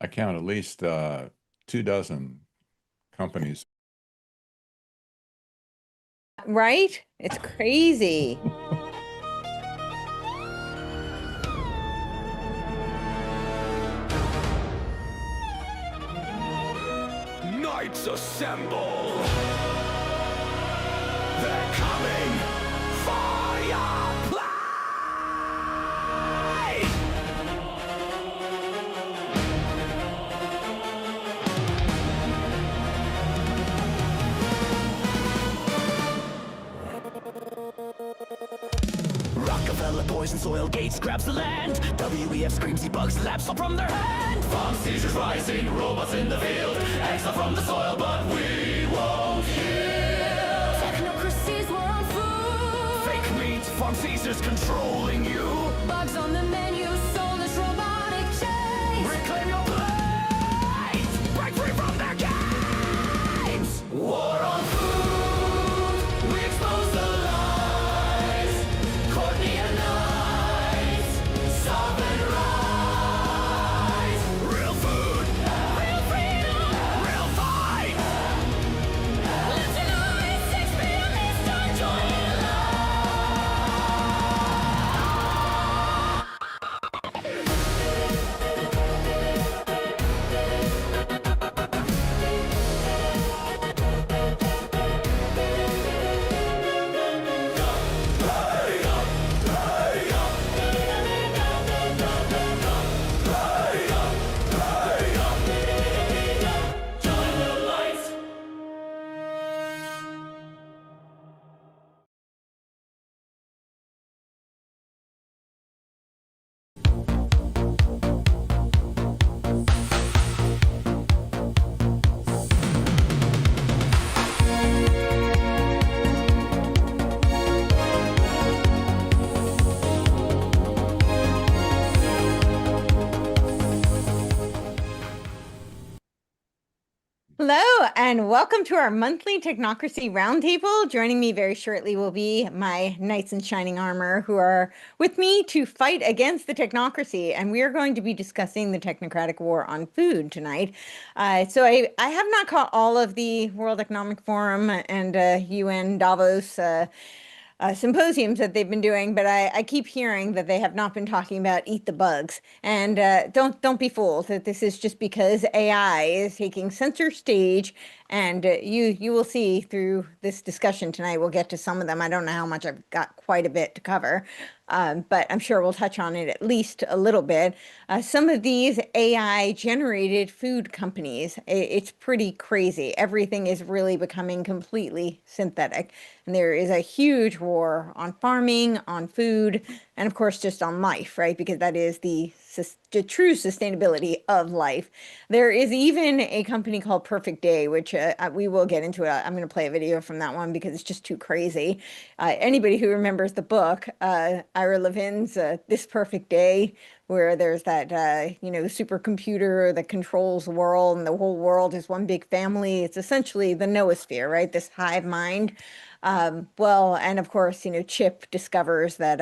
I count at least 2 dozen companies. Right? It's crazy. Knights assemble! They're coming for your play! Rockefeller poison soil gates grabs the land. WEF screams he bugs labs fall from their hand. Farm seizures rising, robots in the field. Exile from the soil, but we won't yield. Technocracies war on food. Fake meat, farm seizures controlling you. Bugs on the menu, soulless robotic chains. Reclaim your place! Break free from their games! War on food! We expose the lies! Courtenay and Knights! Solve and rise! Real food! Real freedom. Real fight! Live tonight, 6 p.m. Eastern, join in Join the lights! Hello, and welcome to our monthly Technocracy Roundtable. Joining me very shortly will be my knights in shining armor who are with me to fight against the technocracy. And we are going to be discussing the technocratic war on food tonight. So I have not caught all of the World Economic Forum and UN Davos symposiums that they've been doing, but I keep hearing that they have not been talking about eat the bugs. And don't be fooled that this is just because AI is taking center stage. And you will see through this discussion tonight, we'll get to some of them. I don't know how much. I've got quite a bit to cover. But I'm sure we'll touch on it at least a little bit. Some of these AI generated food companies, it's pretty crazy. Everything is really becoming completely synthetic. And there is a huge war on farming, on food, and of course, just on life, right? Because that is the true sustainability of life. There is even a company called Perfect Day, which we will get into it. I'm going to play a video from that one because it's just too crazy. Anybody who remembers the book, Ira Levin's This Perfect Day, where there's that, supercomputer that controls the world and the whole world is one big family. It's essentially the noosphere, right? This hive mind. Well, and of course, Chip discovers that,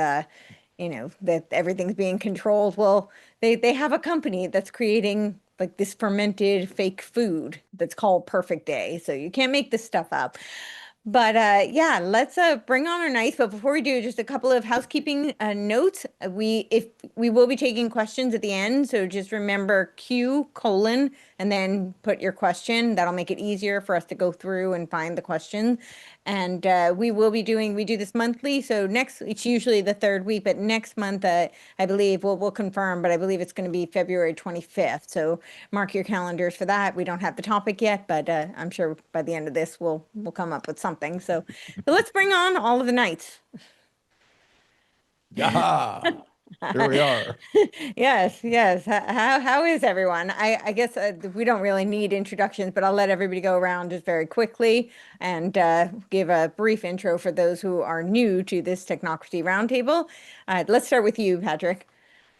that everything's being controlled. Well, they have a company that's creating like this fermented fake food that's called Perfect Day. So you can't make this stuff up. But yeah, let's bring on our knights. But before we do, just a couple of housekeeping notes. We will be taking questions at the end, so just remember Q colon and then put your question. That'll make it easier for us to go through and find the question. And we do this monthly. So it's usually the third week, but next month, I believe we'll confirm, but I believe it's going to be February 25th. So mark your calendars for that. We don't have the topic yet, but I'm sure by the end of this, we'll come up with something. So let's bring on all of the knights. Yeah, here we are. Yes, yes. How is everyone? I guess we don't really need introductions, but I'll let everybody go around just very quickly and give a brief intro for those who are new to this Technocracy Roundtable. Let's start with you, Patrick.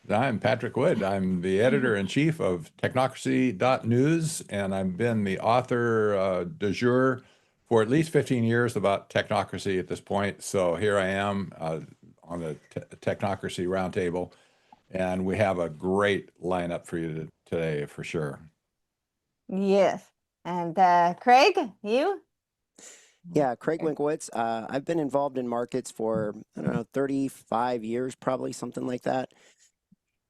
I'm Patrick Wood. I'm the editor-in-chief of Technocracy.news, and I've been the author du jour for at least 15 years about technocracy at this point. So here I am on the Technocracy Roundtable. And we have a great lineup for you today, for sure. Yes. And Craig, you? Yeah, Craig Wenclewicz. I've been involved in markets for, I don't know, 35 years, probably something like that.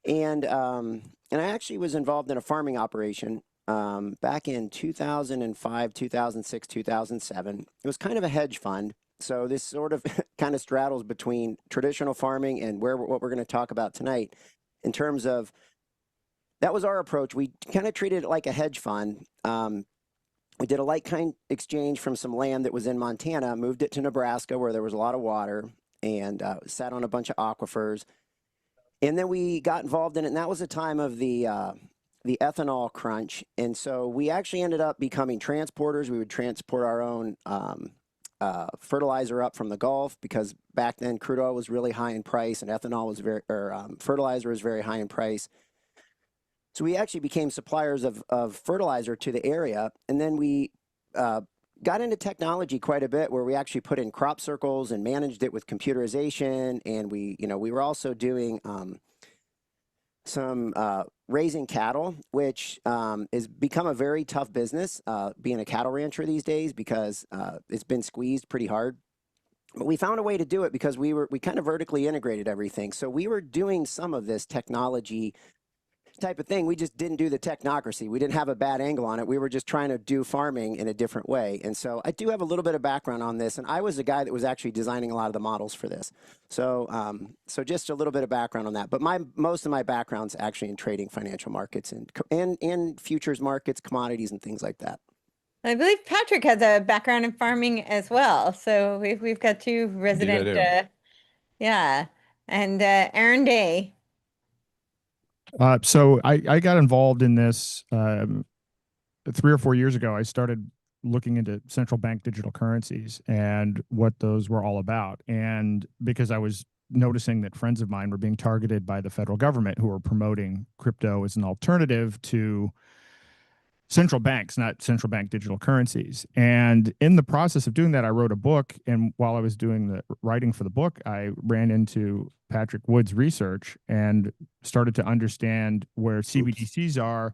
And I actually was involved in a farming operation back in 2005, 2006, 2007. It was kind of a hedge fund. So this sort of kind of straddles between traditional farming and what we're going to talk about tonight in terms of that was our approach. We kind of treated it like a hedge fund. We did a like-kind exchange from some land that was in Montana, moved it to Nebraska where there was a lot of water, and sat on a bunch of aquifers. And then we got involved in it, and that was the time of the ethanol crunch. And so we actually ended up becoming transporters. We would transport our own fertilizer up from the Gulf, because back then crude oil was really high in price, and ethanol was fertilizer was very high in price. So we actually became suppliers of fertilizer to the area. And then we got into technology quite a bit, where we actually put in crop circles and managed it with computerization. And we were also doing some raising cattle, which has become a very tough business, being a cattle rancher these days, because it's been squeezed pretty hard. But we found a way to do it because we kind of vertically integrated everything. So we were doing some of this technology type of thing. We just didn't do the technocracy. We didn't have a bad angle on it. We were just trying to do farming in a different way. And so I do have a little bit of background on this, and I was the guy that was actually designing a lot of the models for this. So so just a little bit of background on that. But most of my background's actually in trading financial markets and futures markets, commodities, and things like that. I believe Patrick has a background in farming as well. So we've got two resident, yeah. And Aaron Day. So I got involved in this 3 or 4 years ago. I started looking into central bank digital currencies and what those were all about. And because I was noticing that friends of mine were being targeted by the federal government, who were promoting crypto as an alternative to central banks, not central bank digital currencies. And in the process of doing that, I wrote a book. And while I was doing the writing for the book, I ran into Patrick Wood's research and started to understand where CBDCs are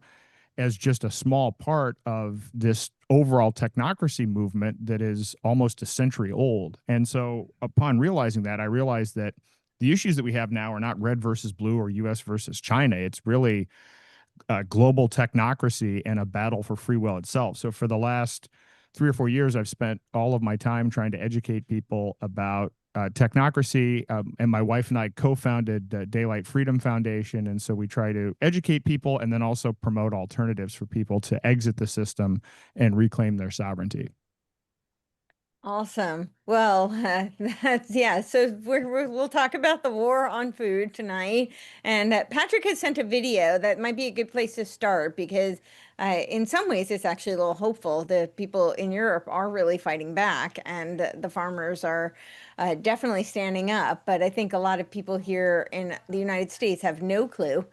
as just a small part of this overall technocracy movement that is almost a century old. And so upon realizing that, I realized that the issues that we have now are not red versus blue or US versus China. It's really global technocracy and a battle for free will itself. So for the last 3 or 4 years, I've spent all of my time trying to educate people about technocracy. And my wife and I co-founded Daylight Freedom Foundation. And so we try to educate people and then also promote alternatives for people to exit the system and reclaim their sovereignty. Awesome. Well, yeah. So we'll talk about the war on food tonight. And Patrick has sent a video that might be a good place to start, because in some ways it's actually a little hopeful. The people in Europe are really fighting back, and the farmers are definitely standing up. But I think a lot of people here in the United States have no clue.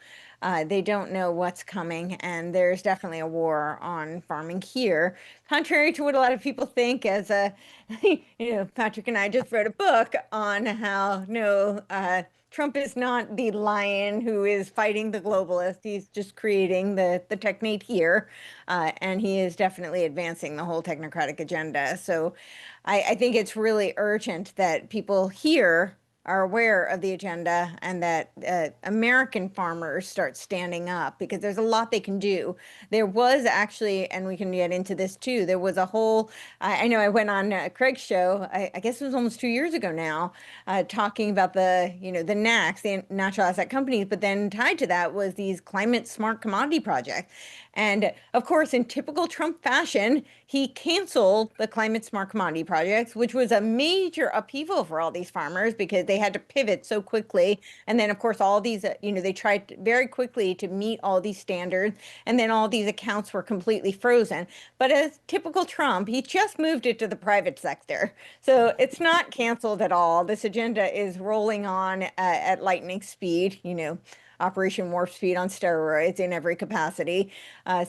They don't know what's coming, and there's definitely a war on farming here, contrary to what a lot of people think. As Patrick and I just wrote a book on how Trump is not the lion who is fighting the globalists. He's just creating the technate here, and he is definitely advancing the whole technocratic agenda. So I think it's really urgent that people here are aware of the agenda, and that American farmers start standing up, because there's a lot they can do. There was actually, and we can get into this too, there was a whole, I know I went on Craig's show, I guess it was almost 2 years ago now, talking about the NACs, the natural asset companies, but then tied to that was these climate smart commodity projects. And of course, in typical Trump fashion, he canceled the climate smart commodity projects, which was a major upheaval for all these farmers, because they had to pivot so quickly. And then, of course, all these, they tried very quickly to meet all these standards. And then all these accounts were completely frozen. But as typical Trump, he just moved it to the private sector. So it's not canceled at all. This agenda is rolling on at lightning speed, Operation Warp Speed on steroids in every capacity.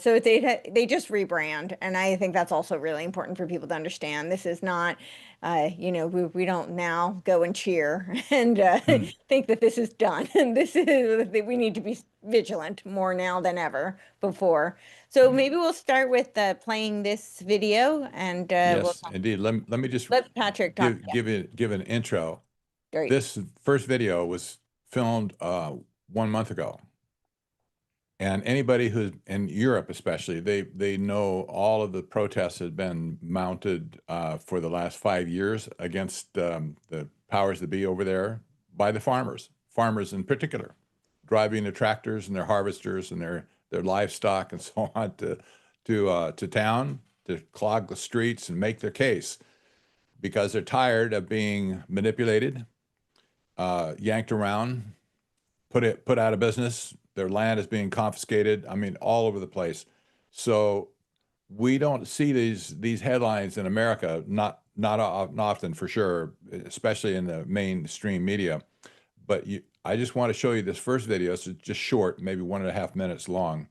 So they just rebrand, and I think that's also really important for people to understand. This is not, we don't now go and cheer and think that this is done. And this is we need to be vigilant more now than ever before. So maybe we'll start with playing this video, and Yes, indeed. Let me just let Patrick talk. give an intro. Great. This first video was filmed 1 month ago. And anybody who's in Europe, especially, they know all of the protests have been mounted for the last 5 years against the powers that be over there by the farmers in particular, driving their tractors and their harvesters and their livestock and so on to town to clog the streets and make their case, because they're tired of being manipulated, yanked around, put out of business. Their land is being confiscated. I mean, all over the place. So we don't see these headlines in America, not often for sure, especially in the mainstream media. But I just want to show you this first video. It's just short, maybe 1.5 minutes long.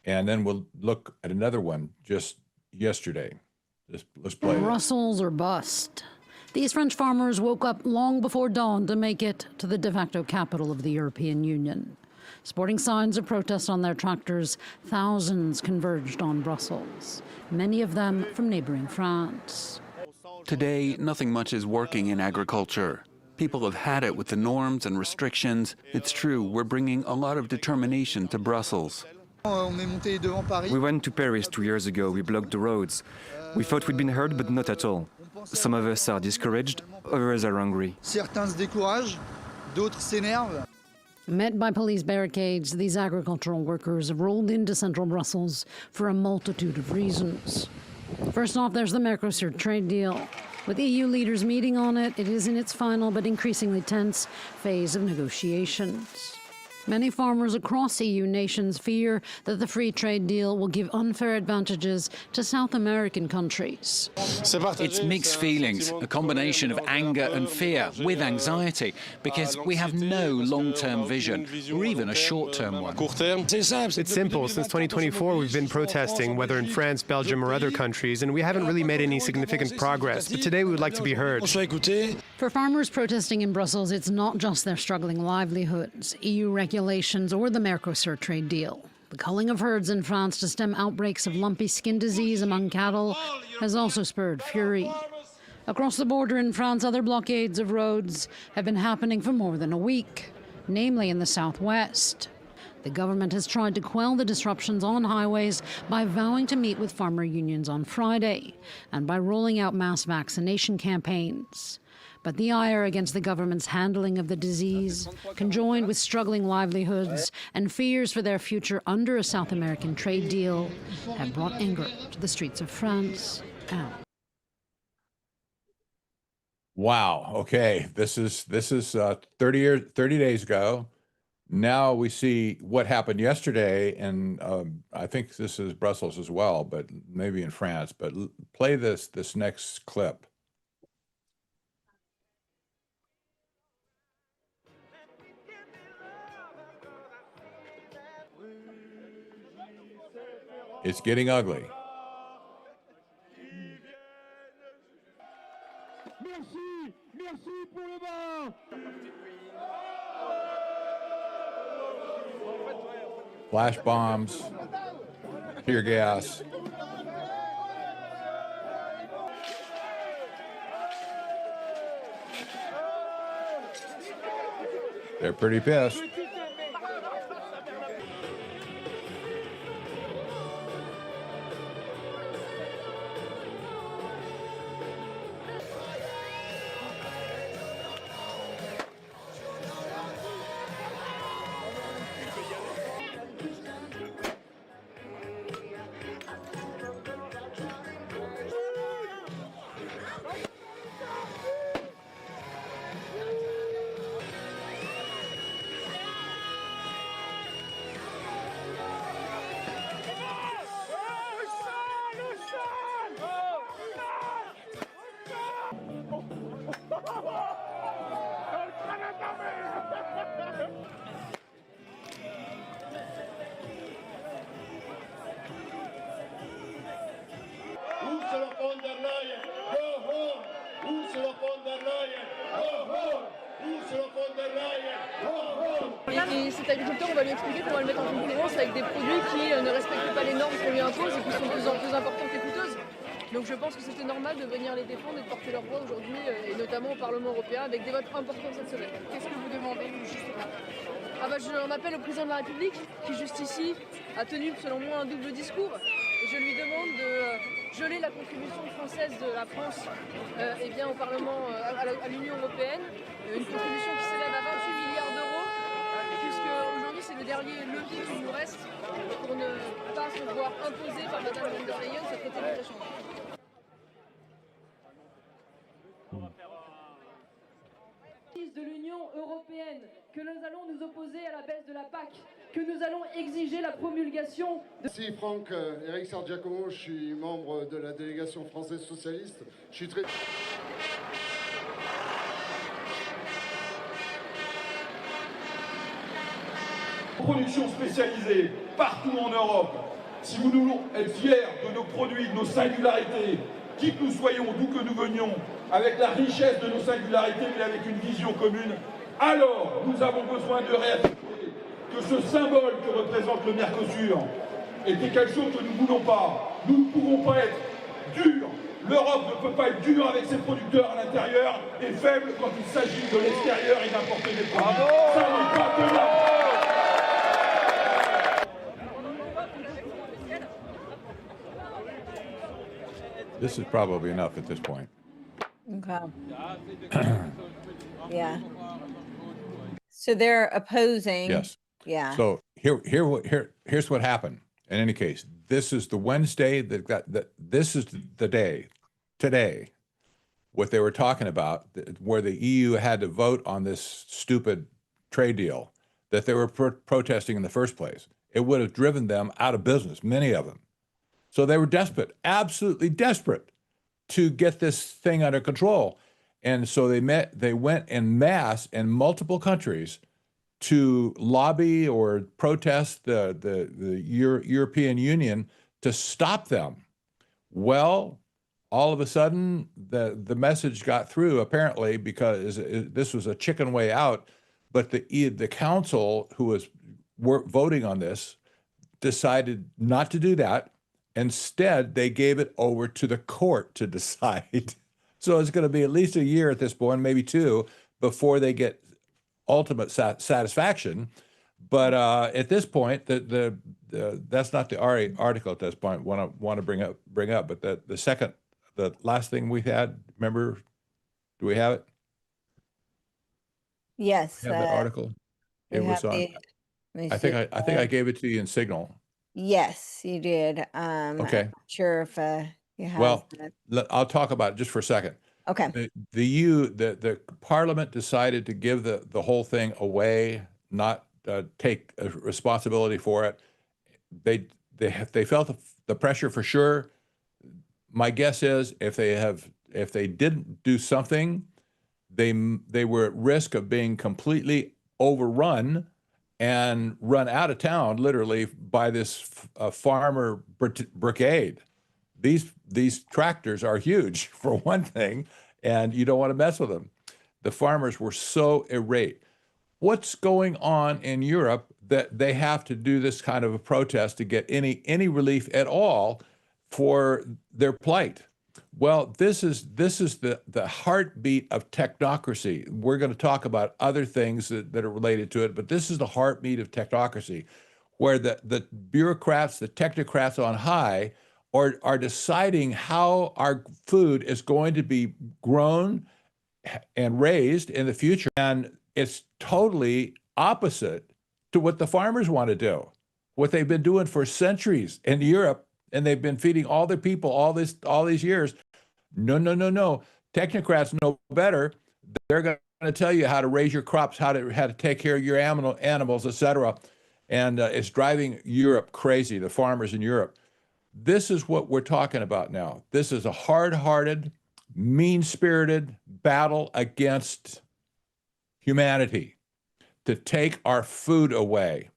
And then we'll look at another one just yesterday. Let's play Brussels or bust. These French farmers woke up long before dawn to make it to the de facto capital of the European Union. Sporting signs of protest on their tractors, thousands converged on Brussels, many of them from neighboring France. Today, nothing much is working in agriculture. People have had it with the norms and restrictions. It's true, we're bringing a lot of determination to Brussels. We went to Paris 2 years ago. We blocked the roads. We thought we'd been heard, but not at all. Some of us are discouraged, others are angry. Met by police barricades, these agricultural workers have rolled into central Brussels for a multitude of reasons. First off, there's the Mercosur trade deal. With EU leaders meeting on it, it is in its final but increasingly tense phase of negotiations. Many farmers across EU nations fear that the free trade deal will give unfair advantages to South American countries. It's mixed feelings, a combination of anger and fear with anxiety, because we have no long-term vision or even a short-term one. It's simple. Since 2024, we've been protesting, whether in France, Belgium, or other countries, and we haven't really made any significant progress. But today we would like to be heard. For farmers protesting in Brussels, it's not just their struggling livelihoods, EU regulations, or the Mercosur trade deal. The culling of herds in France to stem outbreaks of lumpy skin disease among cattle has also spurred fury. Across the border in France, other blockades of roads have been happening for more than a week, namely in the southwest. The government has tried to quell the disruptions on highways by vowing to meet with farmer unions on Friday and by rolling out mass vaccination campaigns. But the ire against the government's handling of the disease, conjoined with struggling livelihoods and fears for their future under a South American trade deal, have brought anger to the streets of France and Wow. Okay. This is 30 days ago. Now we see what happened yesterday, and I think this is Brussels as well, but maybe in France. But play this next clip. It's getting ugly. Flash bombs, tear gas. They're pretty pissed. Et cet agriculteur, on va lui expliquer qu'on va le mettre en concurrence avec des produits qui ne respectent pas les normes qu'on lui impose et qui sont de plus en plus importantes et coûteuses. Donc je pense que c'était normal de venir les défendre et de porter leur voix aujourd'hui, et notamment au Parlement européen, avec des votes importants cette semaine. Qu'est-ce que vous demandez, j'en appelle au président de la République, qui juste ici a tenu selon moi un double discours. Et je lui demande de geler la contribution française de la France au Parlement, à l'Union européenne, une contribution qui s'élève à 28 milliards d'euros, puisque aujourd'hui c'est le dernier levier qui nous reste pour ne pas se voir imposer par Madame von der Leyen ce traité de libre-échange. De l'Union européenne, que nous allons nous opposer à la baisse de la PAC, que nous allons exiger la promulgation de... Merci Franck, Eric Sargiacomo, je suis membre de la délégation française socialiste. Je suis très... Production spécialisée partout en Europe. Si vous voulons être fiers de nos produits, de nos singularités, qui que nous soyons, d'où que nous venions, avec la richesse de nos singularités, mais avec une vision commune, alors nous avons besoin de réaffirmer que ce symbole que représente le Mercosur était quelque chose que nous ne voulons pas. Nous ne pouvons pas être durs. L'Europe ne peut pas être dure avec ses producteurs à l'intérieur et faible quand il s'agit de l'extérieur et d'importer des produits. Ça n'est pas tenable. This is probably enough at this point. Okay. Yeah. So they're opposing. Yes. Yeah. So here's what happened. In any case, this is the Wednesday this is the day today. What they were talking about, where the EU had to vote on this stupid trade deal that they were protesting in the first place. It would have driven them out of business, many of them. So they were desperate, absolutely desperate to get this thing under control. And so they went en masse in multiple countries to lobby or protest the European Union to stop them. Well, all of a sudden, the message got through, apparently, because this was a chicken way out. But the council who was voting on this decided not to do that. Instead, they gave it over to the court to decide. So it's going to be at least a year at this point, maybe 2, before they get ultimate satisfaction. But at this point, that's not the article at this point. Want to bring up. But the last thing we had, remember? Do we have it? Yes. We have that article. It was on. I think I gave it to you in Signal. Yes, you did. Okay. I'm not sure if you have. Well, I'll talk about it just for a second. Okay. The Parliament decided to give the whole thing away, not take responsibility for it. They felt the pressure for sure. My guess is if they didn't do something, they were at risk of being completely overrun and run out of town, literally, by this farmer brigade. These tractors are huge, for one thing, and you don't want to mess with them. The farmers were so irate. What's going on in Europe that they have to do this kind of a protest to get any relief at all for their plight? Well, this is the heartbeat of technocracy. We're going to talk about other things that are related to it, but this is the heartbeat of technocracy, where the bureaucrats, the technocrats on high are deciding how our food is going to be grown and raised in the future. And it's totally opposite to what the farmers want to do, what they've been doing for centuries in Europe, and they've been feeding all their people all these years. No. Technocrats know better. They're going to tell you how to raise your crops, how to take care of your animals, etc. And it's driving Europe crazy, the farmers in Europe. This is what we're talking about now. This is a hard-hearted, mean-spirited battle against humanity to take our food away.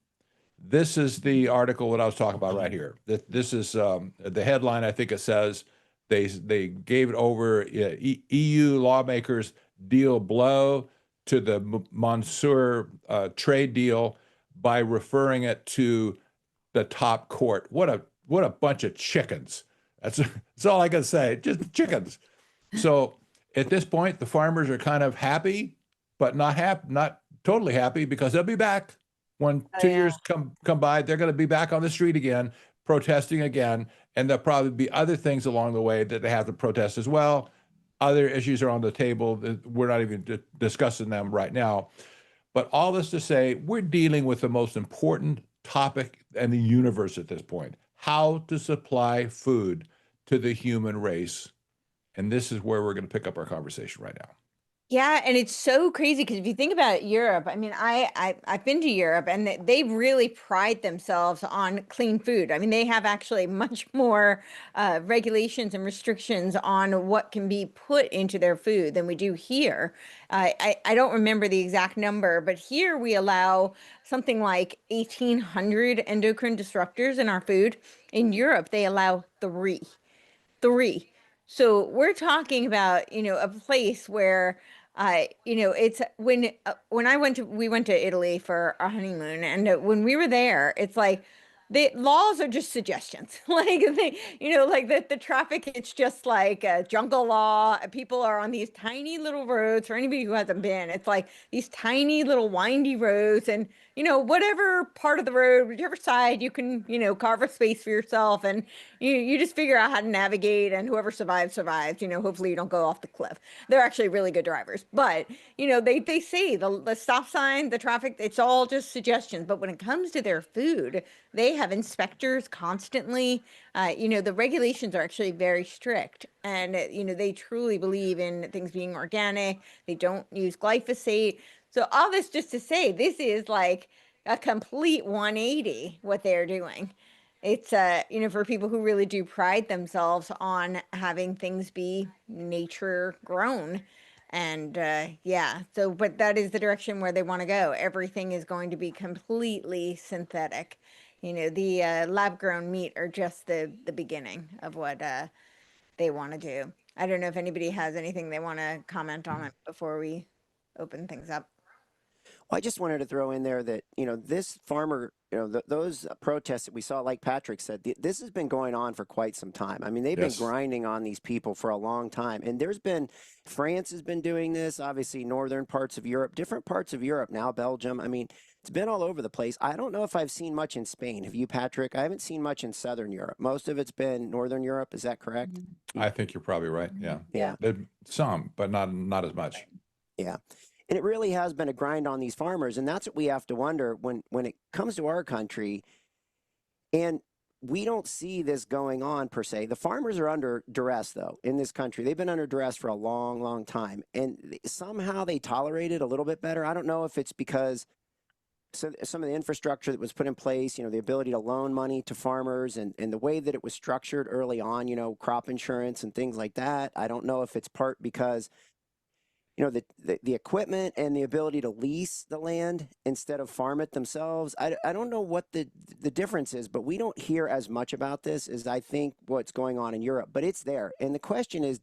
This is the article that I was talking about right here. This is the headline. I think it says they gave it over. EU lawmakers deal blow to the Monsieur trade deal by referring it to the top court. What a bunch of chickens. That's all I can say. Just chickens. So at this point, the farmers are kind of happy, but not totally happy, because they'll be back when 2 years come by. They're going to be back on the street again, protesting again, and there'll probably be other things along the way that they have to protest as well. Other issues are on the table. We're not even discussing them right now. But all this to say, we're dealing with the most important topic in the universe at this point: how to supply food to the human race. And this is where we're going to pick up our conversation right now. Yeah, and it's so crazy because if you think about Europe, I mean, I've been to Europe, and they really pride themselves on clean food. I mean, they have actually much more regulations and restrictions on what can be put into their food than we do here. I don't remember the exact number, but here we allow something like 1,800 endocrine disruptors in our food. In Europe, they allow three. So we're talking about, a place where, it's when we went to Italy for our honeymoon, and when we were there, it's like the laws are just suggestions. Like the traffic, it's just like a jungle law. People are on these tiny little roads. For anybody who hasn't been, it's like these tiny little windy roads, and whatever part of the road, whichever side, you can, carve a space for yourself, and you just figure out how to navigate, and whoever survives. Hopefully you don't go off the cliff. They're actually really good drivers, but they say the stop sign, the traffic, it's all just suggestions. But when it comes to their food, they have inspectors constantly. The regulations are actually very strict, and they truly believe in things being organic. They don't use glyphosate. So all this just to say, this is like a complete 180 what they're doing. It's for people who really do pride themselves on having things be nature grown. And but that is the direction where they want to go. Everything is going to be completely synthetic. The lab grown meat are just the beginning of what they want to do. I don't know if anybody has anything they want to comment on it before we open things up. Well, I just wanted to throw in there that, this farmer, those protests that we saw, like Patrick said, this has been going on for quite some time. I mean, they've been grinding on these people for a long time. And France has been doing this, obviously northern parts of Europe, different parts of Europe now, Belgium. I mean, it's been all over the place. I don't know if I've seen much in Spain. Have you, Patrick? I haven't seen much in Southern Europe. Most of it's been Northern Europe. Is that correct? I think you're probably right. Yeah. Yeah. Some, but not as much. Yeah. And it really has been a grind on these farmers. And that's what we have to wonder when it comes to our country. And we don't see this going on per se. The farmers are under duress, though, in this country. They've been under duress for a long, long time. And somehow they tolerate it a little bit better. I don't know if it's because some of the infrastructure that was put in place, the ability to loan money to farmers and the way that it was structured early on, crop insurance and things like that. I don't know if it's part because the equipment and the ability to lease the land instead of farm it themselves. I don't know what the difference is, but we don't hear as much about this as I think what's going on in Europe, but it's there. And the question is,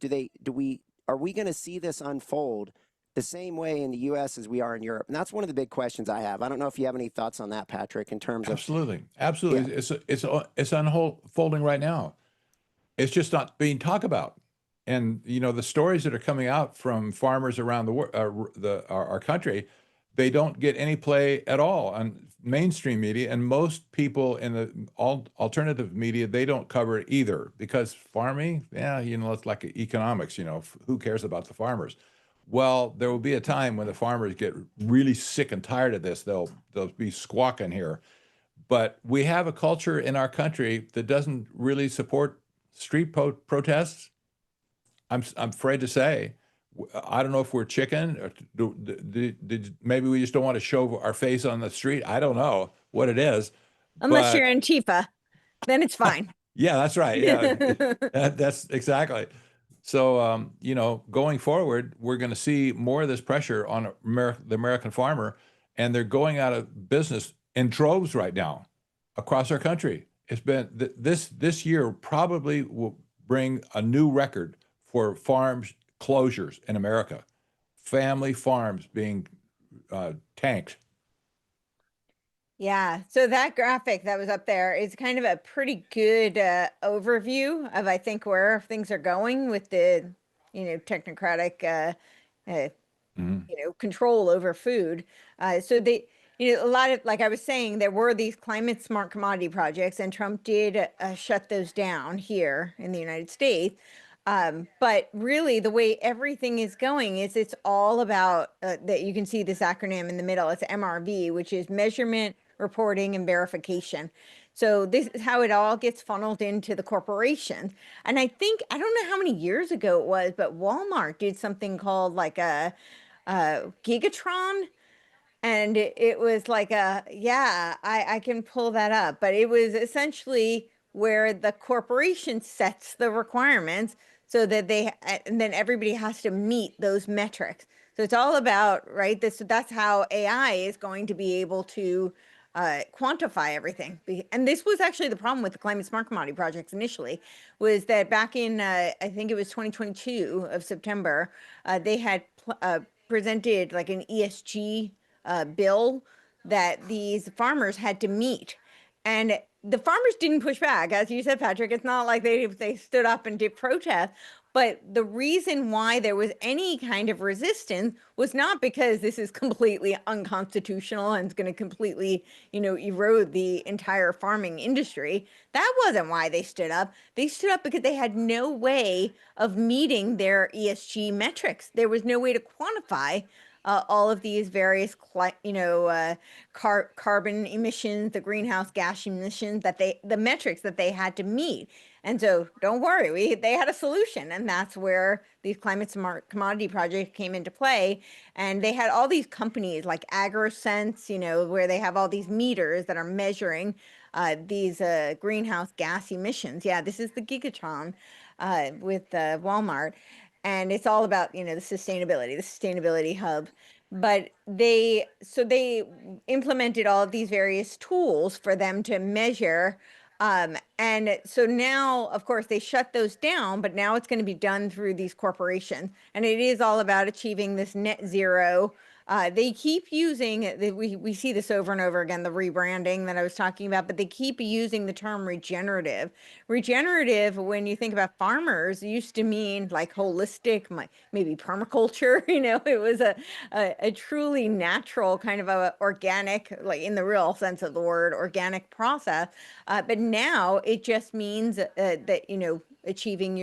are we going to see this unfold the same way in the US as we are in Europe? And that's one of the big questions I have. I don't know if you have any thoughts on that, Patrick, in terms of. Absolutely. Yeah. It's unfolding right now. It's just not being talked about. And the stories that are coming out from farmers around our country, they don't get any play at all on mainstream media, and most people in the alternative media, they don't cover it either, because farming, it's like economics. Who cares about the farmers? Well, there will be a time when the farmers get really sick and tired of this. They'll be squawking here, but we have a culture in our country that doesn't really support street protests. I'm afraid to say, I don't know if we're chicken, or maybe we just don't want to show our face on the street. I don't know what it is. Unless you're Antifa, then it's fine. Yeah, that's right. Yeah, that's exactly. So, going forward, we're going to see more of this pressure on the American farmer, and they're going out of business in droves right now across our country. It's been this year probably will bring a new record for farm closures in America. family farms being tanked. Yeah, so that graphic that was up there is kind of a pretty good overview of, I think, where things are going with the, technocratic, control over food. So they, a lot of, like I was saying, there were these climate smart commodity projects, and Trump did shut those down here in the United States. But really, the way everything is going is it's all about that. You can see this acronym in the middle. It's MRV, which is measurement, reporting, and verification. So this is how it all gets funneled into the corporation. And I think, I don't know how many years ago it was, but Walmart did something called like a gigatron, and it was like I can pull that up, but it was essentially where the corporation sets the requirements so that and then everybody has to meet those metrics. So it's all about, right, that's how AI is going to be able to quantify everything. And this was actually the problem with the climate smart commodity projects initially, was that back in I think it was 2022 of September, they had presented like an ESG bill that these farmers had to meet. And the farmers didn't push back. As you said, Patrick, it's not like they stood up and did protest. But the reason why there was any kind of resistance was not because this is completely unconstitutional and it's going to completely, erode the entire farming industry. That wasn't why they stood up. They stood up because they had no way of meeting their ESG metrics. There was no way to quantify all of these various, carbon emissions, the greenhouse gas emissions the metrics that they had to meet. And so don't worry, they had a solution, and that's where these climate smart commodity projects came into play. And they had all these companies like AgroSense, where they have all these meters that are measuring these greenhouse gas emissions. Yeah, this is the gigaton with Walmart. And it's all about, the sustainability hub. But they implemented all of these various tools for them to measure. And so now, of course, they shut those down, but now it's going to be done through these corporations. And it is all about achieving this net zero. They keep using, we see this over and over again, the rebranding that I was talking about, but they keep using the term regenerative. Regenerative, when you think about farmers, used to mean like holistic, maybe permaculture, it was a truly natural kind of a organic, like in the real sense of the word, organic process. But now it just means that, achieving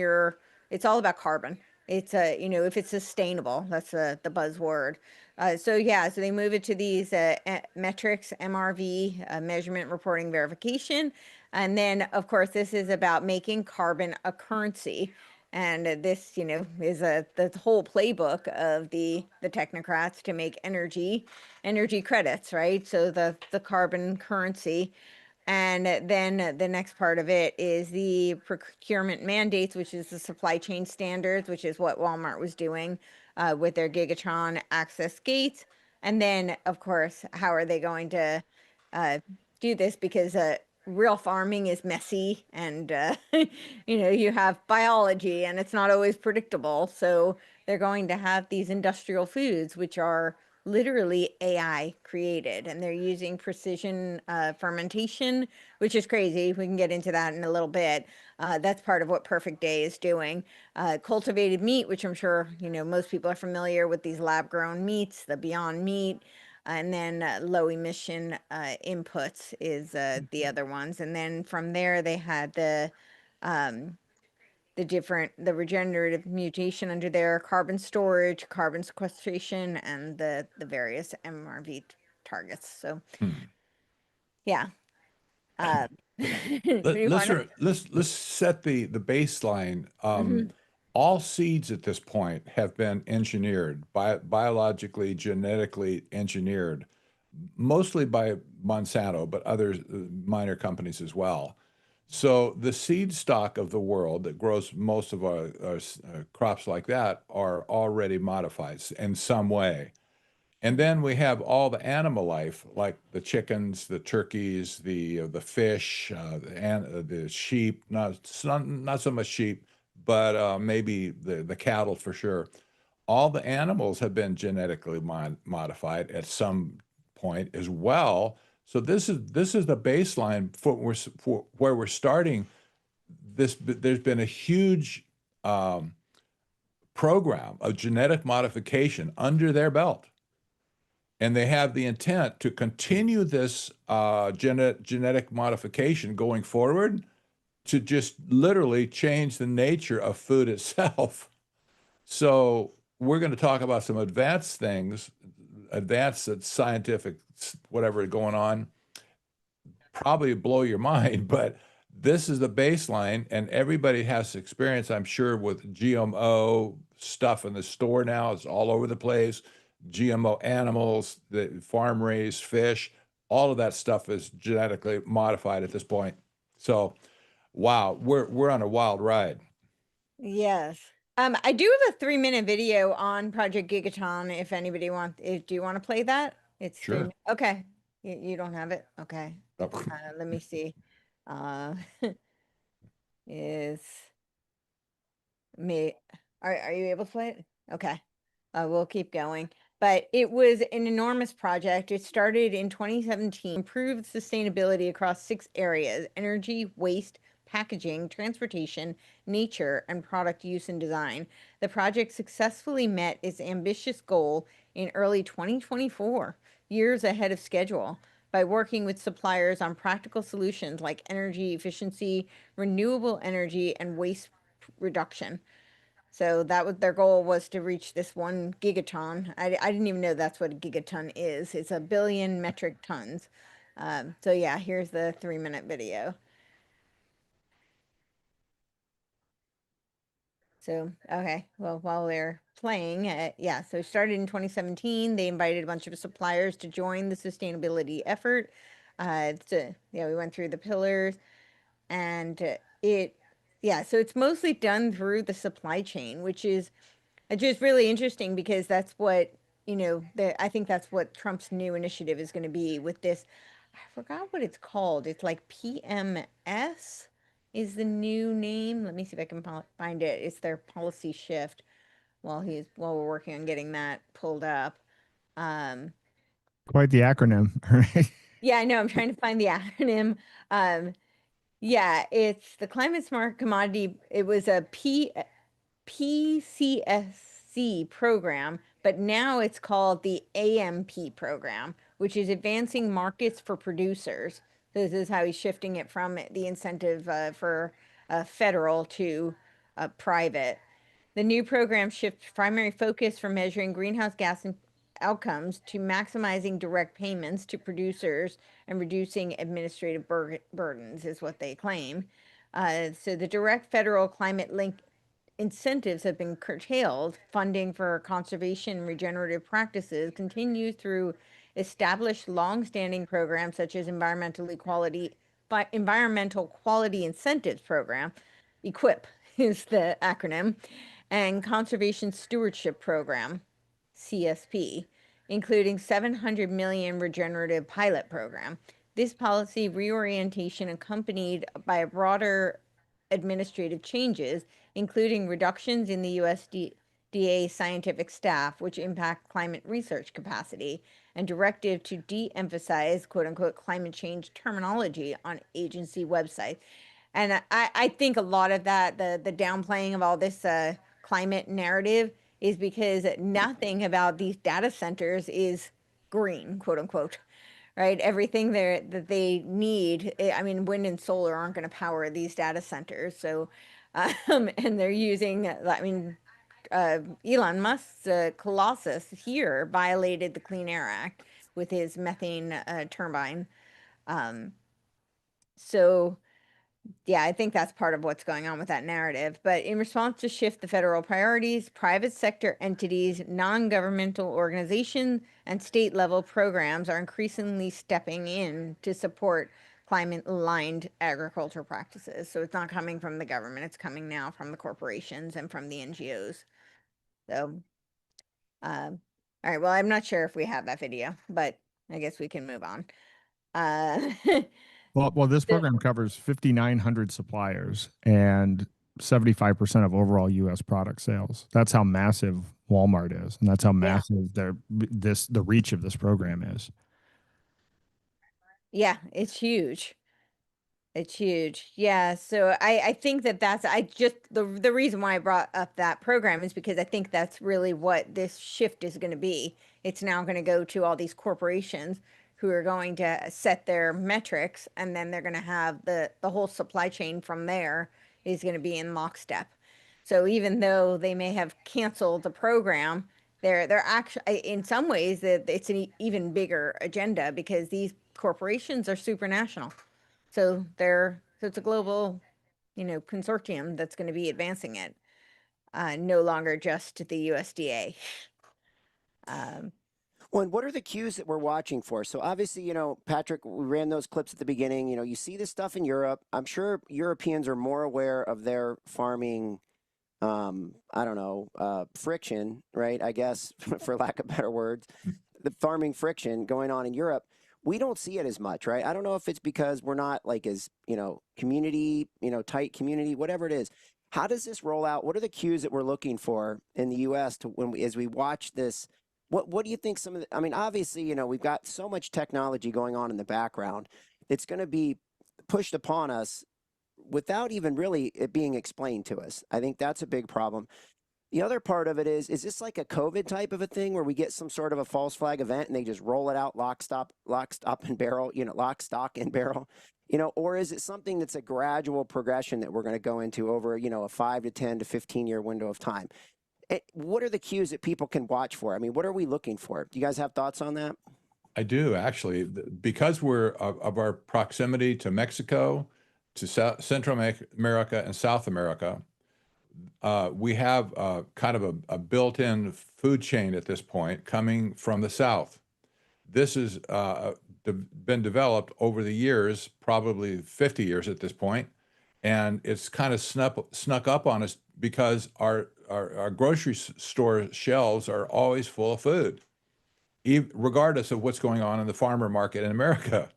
it's all about carbon. It's if it's sustainable, that's the buzzword. So they move it to these metrics, MRV, measurement, reporting, verification. And then, of course, this is about making carbon a currency. And this, is the whole playbook of the technocrats to make energy credits, right? So the carbon currency. And then the next part of it is the procurement mandates, which is the supply chain standards, which is what Walmart was doing with their Gigatron access gates. And then, of course, how are they going to do this? Because real farming is messy, and you have biology, and it's not always predictable. So they're going to have these industrial foods, which are literally AI created, and they're using precision fermentation, which is crazy. We can get into that in a little bit. That's part of what Perfect Day is doing. Cultivated meat, which I'm sure most people are familiar with, these lab grown meats, the Beyond Meat. And then low emission inputs is the other ones. And then from there, they had the regenerative mutation under there, carbon storage, carbon sequestration, and the various MRV targets. So, yeah. Let's set the baseline. All seeds at this point have been engineered, biologically, genetically engineered, mostly by Monsanto, but other minor companies as well. So the seed stock of the world that grows most of our crops like that are already modified in some way. And then we have all the animal life, like the chickens, the turkeys, the fish, the sheep, not so much sheep, but maybe the cattle for sure. all the animals have been genetically modified at some point as well. So this is the baseline for where we're starting. There's been a huge program of genetic modification under their belt. And they have the intent to continue this genetic modification going forward to just literally change the nature of food itself. So we're going to talk about some advanced things, advanced scientific, whatever going on, probably blow your mind, but this is the baseline, and everybody has experience, I'm sure, with GMO stuff in the store now. It's all over the place. GMO animals, the farm-raised fish, all of that stuff is genetically modified at this point. So, wow, we're on a wild ride. Yes. I do have a 3-minute video on Project Gigaton. If anybody wants, do you want to play that? It's Sure. Okay. You don't have it. Okay. Oh. Let me see. Is me? Are you able to play it? Okay. We'll keep going. But it was an enormous project. It started in 2017, improved sustainability across 6 areas: energy, waste, packaging, transportation, nature, and product use and design. The project successfully met its ambitious goal in early 2024, years ahead of schedule, by working with suppliers on practical solutions like energy efficiency, renewable energy, and waste reduction. So that was their goal, was to reach this 1 gigaton. I didn't even know that's what a gigaton is. It's 1 billion metric tons. So yeah, here's the 3-minute video. So, okay, well, while they're playing, yeah, so it started in 2017. They invited a bunch of suppliers to join the sustainability effort. Yeah, we went through the pillars, and yeah, so it's mostly done through the supply chain, which is just really interesting, because that's what, I think that's what Trump's new initiative is going to be with this. I forgot what it's called. It's like PMS is the new name. Let me see if I can find it. It's their policy shift while we're working on getting that pulled up. Quite the acronym, right? Yeah, I know. I'm trying to find the acronym. Yeah, it's the Climate Smart Commodity. It was a PCSC program, but now it's called the AMP program, which is Advancing Markets for Producers. This is how he's shifting it from the incentive for federal to private. The new program shifts primary focus from measuring greenhouse gas outcomes to maximizing direct payments to producers and reducing administrative burdens, is what they claim. So the direct federal climate link incentives have been curtailed. Funding for conservation and regenerative practices continues through established long-standing programs such as Environmental Quality Incentives Program, EQUIP is the acronym, and Conservation Stewardship Program, CSP, including 700 million regenerative pilot program. This policy reorientation accompanied by a broader administrative changes, including reductions in the USDA scientific staff, which impact climate research capacity, and directive to de-emphasize quote unquote climate change terminology on agency websites. And I think a lot of that, the downplaying of all this climate narrative, is because nothing about these data centers is green, quote unquote. Right, everything there that they need. I mean, wind and solar aren't going to power these data centers. So, and they're using. I mean, Elon Musk's Colossus here violated the Clean Air Act with his methane turbine. So, yeah, I think that's part of what's going on with that narrative. But in response to shift the federal priorities, private sector entities, non-governmental organizations, and state-level programs are increasingly stepping in to support climate-aligned agriculture practices. So it's not coming from the government; it's coming now from the corporations and from the NGOs. So, all right. Well, I'm not sure if we have that video, but I guess we can move on. Well, this program covers 5,900 suppliers, and 75% of overall U.S. product sales. That's how massive Walmart is, and that's how massive the reach of this program is. Yeah, it's huge. It's huge. Yeah. So I think that's, the reason why I brought up that program is because I think that's really what this shift is going to be. It's now going to go to all these corporations who are going to set their metrics, and then they're going to have the whole supply chain from there is going to be in lockstep. So even though they may have canceled the program, they're actually, in some ways, that it's an even bigger agenda because these corporations are supranational. So it's a global, consortium that's going to be advancing it, no longer just the USDA. Well, and what are the cues that we're watching for? So obviously, Patrick, we ran those clips at the beginning. You see this stuff in Europe. I'm sure Europeans are more aware of their farming, I don't know, friction, right? I guess, for lack of better words, the farming friction going on in Europe. We don't see it as much, right? I don't know if it's because we're not like as, community, tight community, whatever it is. How does this roll out? What are the cues that we're looking for in the U.S. as we watch this? What do you think some of the, I mean, obviously, we've got so much technology going on in the background. It's going to be pushed upon us without even really it being explained to us. I think that's a big problem. The other part of it is this like a COVID type of a thing where we get some sort of a false flag event and they just roll it out lock, stock, and barrel, lock, stock, and barrel, or is it something that's a gradual progression that we're going to go into over, a 5 to 10 to 15-year window of time? What are the cues that people can watch for? I mean, what are we looking for? Do you guys have thoughts on that? I do, actually, because we're of our proximity to Mexico, to Central America and South America. We have kind of a built-in food chain at this point coming from the South. This has been developed over the years, probably 50 years at this point, and it's kind of snuck up on us because our grocery store shelves are always full of food, regardless of what's going on in the farmer market in America.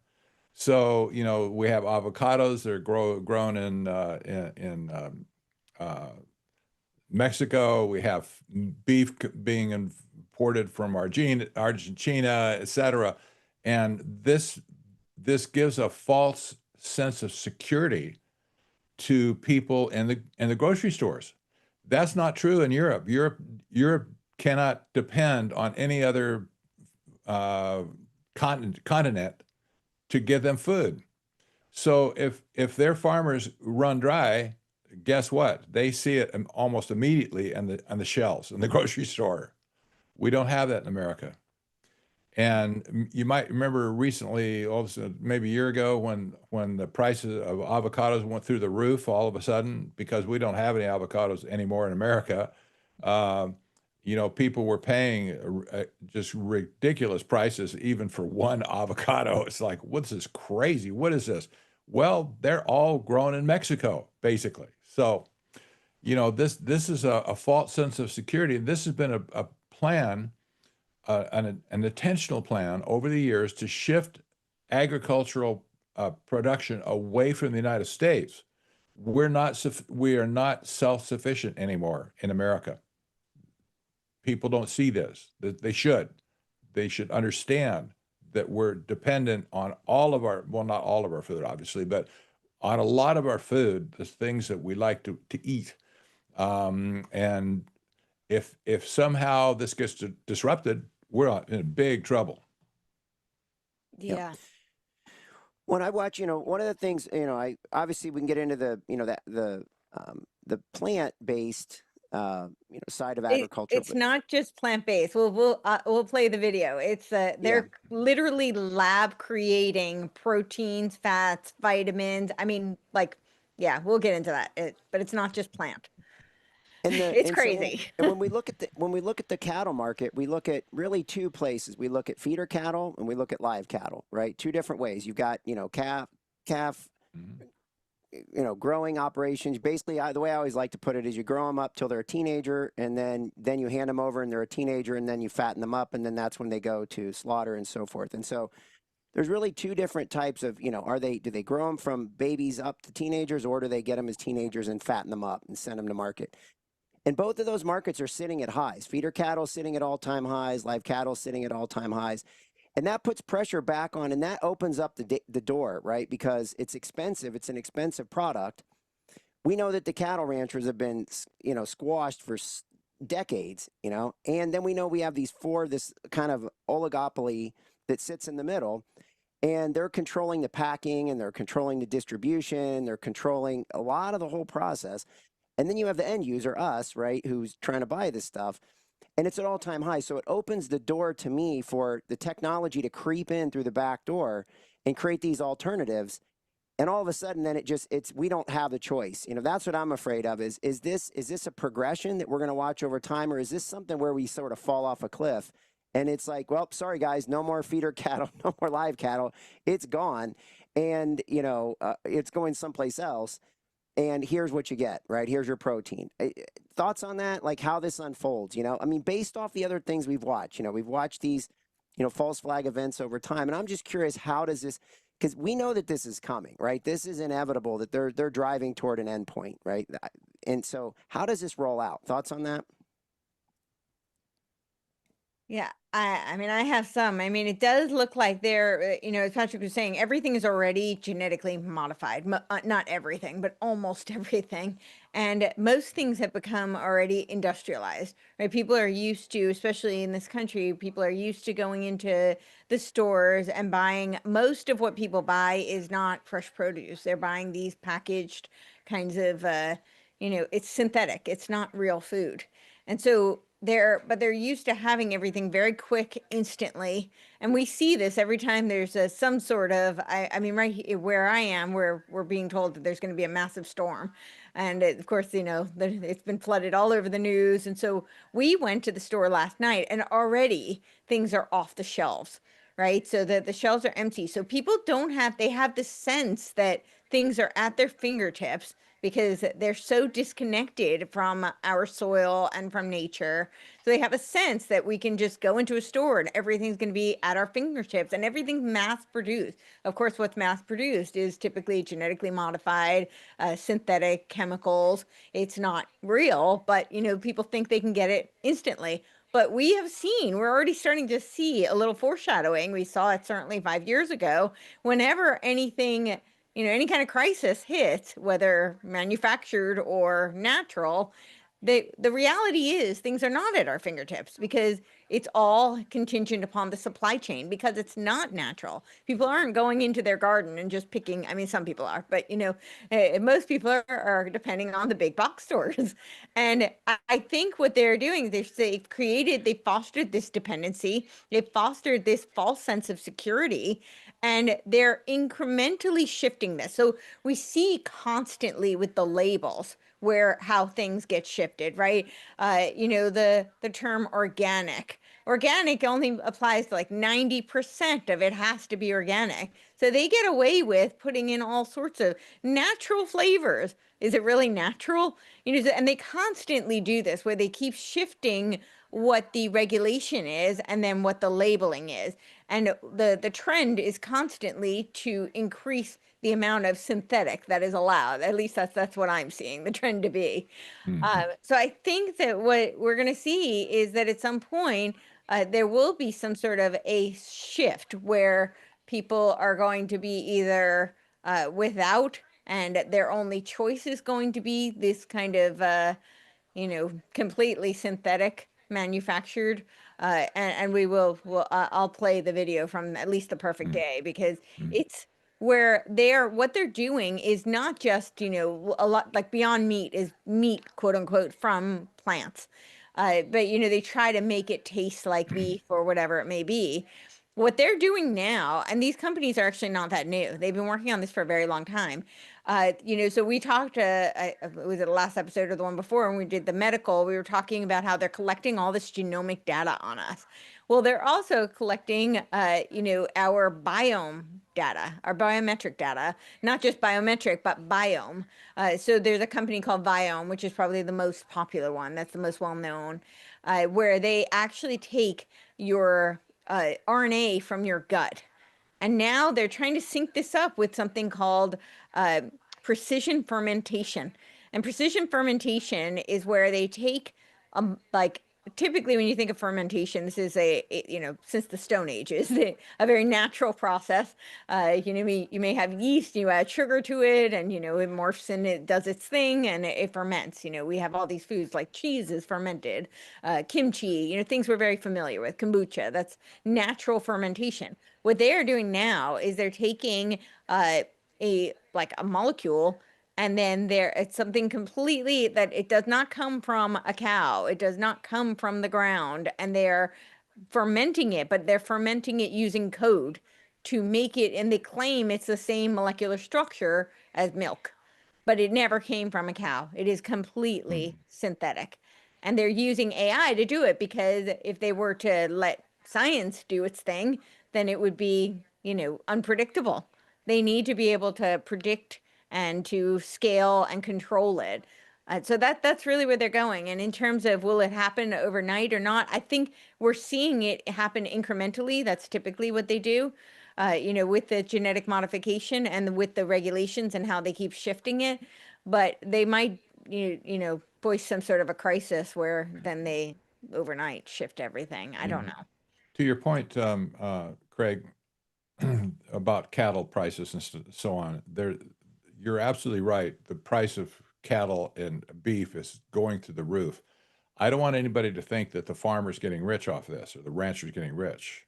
So, we have avocados that are grown in Mexico. We have beef being imported from Argentina, et cetera. And this gives a false sense of security to people in the grocery stores. That's not true in Europe. Europe cannot depend on any other continent to give them food. So if their farmers run dry, guess what? They see it almost immediately on the shelves in the grocery store. We don't have that in America. And you might remember recently, maybe a year ago, when the prices of avocados went through the roof all of a sudden, because we don't have any avocados anymore in America. People were paying just ridiculous prices even for one avocado. It's like, what's this crazy? What is this? Well, they're all grown in Mexico, basically. So, this is a false sense of security. This has been a plan, an intentional plan over the years to shift agricultural production away from the United States. We are not self-sufficient anymore in America. People don't see this. They should understand that we're dependent on all of our, well, not all of our food, obviously, but on a lot of our food, the things that we like to eat. And if somehow this gets disrupted, we're in big trouble. Yeah. When I watch, one of the things, obviously we can get into the plant-based, side of agriculture. It's not just plant-based. We'll play the video. It's they're literally lab creating proteins, fats, vitamins. I mean, we'll get into that. But it's not just plant. It's crazy. And when we look at the cattle market, we look at really two places. We look at feeder cattle and we look at live cattle, right? Two different ways. You've got, calf, growing operations. Basically, the way I always like to put it is you grow them up till they're a teenager, and then you hand them over and they're a teenager, and then you fatten them up, and then that's when they go to slaughter and so forth. And so there's really two different types of, you know, do they grow them from babies up to teenagers, or do they get them as teenagers and fatten them up and send them to market? And both of those markets are sitting at highs. Feeder cattle sitting at all-time highs, live cattle sitting at all-time highs. And that puts pressure back on, and that opens up the door, right? Because it's expensive. It's an expensive product. We know that the cattle ranchers have been, you know, squashed for decades, you know, and then we know we have this kind of oligopoly that sits in the middle, and they're controlling the packing, and they're controlling the distribution, they're controlling a lot of the whole process. And then you have the end user, us, right, who's trying to buy this stuff, and it's at all-time high. So it opens the door to me for the technology to creep in through the back door and create these alternatives. And all of a sudden, then we don't have a choice. You know, that's what I'm afraid of. Is this a progression that we're going to watch over time, or is this something where we sort of fall off a cliff? And it's like, well, sorry guys, no more feeder cattle, no more live cattle. It's gone, and you know, it's going someplace else. And here's what you get, right? Here's your protein. Thoughts on that? Like how this unfolds, you know? I mean, based off the other things we've watched, you know, we've watched these, you know, false flag events over time. And I'm just curious, how does this, because we know that this is coming, right? This is inevitable, that they're driving toward an endpoint, right? And so how does this roll out? Thoughts on that? Yeah, I mean, I have some. I mean, it does look like they're, you know, as Patrick was saying, everything is already genetically modified. Not everything, but almost everything. And most things have become already industrialized, right? People are used to, especially in this country, people are used to going into the stores and buying. Most of what people buy is not fresh produce. They're buying these packaged kinds of, you know, it's synthetic. It's not real food. And so they're used to having everything very quick, instantly. And we see this every time there's some sort of, I mean, right where I am, where we're being told that there's going to be a massive storm. And of course, you know, it's been flooded all over the news. And so we went to the store last night, and already things are off the shelves, right? So the shelves are empty. So people they have this sense that things are at their fingertips, because they're so disconnected from our soil and from nature. So they have a sense that we can just go into a store and everything's going to be at our fingertips, and everything's mass produced. Of course, what's mass produced is typically genetically modified, synthetic chemicals. It's not real, but you know, people think they can get it instantly. But we're already starting to see a little foreshadowing. We saw it certainly 5 years ago. Whenever anything, you know, any kind of crisis hits, whether manufactured or natural, the reality is things are not at our fingertips, because it's all contingent upon the supply chain, because it's not natural. People aren't going into their garden and just picking. I mean, some people are, but you know, most people are depending on the big box stores. And I think what they're doing is they fostered this dependency. They fostered this false sense of security, and they're incrementally shifting this. So we see constantly with the labels how things get shifted, right? You know, the term organic. Organic only applies to like 90% of it has to be organic. So they get away with putting in all sorts of natural flavors. Is it really natural? You know, and they constantly do this, where they keep shifting what the regulation is and then what the labeling is. And the trend is constantly to increase the amount of synthetic that is allowed. At least that's what I'm seeing the trend to be. So I think that what we're going to see is that at some point there will be some sort of a shift where people are going to be either without, and their only choice is going to be this kind of you know, completely synthetic manufactured. And I'll play the video from at least the perfect day, because it's where what they're doing is not just, you know, a lot like Beyond Meat is meat, quote unquote, from plants. But, you know, they try to make it taste like beef or whatever it may be. What they're doing now, and these companies are actually not that new. They've been working on this for a very long time. You know, so we talked, was it the last episode or the one before, when we did the medical, we were talking about how they're collecting all this genomic data on us. Well, they're also collecting, you know, our biome data, our biometric data, not just biometric, but biome. So there's a company called Biome, which is probably the most popular one. That's the most well-known, where they actually take your RNA from your gut. And now they're trying to sync this up with something called precision fermentation. And precision fermentation is where they take, like, typically when you think of fermentation, this is since the Stone Age, is a very natural process. You may have yeast, you add sugar to it, and it morphs and it does its thing and it ferments. We have all these foods like cheese is fermented, kimchi, things we're very familiar with, kombucha. That's natural fermentation. What they are doing now is they're taking a molecule, and then it's something completely that it does not come from a cow. It does not come from the ground, and they're fermenting it, but they're fermenting it using code to make it, and they claim it's the same molecular structure as milk, but it never came from a cow. It is completely synthetic. And they're using AI to do it, because if they were to let science do its thing, then it would be, unpredictable. They need to be able to predict and to scale and control it. So that's really where they're going. And in terms of will it happen overnight or not, I think we're seeing it happen incrementally. That's typically what they do, with the genetic modification and with the regulations and how they keep shifting it. But they might, voice some sort of a crisis where then they overnight shift everything. I don't know. To your point, Craig, about cattle prices and so on, you're absolutely right. The price of cattle and beef is going through the roof. I don't want anybody to think that the farmer's getting rich off this or the rancher's getting rich,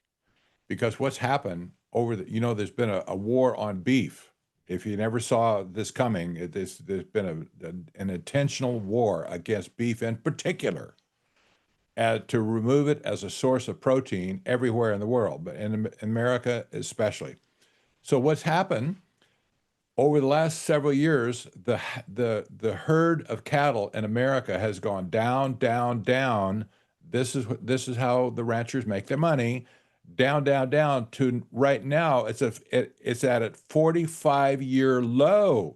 because what's happened there's been a war on beef. If you never saw this coming, there's been an intentional war against beef in particular, to remove it as a source of protein everywhere in the world, but in America especially. So what's happened over the last several years, the herd of cattle in America has gone down, down, down. This is how the ranchers make their money. Down, down, down to right now. It's at a 45-year low.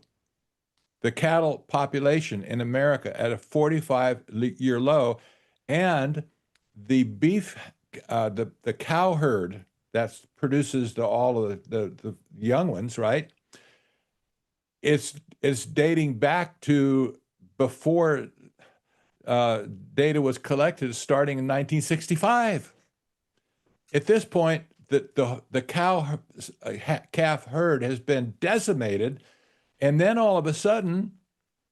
The cattle population in America at a 45-year low, and the beef, the cow herd that produces all of the young ones, right? It's dating back to before data was collected, starting in 1965. At this point, the calf herd has been decimated, and then all of a sudden,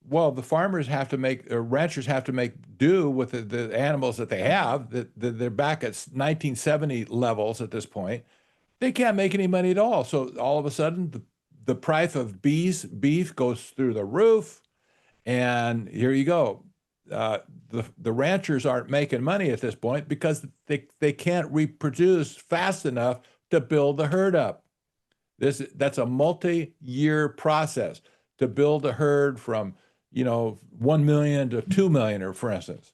the farmers have to ranchers have to make do with the animals that they have. They're back at 1970 levels at this point. They can't make any money at all. So all of a sudden, the price of beef goes through the roof, and here you go. The ranchers aren't making money at this point because they can't reproduce fast enough to build the herd up. That's a multi-year process to build a herd from 1 million to 2 million, for instance.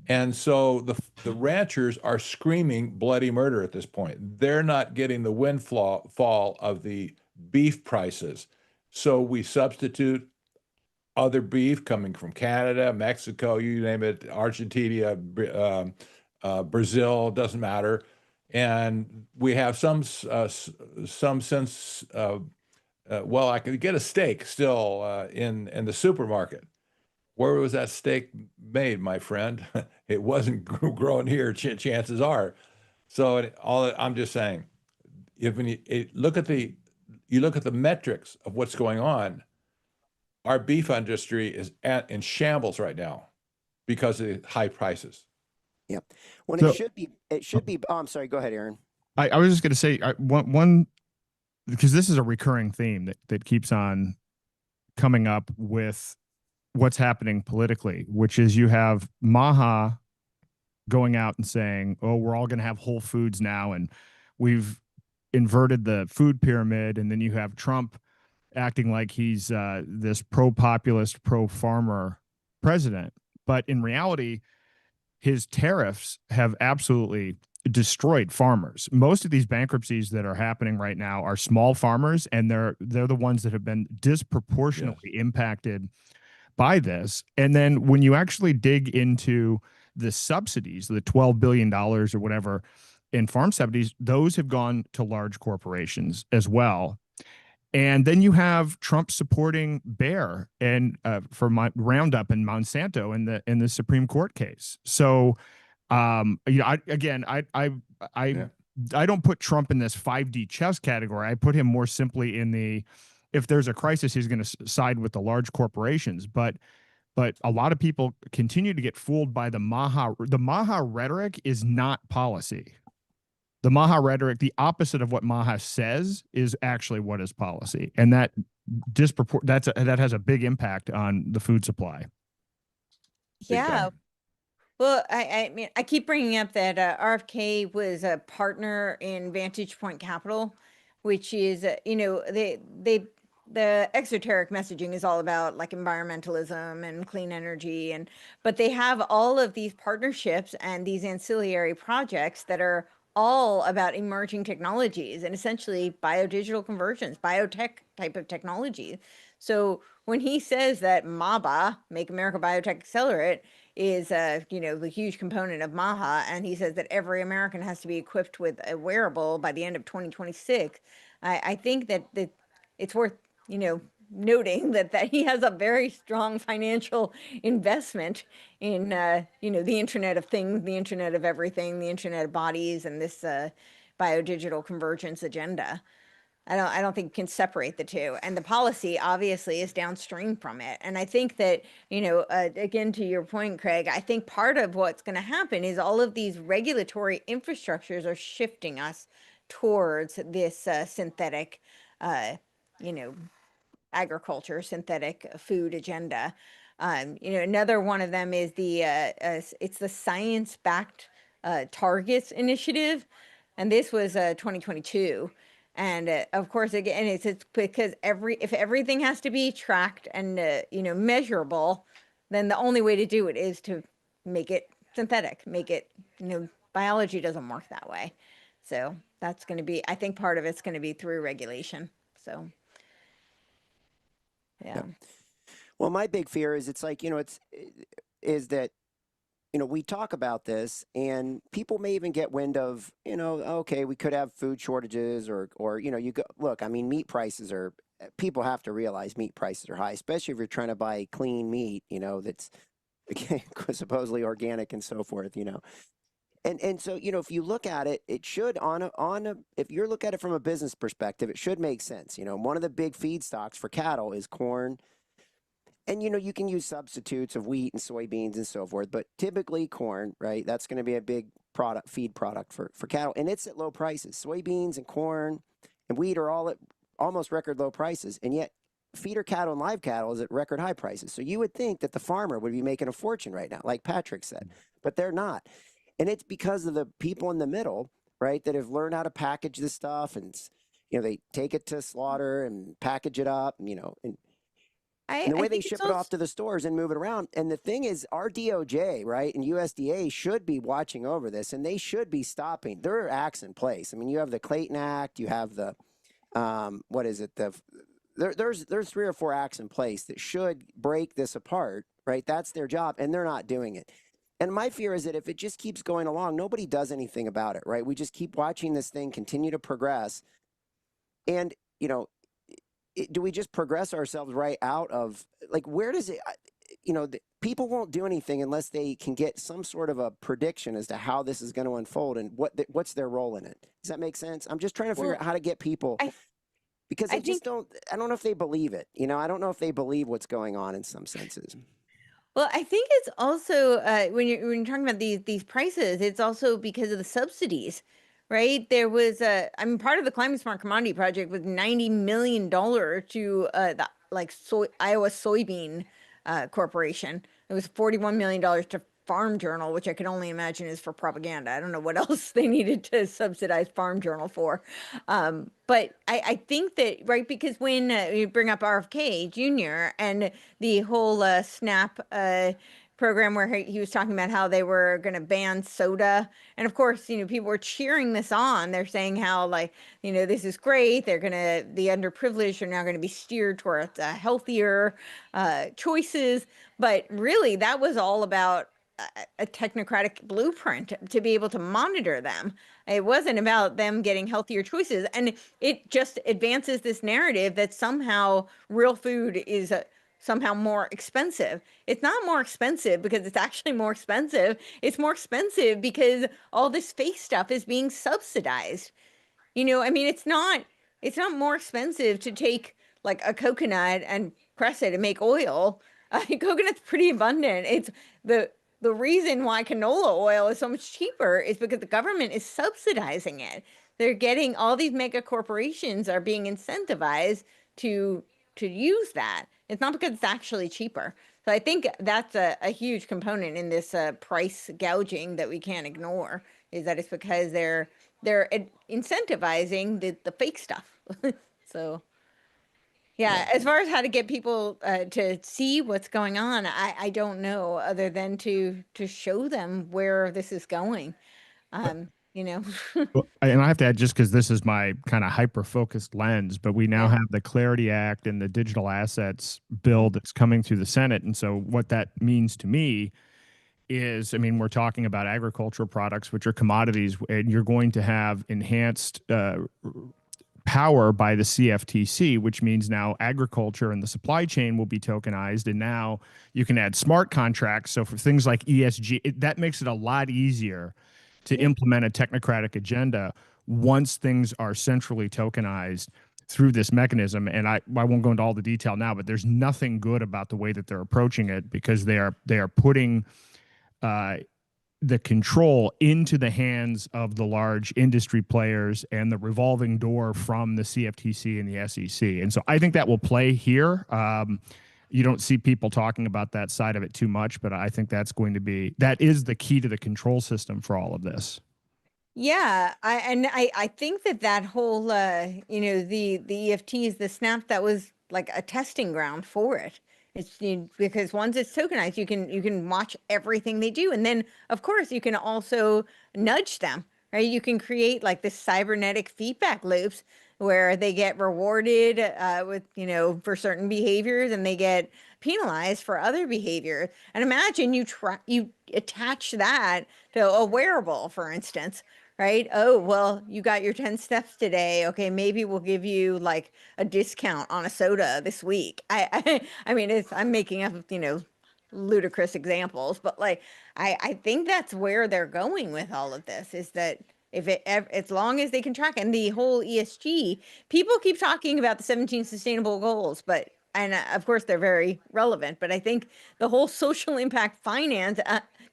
And so the ranchers are screaming bloody murder at this point. They're not getting the windfall of the beef prices. So we substitute other beef coming from Canada, Mexico, you name it, Argentina, Brazil, doesn't matter. And we have some sense of, I could get a steak still in the supermarket. Where was that steak made, my friend? It wasn't grown here, chances are. So I'm just saying, when you look at the metrics of what's going on, our beef industry is in shambles right now because of the high prices. Yeah. It should be. Oh, I'm sorry. Go ahead, Aaron. I was just going to say one, because this is a recurring theme that keeps on coming up with what's happening politically, which is you have Maha going out and saying, oh, we're all going to have Whole Foods now, and we've inverted the food pyramid. And then you have Trump acting like he's this pro-populist, pro-farmer president. But in reality, his tariffs have absolutely destroyed farmers. Most of these bankruptcies that are happening right now are small farmers, and they're the ones that have been disproportionately impacted by this. And then when you actually dig into the subsidies, the $12 billion or whatever in farm subsidies, those have gone to large corporations as well. And then you have Trump supporting Bayer and for Roundup and Monsanto in the Supreme Court case. So, you know, I don't put Trump in this 5D chess category. I put him more simply in the, if there's a crisis, he's going to side with the large corporations. But a lot of people continue to get fooled by the Maha. The Maha rhetoric is not policy. The Maha rhetoric, the opposite of what Maha says, is actually what is policy, and that that has a big impact on the food supply. Yeah. Well, I mean, I keep bringing up that RFK was a partner in Vantage Point Capital, which is, you know, the exoteric messaging is all about like environmentalism and clean energy, but they have all of these partnerships and these ancillary projects that are all about emerging technologies and essentially biodigital conversions, biotech type of technology. So when he says that MABA, Make America Biotech Accelerate, is you know, the huge component of MAHA, and he says that every American has to be equipped with a wearable by the end of 2026, I think that it's worth, you know, noting that he has a very strong financial investment in you know, the Internet of Things, the Internet of Everything, the Internet of Bodies, and this biodigital convergence agenda. I don't think you can separate the two, and the policy obviously is downstream from it. And I think that, you know, again, to your point, Craig, I think part of what's going to happen is all of these regulatory infrastructures are shifting us towards this synthetic, you know, agriculture, synthetic food agenda. You know, another one of them is it's the science-backed targets initiative, and this was 2022. And of course, again, it's because if everything has to be tracked and you know, measurable, then the only way to do it is to make it synthetic, make it, you know, biology doesn't work that way. So that's going to be, I think part of it's going to be through regulation. So yeah. Well, my big fear is it's like, you know, is that, you know, we talk about this and people may even get wind of, you know, okay, we could have food shortages or, you know, look, I mean, meat prices are, people have to realize meat prices are high, especially if you're trying to buy clean meat, you know, that's supposedly organic and so forth, you know. And so, you know, if you look at it, it should if you look at it from a business perspective, it should make sense. You know, one of the big feedstocks for cattle is corn. And, you know, you can use substitutes of wheat and soybeans and so forth, but typically corn, right? That's going to be a big feed product for cattle. And it's at low prices. Soybeans and corn and wheat are all at almost record low prices. And yet feeder cattle and live cattle is at record high prices. So you would think that the farmer would be making a fortune right now, like Patrick said, but they're not. And it's because of the people in the middle, right, that have learned how to package this stuff. And, you know, they take it to slaughter and package it up, and, you know, and the way they ship it off to the stores and move it around. And the thing is, our DOJ, right, and USDA should be watching over this, and they should be stopping. There are acts in place. I mean, you have the Clayton Act, you have the, what is it? There's 3 or 4 acts in place that should break this apart, right? That's their job, and they're not doing it. And my fear is that if it just keeps going along, nobody does anything about it, right? We just keep watching this thing continue to progress. And, you know, do we just progress ourselves right out of, like, where does it, you know, people won't do anything unless they can get some sort of a prediction as to how this is going to unfold and what's their role in it. Does that make sense? I'm just trying to figure out how to get people, because I don't know if they believe it. You know, I don't know if they believe what's going on in some senses. Well, I think it's also when you're talking about these prices, it's also because of the subsidies. Right, there was I mean, part of the Climate Smart Commodity Project was $90 million to the Iowa Soybean Corporation. It was $41 million to Farm Journal, which I could only imagine is for propaganda. I don't know what else they needed to subsidize Farm Journal for. But I think that, right, because when you bring up RFK Jr. and the whole SNAP program where he was talking about how they were going to ban soda. And of course, you know, people were cheering this on. They're saying how, like, you know, this is great. They're going to, the underprivileged are now going to be steered towards healthier choices. But really, that was all about a technocratic blueprint to be able to monitor them. It wasn't about them getting healthier choices. And it just advances this narrative that somehow real food is somehow more expensive. It's not more expensive because it's actually more expensive. It's more expensive because all this fake stuff is being subsidized. You know, I mean, it's not more expensive to take like a coconut and press it and make oil. Coconut's pretty abundant. It's the reason why canola oil is so much cheaper is because the government is subsidizing it. They're getting all these mega corporations are being incentivized to use that. It's not because it's actually cheaper. So I think that's a huge component in this price gouging that we can't ignore, is that it's because they're incentivizing the fake stuff. So yeah, as far as how to get people to see what's going on, I don't know, other than to show them where this is going. You know. Well, and I have to add, just because this is my kind of hyper-focused lens, but we now Yeah. have the Clarity Act and the Digital Assets Bill that's coming through the Senate. And so what that means to me is, I mean, we're talking about agricultural products, which are commodities, and you're going to have enhanced power by the CFTC, which means now agriculture and the supply chain will be tokenized. And now you can add smart contracts. So for things like ESG, that makes it a lot easier to implement a technocratic agenda once things are centrally tokenized through this mechanism. And I won't go into all the detail now, but there's nothing good about the way that they're approaching it, because they are putting the control into the hands of the large industry players and the revolving door from the CFTC and the SEC. And so I think that will play here. You don't see people talking about that side of it too much, but I think that is the key to the control system for all of this. Yeah, I think that whole you know, the EFTs, the snap, that was like a testing ground for it. It's because once it's tokenized, you can watch everything they do, and then of course you can also nudge them, right? You can create like this cybernetic feedback loops where they get rewarded with, you know, for certain behaviors, and they get penalized for other behaviors. And imagine you attach that to a wearable, for instance, right? Oh, well, you got your 10 steps today. Okay, maybe we'll give you like a discount on a soda this week. I mean, I'm making up, you know, ludicrous examples, but like, I think that's where they're going with all of this, is that as long as they can track, and the whole ESG, people keep talking about the 17 sustainable goals, and of course they're very relevant, but I think the whole social impact finance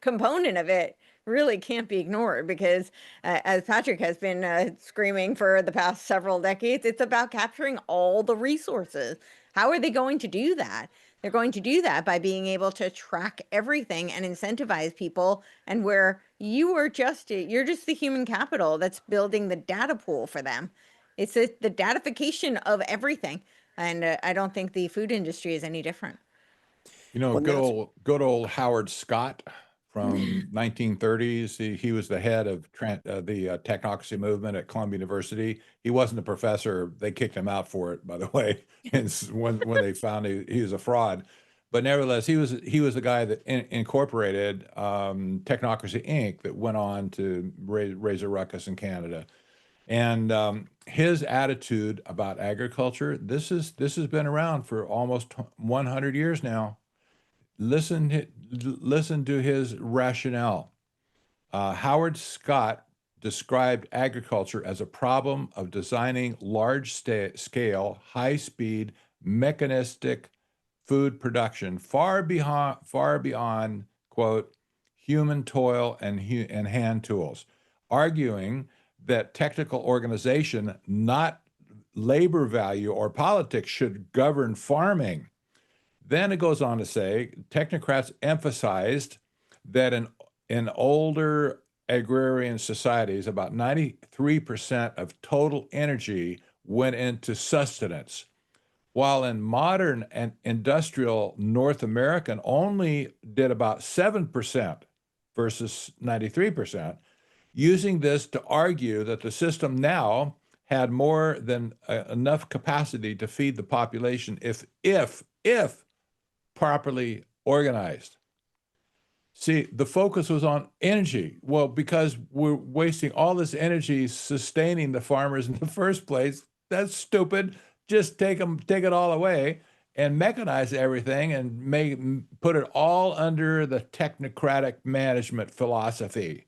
component of it really can't be ignored, because as Patrick has been screaming for the past several decades, it's about capturing all the resources. How are they going to do that? They're going to do that by being able to track everything and incentivize people, and where you're just the human capital that's building the data pool for them. It's the datification of everything. And I don't think the food industry is any different. You know, Well, good old Howard Scott from 1930s. He was the head of the technocracy movement at Columbia University. He wasn't a professor. They kicked him out for it, by the way, and when they found he was a fraud. But nevertheless, he was the guy that incorporated Technocracy Inc. that went on to raise a ruckus in Canada. And his attitude about agriculture, this has been around for almost 100 years now. Listen to his rationale. Howard Scott described agriculture as a problem of designing large-scale, high-speed, mechanistic food production far beyond, quote, human toil and hand tools, arguing that technical organization, not labor value or politics, should govern farming. Then it goes on to say, technocrats emphasized that in older agrarian societies, about 93% of total energy went into sustenance, while in modern and industrial North American only did about 7% versus 93%, using this to argue that the system now had more than enough capacity to feed the population if properly organized. See, the focus was on energy. Well, because we're wasting all this energy sustaining the farmers in the first place. That's stupid. Just take it all away and mechanize everything and put it all under the technocratic management philosophy.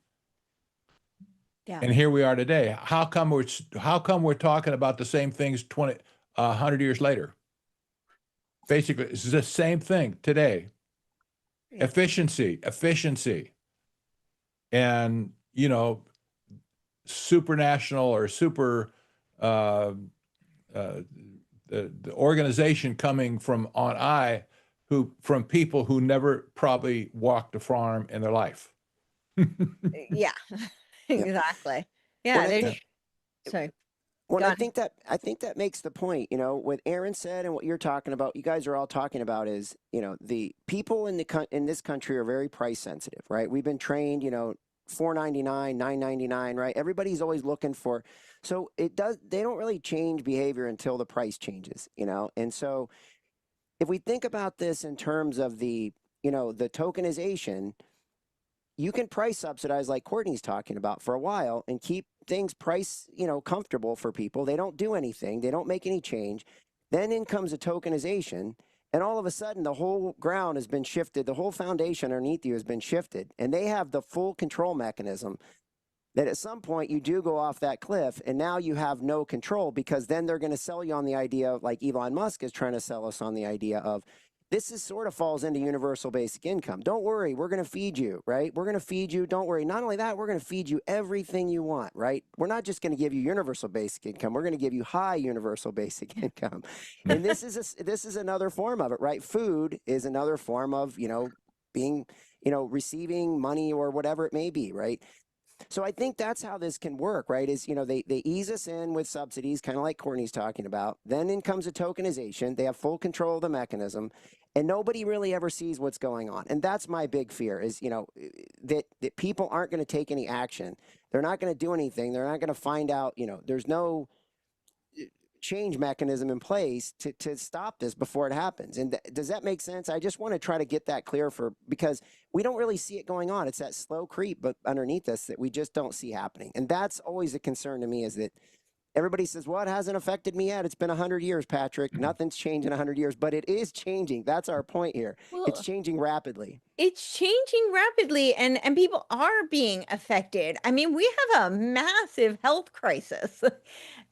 Yeah. And here we are today. How come we're talking about the same things 100 years later? Basically, it's the same thing today. Yeah. Efficiency. And, you know, supranational or super the organization coming from on high, from people who never probably walked a farm in their life. Yeah, exactly. Yeah, there's sorry. Well, I think that makes the point, you know, what Aaron said and what you're talking about, you guys are all talking about is, you know, the people in this country are very price sensitive, right? We've been trained, you know, $4.99, $9.99, right? Everybody's always looking for, so they don't really change behavior until the price changes, you know? And so if we think about this in terms of the, you know, the tokenization, you can price subsidize like Courtney's talking about for a while and keep things price, you know, comfortable for people. They don't do anything. They don't make any change. Then in comes a tokenization. And all of a sudden, the whole ground has been shifted. The whole foundation underneath you has been shifted. And they have the full control mechanism that at some point you do go off that cliff and now you have no control, because then they're going to sell you on the idea of, like Elon Musk is trying to sell us on the idea of, this is sort of falls into universal basic income. Don't worry, we're going to feed you, right? We're going to feed you. Don't worry. Not only that, we're going to feed you everything you want, right? We're not just going to give you universal basic income. We're going to give you high universal basic income. And this is another form of it, right? Food is another form of, you know, being, you know, receiving money or whatever it may be, right? So I think that's how this can work, right? Is, you know, they ease us in with subsidies, kind of like Courtney's talking about. Then in comes a tokenization. They have full control of the mechanism, and nobody really ever sees what's going on. And that's my big fear is, you know, that people aren't going to take any action. They're not going to do anything. They're not going to find out, you know, there's no change mechanism in place to stop this before it happens. And does that make sense? I just want to try to get that clear because we don't really see it going on. It's that slow creep, but underneath us that we just don't see happening. And that's always a concern to me, is that everybody says, well, it hasn't affected me yet. It's been 100 years, Patrick. Nothing's changed in 100 years, but it is changing. That's our point here. Well, it's changing rapidly. It's changing rapidly, and people are being affected. I mean, we have a massive health crisis,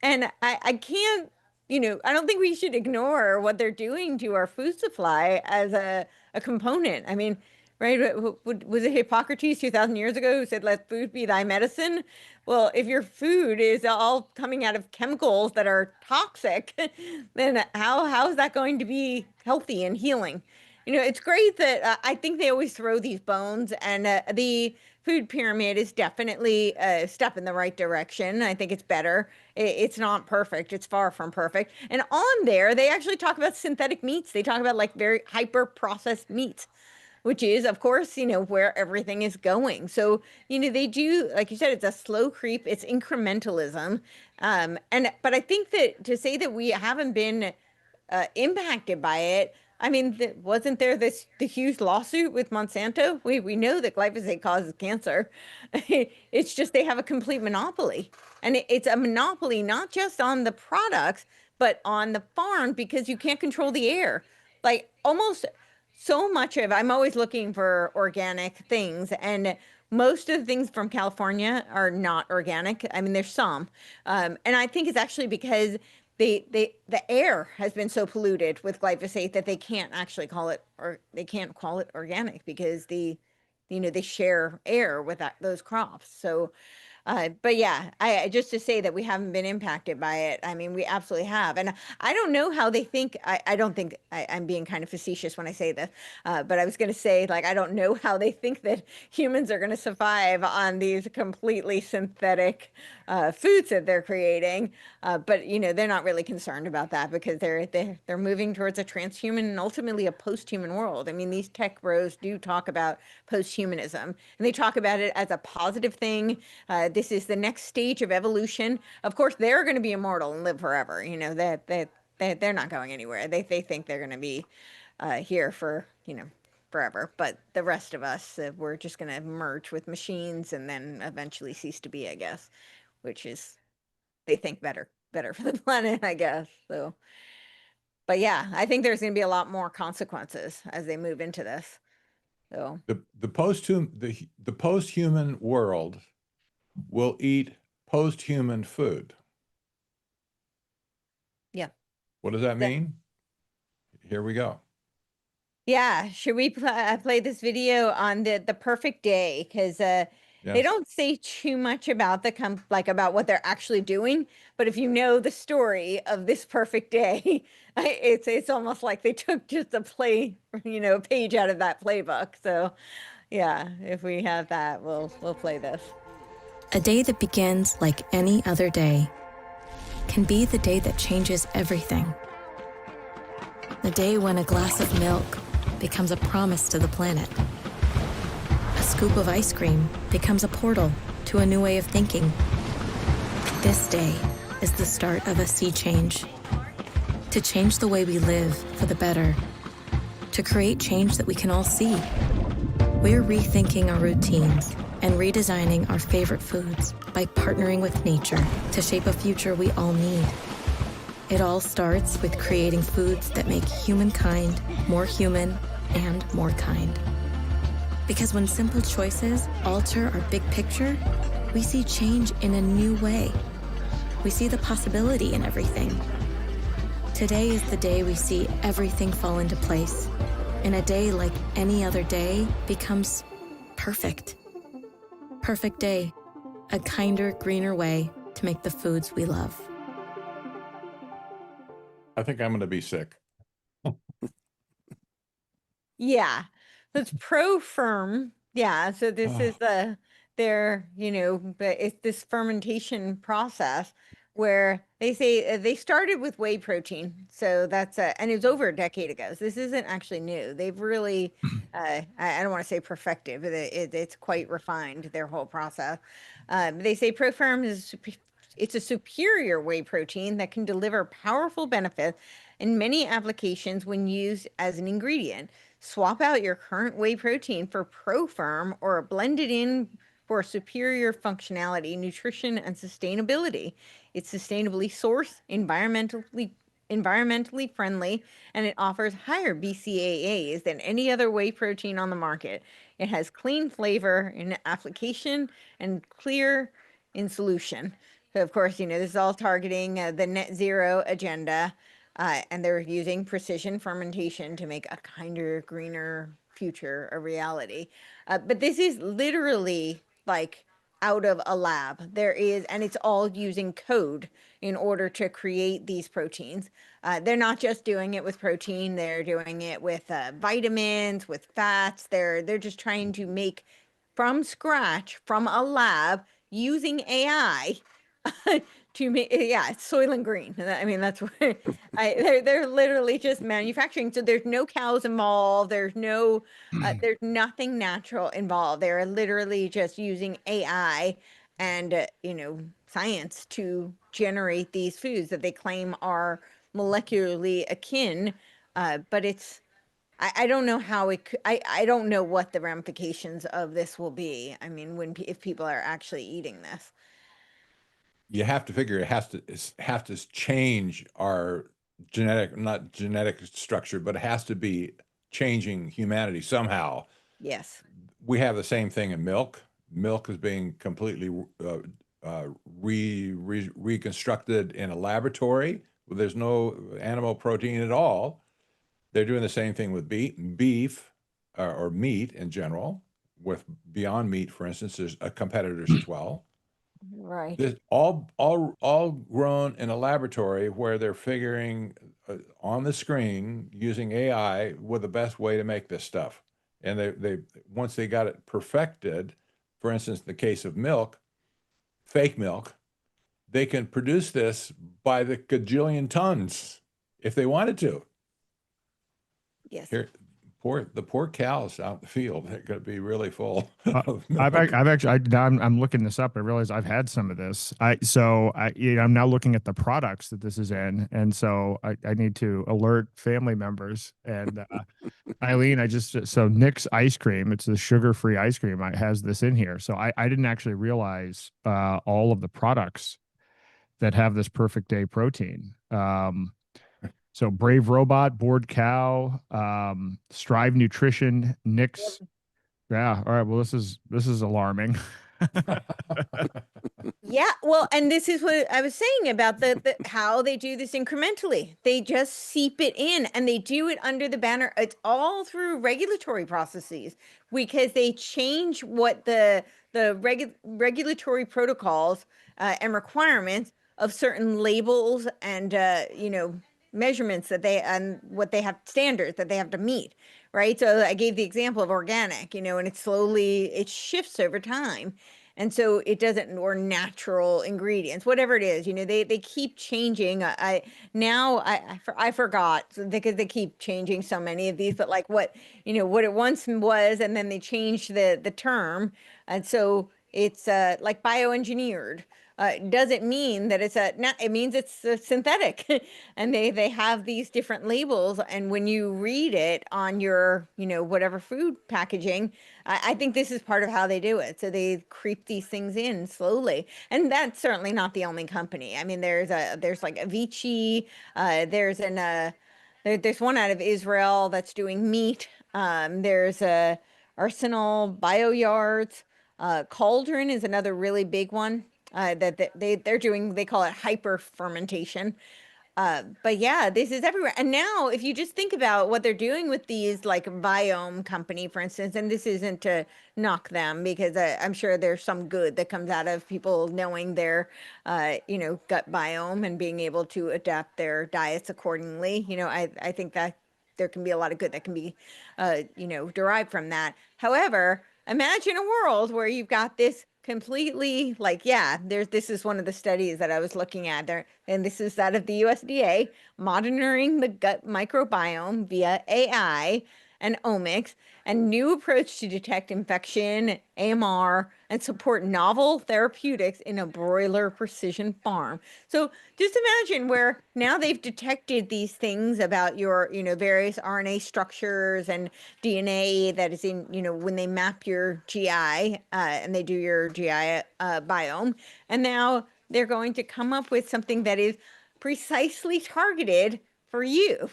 and I can't, you know, I don't think we should ignore what they're doing to our food supply as a component. I mean, right? Was it Hippocrates 2,000 years ago who said, "Let food be thy medicine"? Well, if your food is all coming out of chemicals that are toxic, then how is that going to be healthy and healing? You know, it's great that I think they always throw these bones, and the food pyramid is definitely a step in the right direction. I think it's better. It's not perfect. It's far from perfect. And on there, they actually talk about synthetic meats. They talk about like very hyper processed meats, which is, of course, you know, where everything is going. So, you know, they do, like you said, it's a slow creep. It's incrementalism. But I think that to say that we haven't been impacted by it, I mean, wasn't there the huge lawsuit with Monsanto? We know that glyphosate causes cancer. It's just they have a complete monopoly. And it's a monopoly not just on the products, but on the farm, because you can't control the air. Like almost so much of, I'm always looking for organic things, and most of the things from California are not organic. I mean, there's some. And I think it's actually because the air has been so polluted with glyphosate that they can't actually call it, or they can't call it organic, because they share air with those crops. So, but yeah, I just to say that we haven't been impacted by it. I mean, we absolutely have. And I don't know how they think, I don't think I'm being kind of facetious when I say this, but I was going to say, like, I don't know how they think that humans are going to survive on these completely synthetic foods that they're creating. But, you know, they're not really concerned about that, because they're moving towards a transhuman and ultimately a post-human world. I mean, these tech bros do talk about post-humanism, and they talk about it as a positive thing. This is the next stage of evolution. Of course, they're going to be immortal and live forever. You know, they're not going anywhere. They think they're going to be here for, you know, forever, but the rest of us, we're just going to merge with machines and then eventually cease to be, I guess, which is, they think better for the planet, I guess. So, but yeah, I think there's going to be a lot more consequences as they move into this. So the post-human world will eat post-human food. yeah. What does that mean? Here we go. Yeah, should we play this video on the perfect day? Because they Yes. don't say too much about the about what they're actually doing, but if you know the story of this perfect day, it's almost like they took just a page out of that playbook. So, yeah, if we have that, we'll play this. A day that begins like any other day can be the day that changes everything. The day when a glass of milk becomes a promise to the planet. A scoop of ice cream becomes a portal to a new way of thinking. This day is the start of a sea change. To change the way we live for the better. To create change that we can all see. We're rethinking our routines and redesigning our favorite foods by partnering with nature to shape a future we all need. It all starts with creating foods that make humankind more human and more kind. Because when simple choices alter our big picture, we see change in a new way. We see the possibility in everything. Today is the day we see everything fall into place, and a day like any other day becomes perfect. Perfect day, a kinder, greener way to make the foods we love. I think I'm going to be sick. Yeah, so it's pro-firm. Yeah, so this is but it's this fermentation process where they say they started with whey protein. So that's and it was over a decade ago. So this isn't actually new. They've really, I don't want to say perfected, but it's quite refined, their whole process. They say pro-firm it's a superior whey protein that can deliver powerful benefits in many applications when used as an ingredient. Swap out your current whey protein for ProFirm or blend it in for superior functionality, nutrition, and sustainability. It's sustainably sourced, environmentally friendly, and it offers higher BCAAs than any other whey protein on the market. It has clean flavor in application and clear in solution. So of course, this is all targeting the net zero agenda. And they're using precision fermentation to make a kinder, greener future a reality. But this is literally like out of a lab. And it's all using code in order to create these proteins. They're not just doing it with protein, they're doing it with vitamins, with fats. They're just trying to make from scratch, from a lab, using AI to make, it's Soylent Green. I mean, that's what they're literally just manufacturing. So there's no cows involved. There's no, there's nothing natural involved. They're literally just using AI and, science to generate these foods that they claim are molecularly akin. But I don't know how I don't know what the ramifications of this will be. I mean, if people are actually eating this. You have to figure it has to change our not genetic structure, but it has to be changing humanity somehow. Yes. We have the same thing in milk. Milk is being completely reconstructed in a laboratory. There's no animal protein at all. They're doing the same thing with beef or meat in general. With Beyond Meat, for instance, there's competitors as well. Right. This all grown in a laboratory where they're figuring on the screen using AI what the best way to make this stuff. And they once they got it perfected, for instance, in the case of milk, fake milk, they can produce this by the gajillion tons if they wanted to. Yes. Here, the poor cows out in the field, they're going to be really full of milk. I've actually, I'm looking this up. I realize I've had some of this. I'm now looking at the products that this is in. And so I need to alert family members and Eileen, so Nick's ice cream, it's a sugar-free ice cream. It has this in here. So I didn't actually realize all of the products that have this perfect day protein. So Brave Robot, Bored Cow, Strive Nutrition, Nick's. Yeah. All right. Well, this is alarming. Yeah, well, and this is what I was saying about the how they do this incrementally. They just seep it in, and they do it under the banner. It's all through regulatory processes because they change what the regulatory protocols and requirements of certain labels and measurements that they and what they have standards that they have to meet, right? So I gave the example of organic, and it shifts over time. And so it doesn't, or natural ingredients, whatever it is, they keep changing. I forgot because they keep changing so many of these, but like what it once was, and then they changed the term. And so it's like bioengineered. Doesn't mean that it means it's synthetic. And they have these different labels. And when you read it on your, whatever food packaging, I think this is part of how they do it. So they creep these things in slowly. And that's certainly not the only company. I mean, there's like Avicii, there's one out of Israel that's doing meat. There's Arsenal BioYards. Cauldron is another really big one that they're doing. They call it hyper fermentation. But yeah, this is everywhere. And now if you just think about what they're doing with these, like Biome company, for instance, and this isn't to knock them because I'm sure there's some good that comes out of people knowing their, gut biome and being able to adapt their diets accordingly. I think that there can be a lot of good that can be, derived from that. However, imagine a world where you've got this completely this is one of the studies that I was looking at there, and this is that of the USDA monitoring the gut microbiome via AI and omics, and new approach to detect infection, AMR, and support novel therapeutics in a broiler precision farm. So just imagine where now they've detected these things about your, various RNA structures and DNA that is in, when they map your GI and they do your GI biome. And now they're going to come up with something that is precisely targeted for you.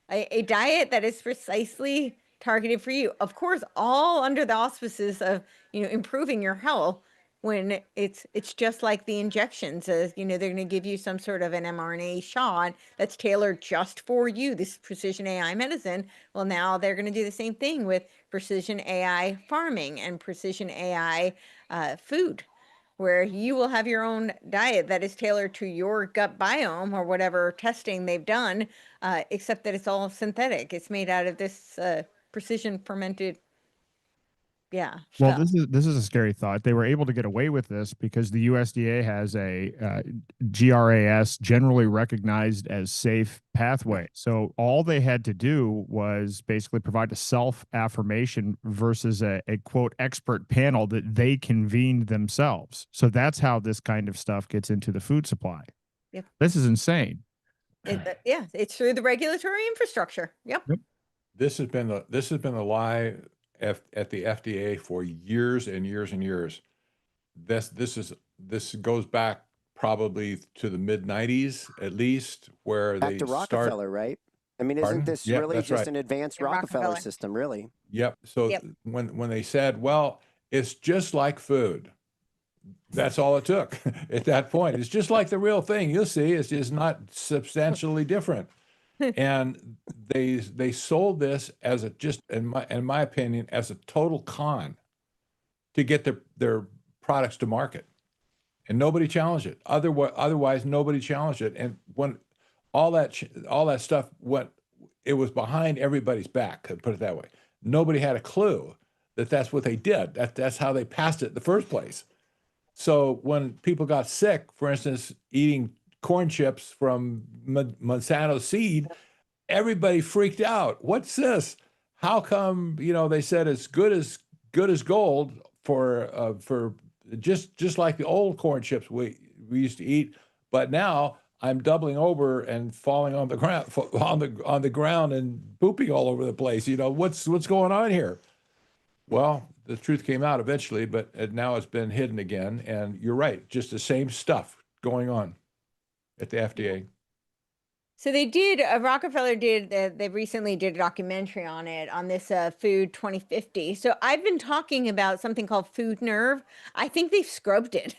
A diet that is precisely targeted for you. Of course, all under the auspices of, improving your health when it's just like the injections. They're going to give you some sort of an mRNA shot that's tailored just for you, this precision AI medicine. Well, now they're going to do the same thing with precision AI farming and precision AI food, where you will have your own diet that is tailored to your gut biome or whatever testing they've done, except that it's all synthetic. It's made out of this precision fermented, Well, stuff. this is a scary thought. They were able to get away with this because the USDA has a GRAS, generally recognized as safe pathway. So all they had to do was basically provide a self-affirmation versus a quote expert panel that they convened themselves. So that's how this kind of stuff gets into the food supply. Yep. This is insane. It's through the regulatory infrastructure. Yep. This has been the lie at the FDA for years and years and years. This goes back probably to the mid-90s at least, where back they to Rockefeller, right? I mean, Pardon? isn't this Yeah, really that's just right. an advanced Yeah, Rockefeller Rockefeller. system, really? Yep. So Yep. when they said, well, it's just like food, that's all it took at that point. It's just like the real thing. You'll see, it's just not substantially different. And they sold this as in my opinion, as a total con to get their products to market, and nobody challenged it. Otherwise, nobody challenged it. And when all that stuff went, it was behind everybody's back. Put it that way. Nobody had a clue that that's what they did. That's how they passed it in the first place. So when people got sick, for instance, eating corn chips from Monsanto seed, everybody freaked out. What's this? How come, they said it's good as gold for just like the old corn chips we used to eat, but now I'm doubling over and falling on the ground, on the ground and pooping all over the place. You know, what's going on here? Well, the truth came out eventually, but now it's been hidden again. And you're right, just the same stuff going on at the FDA. So they did, Rockefeller did, they recently did a documentary on it, on this Food 2050. So I've been talking about something called Food Nerve. I think they've scrubbed it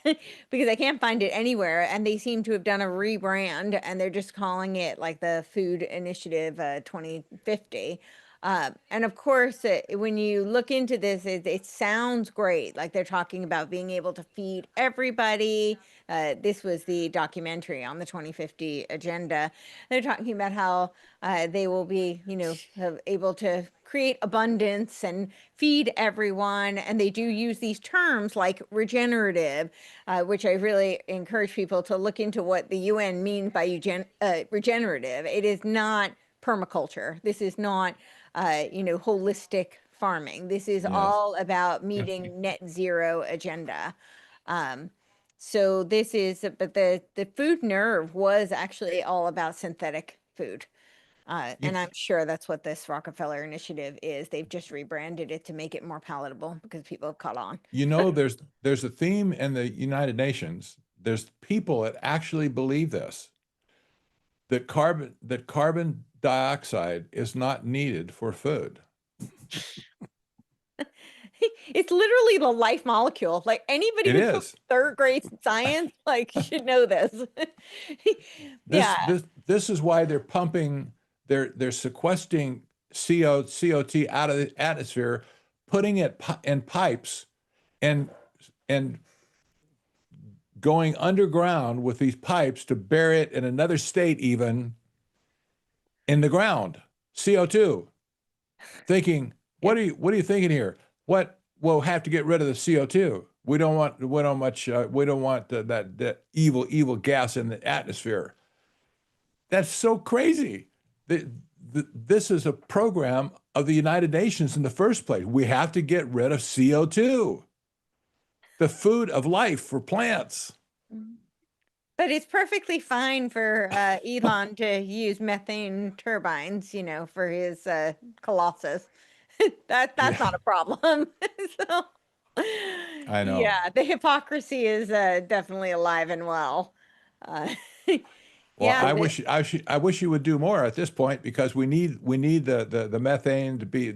because I can't find it anywhere. And they seem to have done a rebrand and they're just calling it like the Food Initiative 2050. And of course, when you look into this, it sounds great. Like they're talking about being able to feed everybody. This was the documentary on the 2050 agenda. They're talking about how they will be, you know, able to create abundance and feed everyone. And they do use these terms like regenerative, which I really encourage people to look into what the UN means by regenerative. It is not permaculture. This is not you know, holistic farming. This is all about meeting net zero agenda. So this is, but the Food Nerve was actually all about synthetic food. And I'm sure that's what this Rockefeller initiative is. They've just rebranded it to make it more palatable because people have caught on. You know, there's a theme in the United Nations. There's people that actually believe this, that carbon dioxide is not needed for food. It's literally the life molecule. Like anybody who took third grade science, like should know this. This is why they're pumping, they're sequestering CO2 out of the atmosphere, putting it in pipes, and going underground with these pipes to bury it in another state, even in the ground. CO2. Thinking, what are you thinking here? We'll have to get rid of the CO2. We don't want that evil gas in the atmosphere. That's so crazy. This is a program of the United Nations in the first place. We have to get rid of CO2, the food of life for plants. But it's perfectly fine for Elon to use methane turbines, you know, for his Colossus. That's not a problem. So, I know. yeah, the hypocrisy is definitely alive and well. Well, yeah, I wish you would do more at this point, because we need the methane to be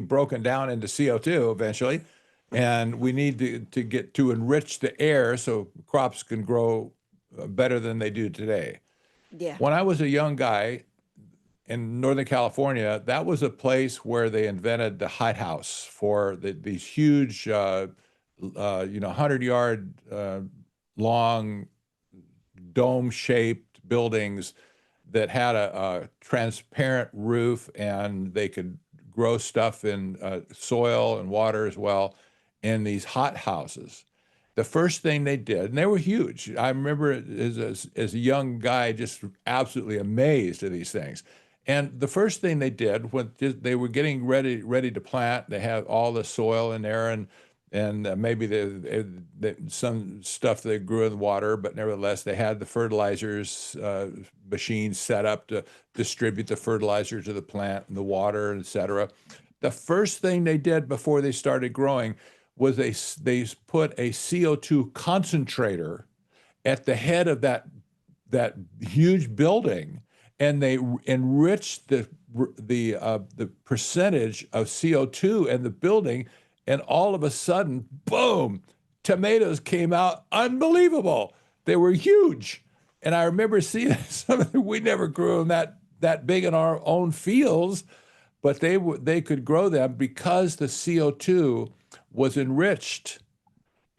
broken down into CO2 eventually, and we need to get to enrich the air so crops can grow better than they do today. Yeah. When I was a young guy in Northern California, that was a place where they invented the hothouse for these huge, 100-yard long dome-shaped buildings that had a transparent roof, and they could grow stuff in soil and water as well in these hothouses. The first thing they did, and they were huge. I remember as a young guy just absolutely amazed at these things. And the first thing they did when they were getting ready to plant, they had all the soil in there, and maybe some stuff they grew in the water, but nevertheless they had the fertilizers machines set up to distribute the fertilizer to the plant and the water, etc. The first thing they did before they started growing was they put a CO2 concentrator at the head of that huge building, and they enriched the percentage of CO2 in the building, and all of a sudden, boom, tomatoes came out unbelievable. They were huge. And I remember seeing some of them. We never grew them that big in our own fields, but they could grow them because the CO2 was enriched.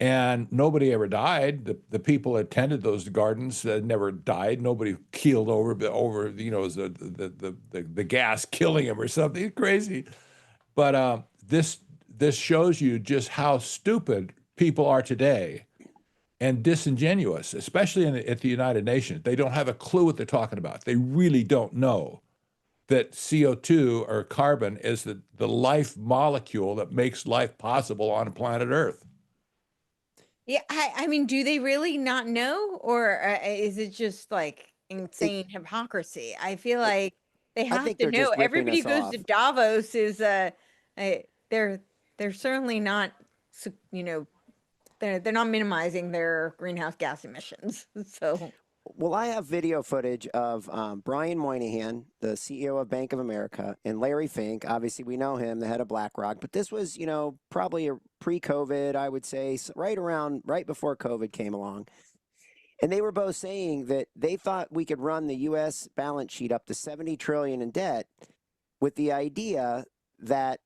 And nobody ever died. The people that tended those gardens never died. Nobody keeled over, the gas killing them or something crazy. But this shows you just how stupid people are today, and disingenuous, especially at the United Nations. They don't have a clue what they're talking about. They really don't know that CO2 or carbon is the life molecule that makes life possible on planet Earth. Yeah, I mean, do they really not know, or is it just like insane hypocrisy? I feel like they I have think to they're know. just ripping Everybody us who goes off. to Davos is they're certainly not they're not minimizing their greenhouse gas emissions. So Well, I have video footage of Brian Moynihan, the CEO of Bank of America, and Larry Fink. Obviously, we know him, the head of BlackRock. But this was, probably a pre-COVID, I would say, right before COVID came along. And they were both saying that they thought we could run the U.S. balance sheet up to 70 trillion in debt with the idea that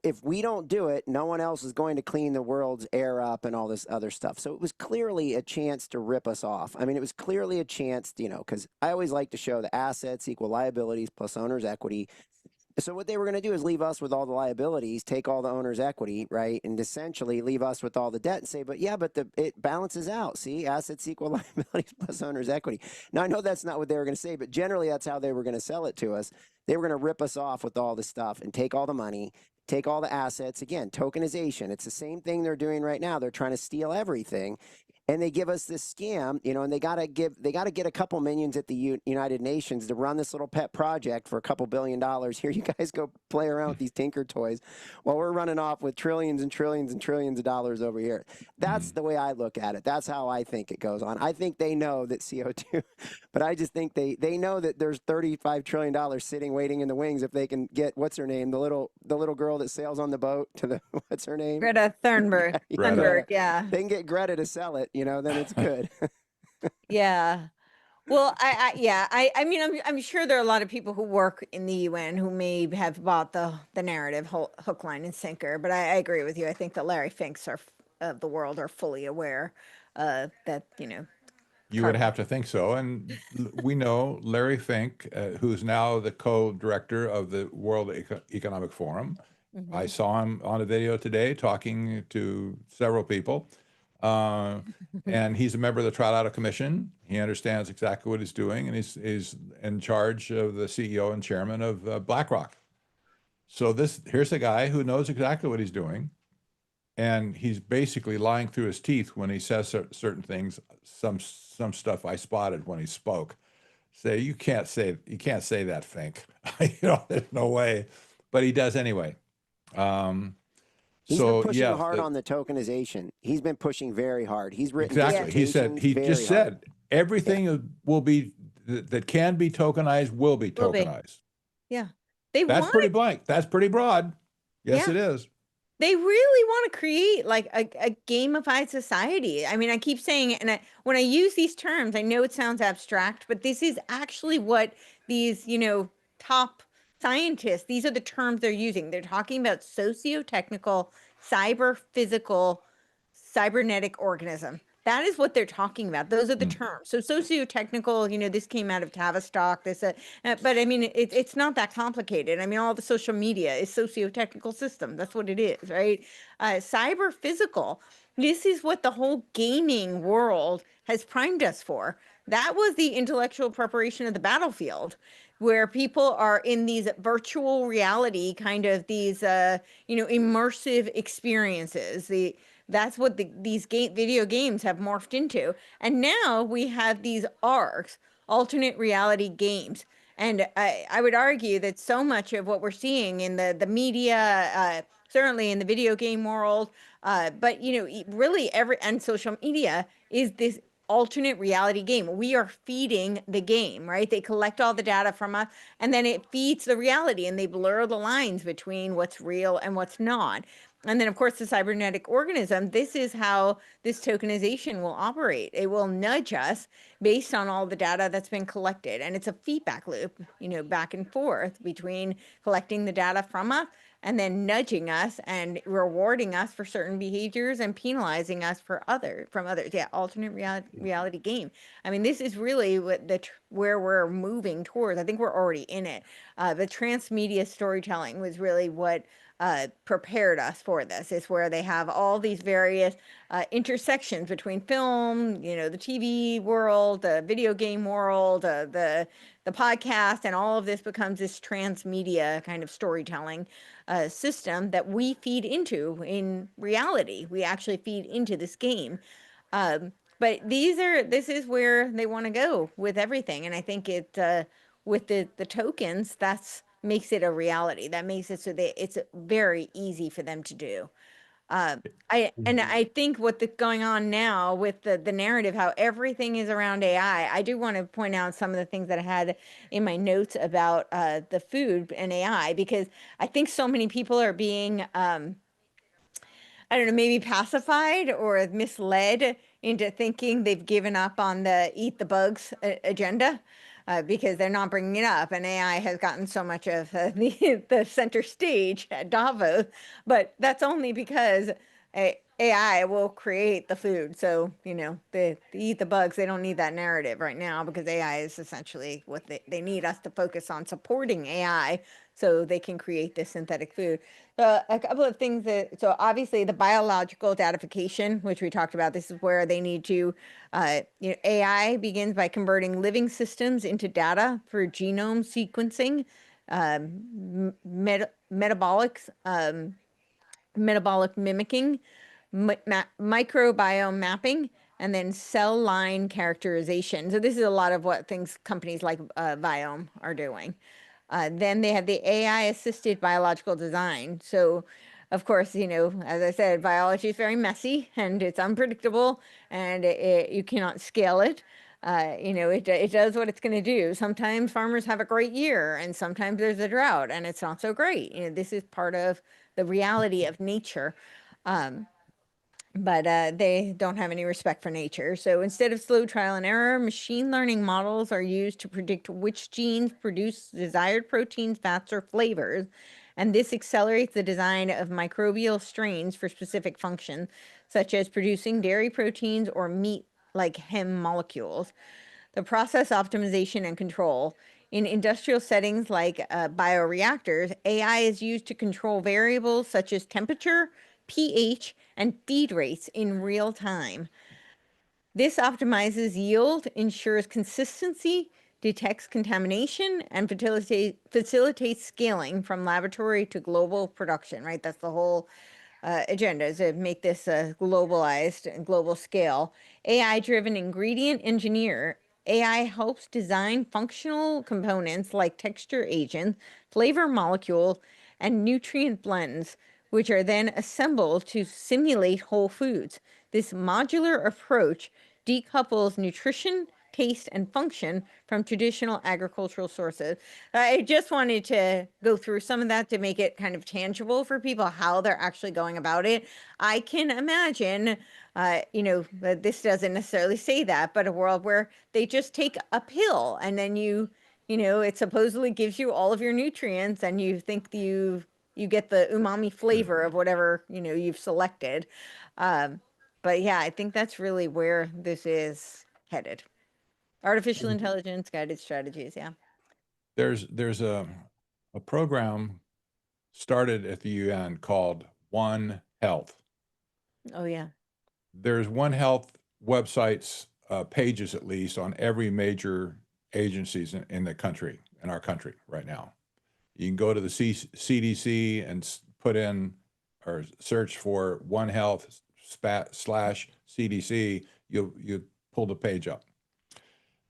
if we don't do it, no one else is going to clean the world's air up and all this other stuff. So it was clearly a chance to rip us off. I mean, it was clearly a chance, because I always like to show the assets equal liabilities plus owner's equity. So what they were going to do is leave us with all the liabilities, take all the owner's equity, right, and essentially leave us with all the debt and say, but it balances out. See, assets equal liabilities plus owner's equity. Now, I know that's not what they were going to say, but generally that's how they were going to sell it to us. They were going to rip us off with all this stuff and take all the money, take all the assets. Again, tokenization. It's the same thing they're doing right now. They're trying to steal everything. And they give us this scam, and they got to get a couple minions at the United Nations to run this little pet project for a couple $1 billion. Here, you guys go play around with these Tinker toys while we're running off with trillions and trillions and trillions of dollars over here. That's the way I look at it. That's how I think it goes on. I think they know that CO2, but I just think they know that there's $35 trillion sitting waiting in the wings if they can get, what's her name, the little girl that sails on the boat to the, what's her name? Greta Thunberg. Thunberg, yeah. They can get Greta to sell it, then it's good. Yeah. Well, I mean, I'm sure there are a lot of people who work in the UN who may have bought the narrative hook, line, and sinker. But I agree with you. I think the Larry Finks of the world are fully aware that You would have to think so. And we know Larry Fink, who's now the co-director of the World Economic Forum. Mm-hmm. I saw him on a video today talking to several people. And he's a member of the Trilateral Commission. He understands exactly what he's doing, and he's in charge of the CEO and chairman of BlackRock. So here's a guy who knows exactly what he's doing, and he's basically lying through his teeth when he says certain things. Some stuff I spotted when he spoke. Say you can't say that, Fink. There's no way, but he does anyway. He's been pushing hard on the tokenization. He's been pushing very hard. He's written exactly. He just said everything will be that can be tokenized will be tokenized. Yeah, that's pretty blank. That's pretty broad. Yes, it is. They really want to create like a gamified society. I mean, I keep saying it, and when I use these terms, I know it sounds abstract, but this is actually what these top scientists, these are the terms they're using. They're talking about socio-technical, cyber-physical, cybernetic organism. That is what they're talking about. Those are the terms. So socio-technical, this came out of Tavistock, but I mean, it's not that complicated. I mean, all the social media is socio-technical system. That's what it is, right? Cyber-physical, this is what the whole gaming world has primed us for. That was the intellectual preparation of the battlefield, where people are in these virtual reality kind of these immersive experiences. That's what these video games have morphed into. And now we have these ARGs, alternate reality games. And I would argue that so much of what we're seeing in the media, certainly in the video game world, but really and social media is this alternate reality game. We are feeding the game, right? They collect all the data from us, and then it feeds the reality, and they blur the lines between what's real and what's not. And then, of course, the cybernetic organism, this is how this tokenization will operate. It will nudge us based on all the data that's been collected. And it's a feedback loop, back and forth between collecting the data from us and then nudging us and rewarding us for certain behaviors and penalizing us from others. Yeah, alternate reality game. I mean, this is really where we're moving towards. I think we're already in it. The transmedia storytelling was really what prepared us for this. It's where they have all these various intersections between film, you know, the TV world, the video game world, the podcast, and all of this becomes this transmedia kind of storytelling system that we feed into in reality. We actually feed into this game. But this is where they want to go with everything. And I think with the tokens, that's makes it a reality. That makes it so that it's very easy for them to do. I think what's going on now with the narrative, how everything is around AI. I do want to point out some of the things that I had in my notes about the food and AI, because I think so many people are being I don't know, maybe pacified or misled into thinking they've given up on the eat the bugs agenda because they're not bringing it up. And AI has gotten so much of the center stage at Davos, but that's only because AI will create the food. So, you know, the eat the bugs, they don't need that narrative right now because AI is essentially what they need us to focus on supporting AI so they can create this synthetic food. A couple of things so obviously the biological datification, which we talked about, this is where they need to, AI begins by converting living systems into data for genome sequencing, metabolic mimicking, microbiome mapping, and then cell line characterization. So this is a lot of what companies like Biome are doing. Then they have the AI-assisted biological design. So, of course, you know, as I said, biology is very messy and it's unpredictable, and you cannot scale it. You know, it does what it's going to do. Sometimes farmers have a great year, and sometimes there's a drought, and it's not so great. You know, this is part of the reality of nature. But they don't have any respect for nature. So instead of slow trial and error, machine learning models are used to predict which genes produce desired proteins, fats, or flavors. And this accelerates the design of microbial strains for specific functions, such as producing dairy proteins or meat-like hem molecules. The process optimization and control. In industrial settings like bioreactors, AI is used to control variables such as temperature, pH, and feed rates in real time. This optimizes yield, ensures consistency, detects contamination, and facilitates scaling from laboratory to global production, right? That's the whole agenda, is to make this globalized and global scale. AI-driven ingredient engineer. AI helps design functional components like texture agents, flavor molecules, and nutrient blends, which are then assembled to simulate whole foods. This modular approach decouples nutrition, taste, and function from traditional agricultural sources. I just wanted to go through some of that to make it kind of tangible for people how they're actually going about it. I can imagine, you know, this doesn't necessarily say that, but a world where they just take a pill and then you know, it supposedly gives you all of your nutrients and you think you get the umami flavor of whatever, you know, you've selected. But yeah, I think that's really where this is headed. Artificial intelligence, guided strategies, yeah. There's a program started at the UN called One Health. Oh, yeah. There's One Health websites, pages at least, on every major agencies in the country, in our country right now. You can go to the CDC and put in or search for One Health /CDC. You pull the page up.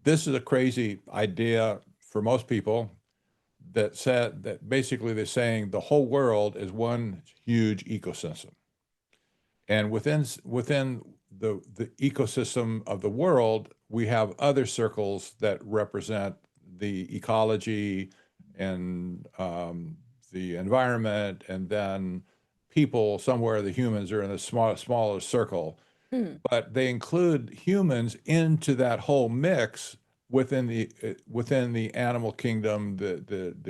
This is a crazy idea for most people that said that basically they're saying the whole world is one huge ecosystem. And within the ecosystem of the world, we have other circles that represent the ecology and the environment, and then people somewhere, the humans are in a smaller circle. But they include humans into that whole mix within the animal kingdom, the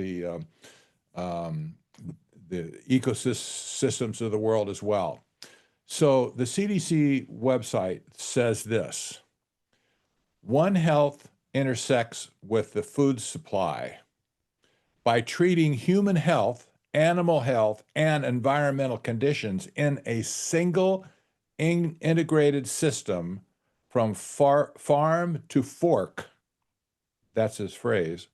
ecosystems of the world as well. So the CDC website says this: One Health intersects with the food supply by treating human health animal health, and environmental conditions in a single integrated system from farm to fork. That's his phrase.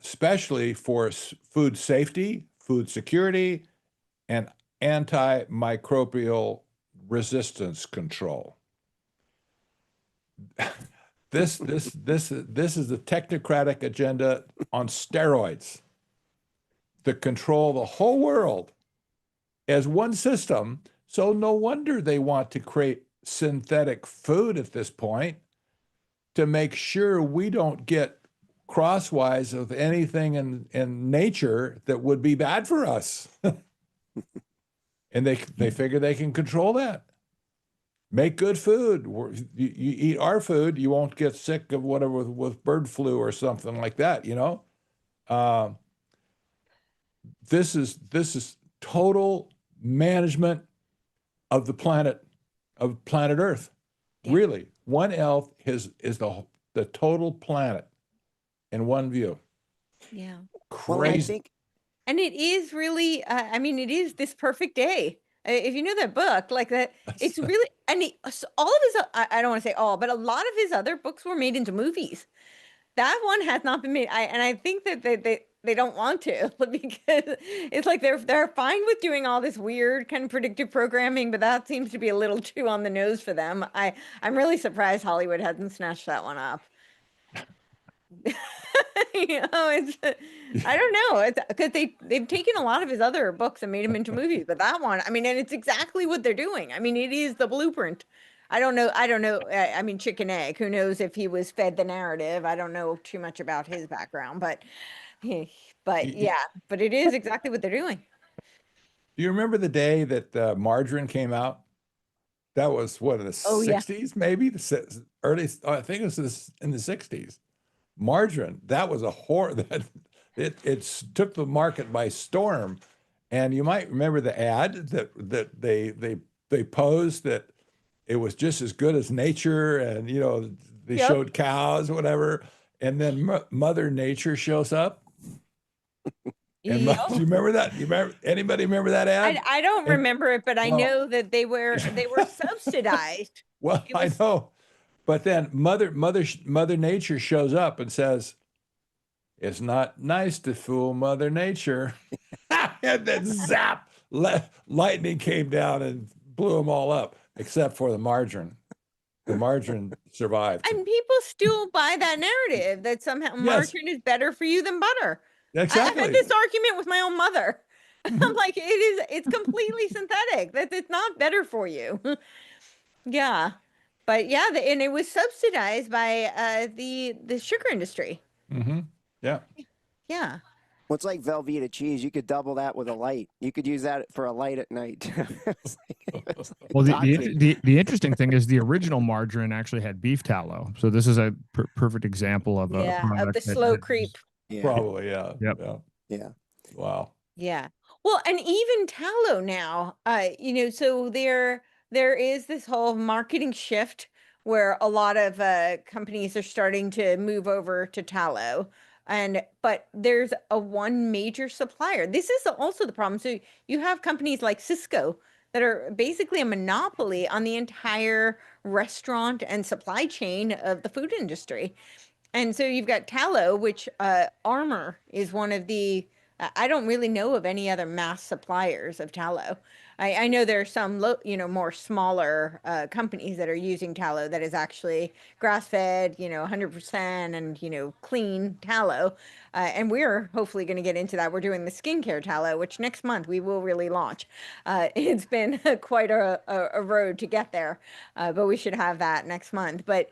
Especially for food safety, food security, and antimicrobial resistance control. This is the technocratic agenda on steroids to control the whole world as one system. So no wonder they want to create synthetic food at this point to make sure we don't get crosswise of anything in nature that would be bad for us. And they figure they can control that. Make good food. You eat our food, you won't get sick of whatever with bird flu or something like that, you know? This is total management of the planet Earth. Yeah. Really, One Health is the total planet in one view. Yeah. Crazy. Well, I think, and it is really, I mean, it is this perfect day. If you know that book, like that, it's really, and all of his, I don't want to say all, but a lot of his other books were made into movies. That one has not been made. And I think that they don't want to, because it's like they're fine with doing all this weird kind of predictive programming, but that seems to be a little too on the nose for them. I'm really surprised Hollywood hasn't snatched that one up. You know, it's, I don't know, it's because they've taken a lot of his other books and made them into movies, but that one, I mean, and it's exactly what they're doing. I mean, it is the blueprint. I don't know. I mean, chicken egg, who knows if he was fed the narrative? I don't know too much about his background, but yeah, but it is exactly what they're doing. Do you remember the day that margarine came out? That was what, in the 60s, maybe the early, I think it was in the 60s. Margarine, that was a horror that it took the market by storm. And you might remember the ad that they posed that it was just as good as nature, and you know, they showed cows, whatever, and then Mother Nature shows up. And do you remember that? Anybody remember that ad? I don't remember it, but I know that they were subsidized. Well, I know. But then Mother Nature shows up and says, "It's not nice to fool Mother Nature." And then zap, lightning came down and blew them all up, except for the margarine. The margarine survived. And people still buy that narrative that somehow margarine is better for you than butter. Exactly. I had this argument with my own mother. I'm like, it's completely synthetic. That it's not better for you. Yeah. But yeah, and it was subsidized by the sugar industry. Mm-hmm. Yeah. Yeah. Well, it's like Velveeta cheese. You could double that with a light. You could use that for a light at night. Well, the interesting thing is the original margarine actually had beef tallow. So this is a perfect example of of the slow creep. Yeah. Probably, yeah. Yep. Yeah. Wow. Yeah. Well, and even tallow now, you know, so there is this whole marketing shift where a lot of companies are starting to move over to tallow. But there's one major supplier. This is also the problem. So you have companies like Cisco that are basically a monopoly on the entire restaurant and supply chain of the food industry. And so you've got tallow, which Armour is one of the, I don't really know of any other mass suppliers of tallow. I know there are some, more smaller companies that are using tallow that is actually grass-fed, 100% and, clean tallow. And we're hopefully going to get into that. We're doing the skincare tallow, which next month we will really launch. It's been quite a road to get there, but we should have that next month. But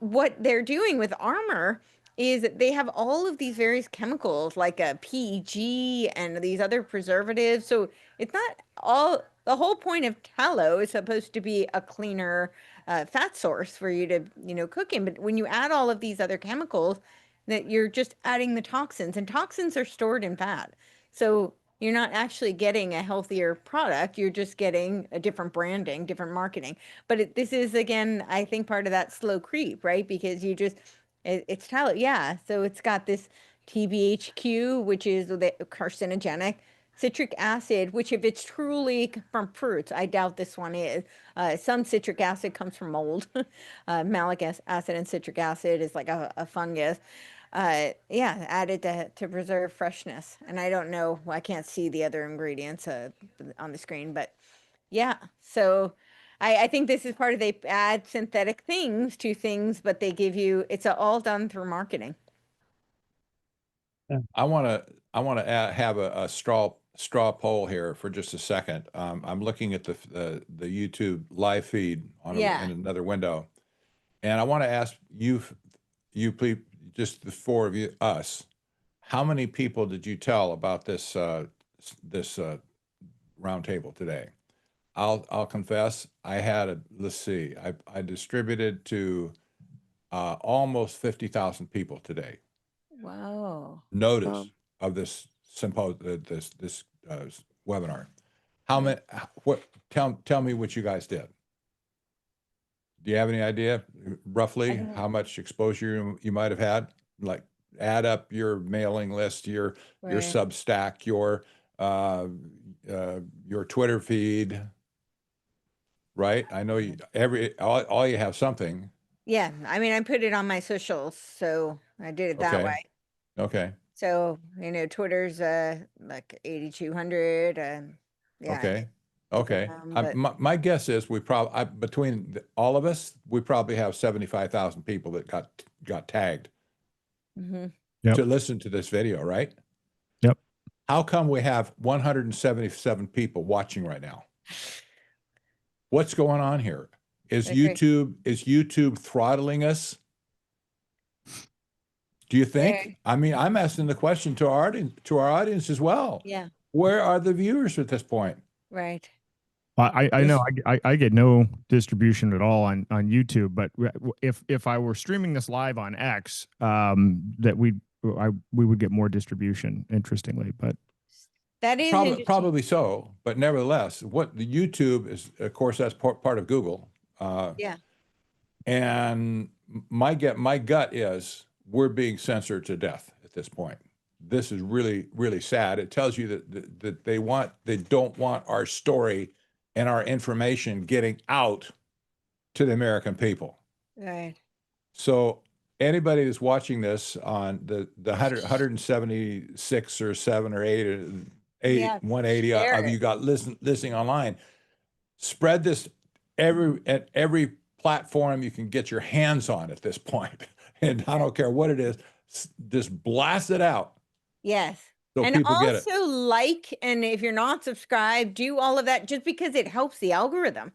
what they're doing with Armour is they have all of these various chemicals like a PEG and these other preservatives. So it's not all, the whole point of tallow is supposed to be a cleaner fat source for you to, cook in. But when you add all of these other chemicals, that you're just adding the toxins, and toxins are stored in fat. So you're not actually getting a healthier product. You're just getting a different branding, different marketing. But this is, again, I think part of that slow creep, right? Because it's tallow. Yeah. So it's got this TBHQ, which is the carcinogenic, citric acid, which if it's truly from fruits, I doubt this one is. Some citric acid comes from mold. Malic acid and citric acid is like a fungus. Yeah, added to preserve freshness. And I don't know, I can't see the other ingredients on the screen, but yeah. So I think this is part of, they add synthetic things to things, but they give you, it's all done through marketing. I want to have a straw poll here for just a second. I'm looking at the YouTube live feed in another window, and I want to ask you please, just the four of you, how many people did you tell about this roundtable today? I'll confess, I had let's see, I distributed to almost 50,000 people today. Wow. Notice of this webinar. How many? What? Tell me what you guys did. Do you have any idea roughly how much exposure you might have had? Like, add up your mailing list, your Substack, your Twitter feed. Right? I know you all you have something. Yeah, I mean, I put it on my socials, so I did it that way. Okay. So, Twitter's like 8,200 and yeah. Okay. My guess is we probably, between all of us, we probably have 75,000 people that got tagged to listen to this video, right? Yep. How come we have 177 people watching right now? What's going on here? Is YouTube throttling us? Do you think? I mean, I'm asking the question to our audience as well. Yeah. Where are the viewers at this point? Right. I know I get no distribution at all on YouTube, but if I were streaming this live on X, that we would get more distribution, interestingly, but that is probably so. But nevertheless, what the YouTube is, of course, that's part of Google. And my gut is we're being censored to death at this point. This is really, really sad. It tells you that they don't want our story and our information getting out to the American people. Right. So anybody that's watching this on the 176 or 7 or 8 180 of you got listening online, spread this at every platform you can get your hands on at this point. And I don't care what it is, just blast it out. Yes. So and people get it. Also and if you're not subscribed, do all of that just because it helps the algorithm.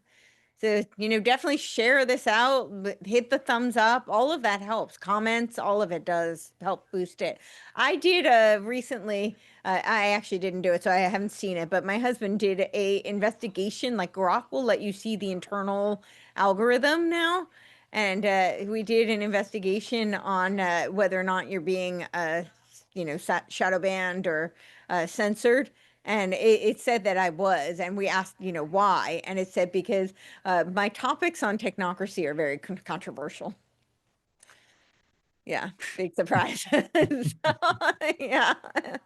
So, definitely share this out, hit the thumbs up, all of that helps. Comments, all of it does help boost it. I did recently, I actually didn't do it, so I haven't seen it, but my husband did a investigation, like Grok will let you see the internal algorithm now. And we did an investigation on whether or not you're being, shadow banned or censored. And it said that I was, and we asked, why? And it said, because my topics on technocracy are very controversial. Yeah, big surprise. Yeah,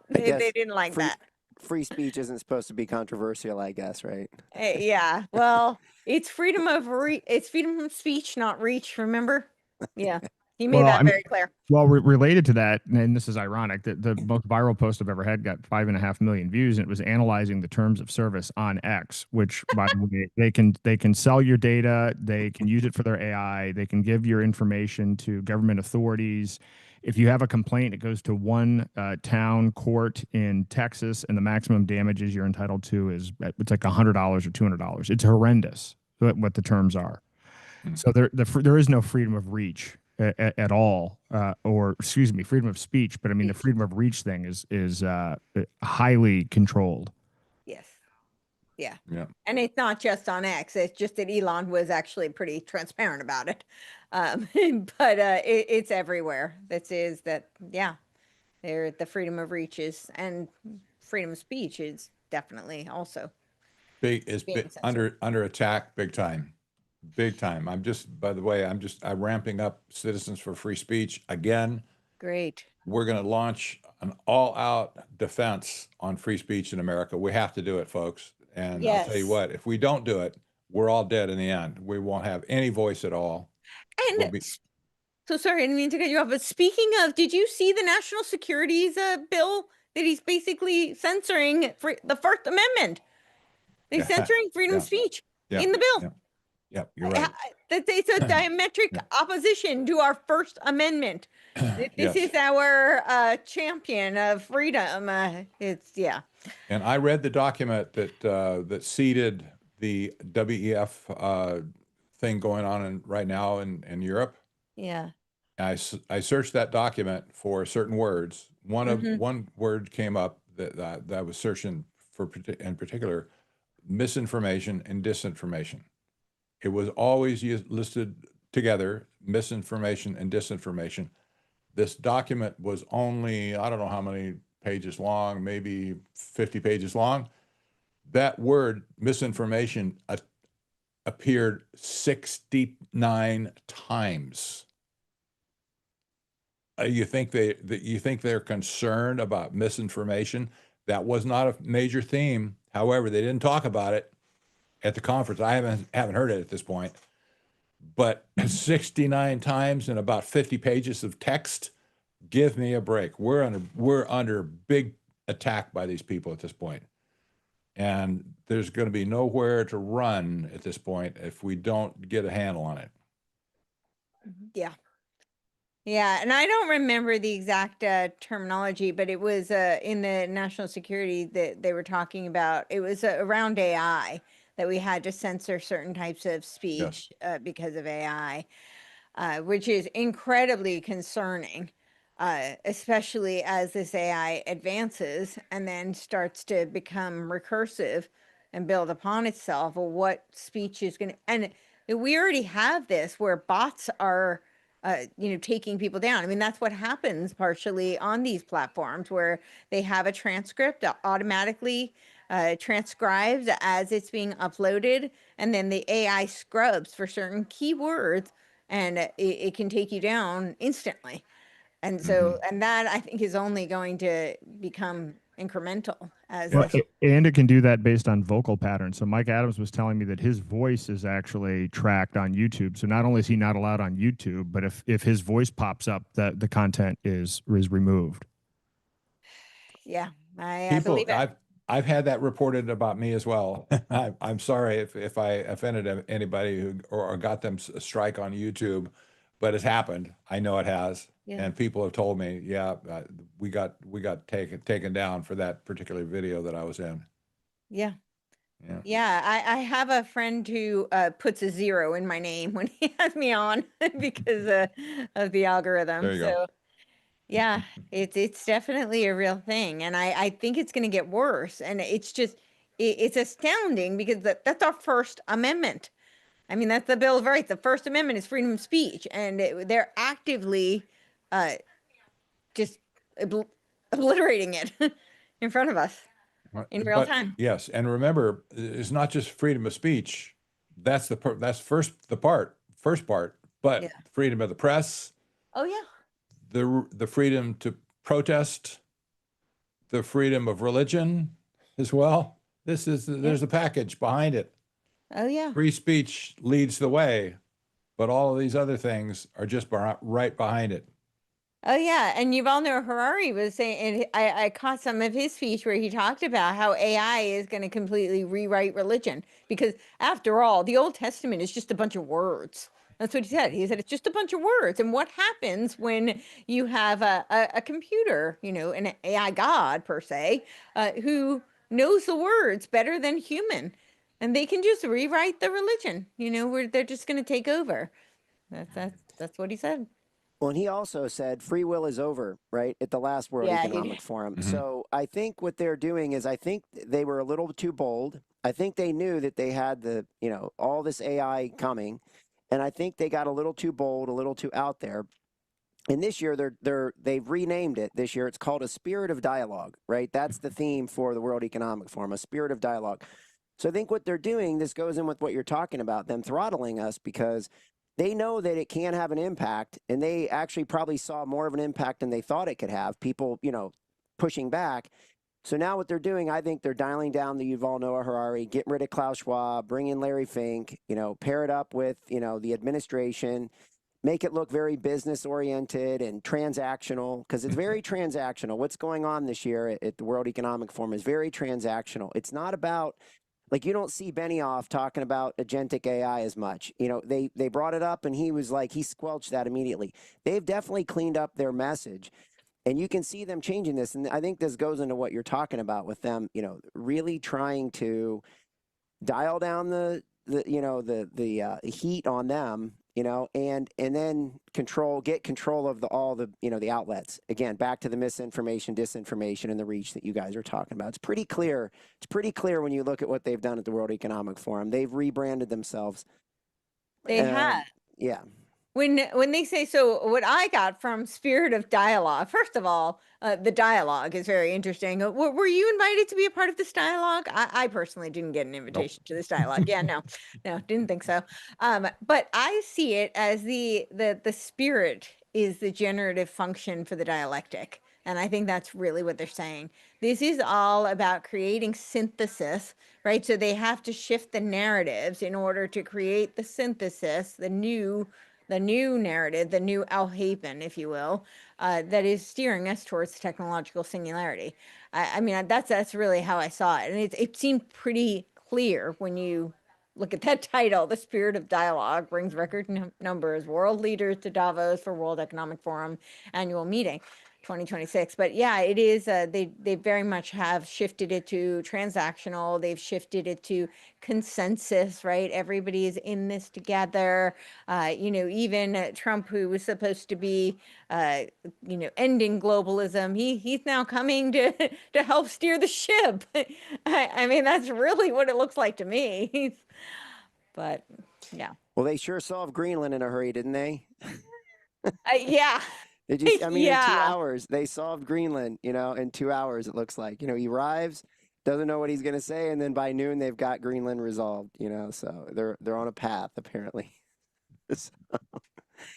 they didn't like that. Free speech isn't supposed to be controversial, I guess, right? Yeah, well, it's freedom of speech, not reach, remember? Yeah. He made that very clear. Well, related to that, and this is ironic, that the most viral post I've ever had got 5.5 million views, and it was analyzing the terms of service on X, which, by the way, they can sell your data, they can use it for their AI, they can give your information to government authorities. If you have a complaint, it goes to one town court in Texas, and the maximum damages you're entitled to it's like $100 or $200. It's horrendous what the terms are. So there is no freedom of reach at all, or excuse me, freedom of speech. But I mean, the freedom of reach thing is highly controlled. Yes. Yeah. And it's not just on X. It's just that Elon was actually pretty transparent about it. But it's everywhere. The freedom of reach and freedom of speech is definitely also under attack, big time. Big time. By the way, I'm ramping up Citizens for Free Speech again. Great. We're going to launch an all-out defense on free speech in America. We have to do it, folks. And I'll tell you Yes. what, if we don't do it, we're all dead in the end. We won't have any voice at all. And We'll be, so sorry, I didn't mean to cut you off, but speaking of, did you see the national securities bill that he's basically censoring for the First Amendment? They're Yeah. censoring freedom of speech in the bill. Yeah, you're right. That it's a diametric opposition to our First Amendment. This Yes. is our champion of freedom. It's And I read the document that that seeded the WEF thing going on right now in Europe. Yeah. I searched that document for certain words. One word came up that I was searching for, in particular, misinformation and disinformation. It was always listed together, misinformation and disinformation. This document was only, I don't know how many pages long, maybe 50 pages long. That word misinformation appeared 69 times. You think they're concerned about misinformation? That was not a major theme. However, they didn't talk about it at the conference. I haven't heard it at this point. But 69 times and about 50 pages of text, give me a break. We're under big attack by these people at this point. And there's going to be nowhere to run at this point if we don't get a handle on it. Yeah. Yeah, and I don't remember the exact terminology, but it was in the national security that they were talking about. It was around AI that we had to censor certain types of speech because of AI, which is incredibly concerning, especially as this AI advances and then starts to become recursive and build upon itself. Well, what speech is going to, and we already have this where bots are taking people down. I mean, that's what happens partially on these platforms where they have a transcript automatically transcribed as it's being uploaded, and then the AI scrubs for certain keywords, and it can take you down instantly. And so, and that I think is only going to become incremental as and it can do that based on vocal patterns. So Mike Adams was telling me that his voice is actually tracked on YouTube. So not only is he not allowed on YouTube, but if his voice pops up, that the content is removed. Yeah, I believe it. I've had that reported about me as well. I'm sorry if I offended anybody or got them a strike on YouTube, but it's happened. I know it has. Yeah. And people have told me, we got taken down for that particular video that I was in. Yeah. I have a friend who puts a 0 in my name when he has me on because of the algorithm. There you go. Yeah, it's definitely a real thing, and I think it's going to get worse. And it's just it's astounding because that's our First Amendment. I mean, that's the Bill of Rights. The First Amendment is freedom of speech, and they're actively just obliterating it in front of us in real time. Yes, and remember, it's not just freedom of speech. That's first part, but freedom of the press. Oh yeah. The freedom to protest, the freedom of religion as well. There's a package behind it. Oh yeah. Free speech leads the way, but all of these other things are just right behind it. Oh yeah, and you all know Harari was saying, and I caught some of his speech where he talked about how AI is going to completely rewrite religion, because after all, the Old Testament is just a bunch of words. That's what he said. He said it's just a bunch of words. And what happens when you have a computer, an AI god per se, who knows the words better than human, and they can just rewrite the religion, where they're just going to take over. That's what he said. Well, and he also said free will is over, right, at the last World Economic Forum. So I think what they're doing is I think they were a little too bold. I think they knew that they had all this AI coming. And I think they got a little too bold, a little too out there. And this year, they've renamed it. This year, it's called a spirit of dialogue, right? That's the theme for the World Economic Forum, a spirit of dialogue. So I think what they're doing, this goes in with what you're talking about, them throttling us, because they know that it can have an impact, and they actually probably saw more of an impact than they thought it could have. People, pushing back. So now what they're doing, I think they're dialing down the Yuval Noah Harari, getting rid of Klaus Schwab, bring in Larry Fink, pair it up with, the administration, make it look very business oriented and transactional, because it's very transactional. What's going on this year at the World Economic Forum is very transactional. It's not about, like, you don't see Benioff talking about agentic AI as much. They brought it up and he was like, he squelched that immediately. They've definitely cleaned up their message. And you can see them changing this. And I think this goes into what you're talking about with them, really trying to dial down the heat on them, and then get control of all the outlets. Again, back to the misinformation, disinformation, and the reach that you guys are talking about. It's pretty clear. It's pretty clear when you look at what they've done at the World Economic Forum. They've rebranded themselves. They have. Yeah. When they say, so what I got from Spirit of Dialogue, first of all, the dialogue is very interesting. Were you invited to be a part of this dialogue? I personally didn't get an invitation to this dialogue. Yeah, no, didn't think so. But I see it as the spirit is the generative function for the dialectic. And I think that's really what they're saying. This is all about creating synthesis, right? So they have to shift the narratives in order to create the synthesis, the new narrative, the new Alhaven, if you will, that is steering us towards technological singularity. I mean, that's really how I saw it. And it seemed pretty clear when you look at that title. The Spirit of Dialogue brings record numbers, world leaders to Davos for World Economic Forum annual meeting. 2026. But yeah, it is, they very much have shifted it to transactional. They've shifted it to consensus, right? Everybody is in this together. Even Trump, who was supposed to be, ending globalism, he's now coming to help steer the ship. I mean, that's really what it looks like to me. But yeah. Well, they sure solved Greenland in a hurry, didn't they? Yeah. In 2 hours, they solved Greenland, in 2 hours, it looks like. He arrives, doesn't know what he's going to say, and then by noon, they've got Greenland resolved, so they're on a path, apparently.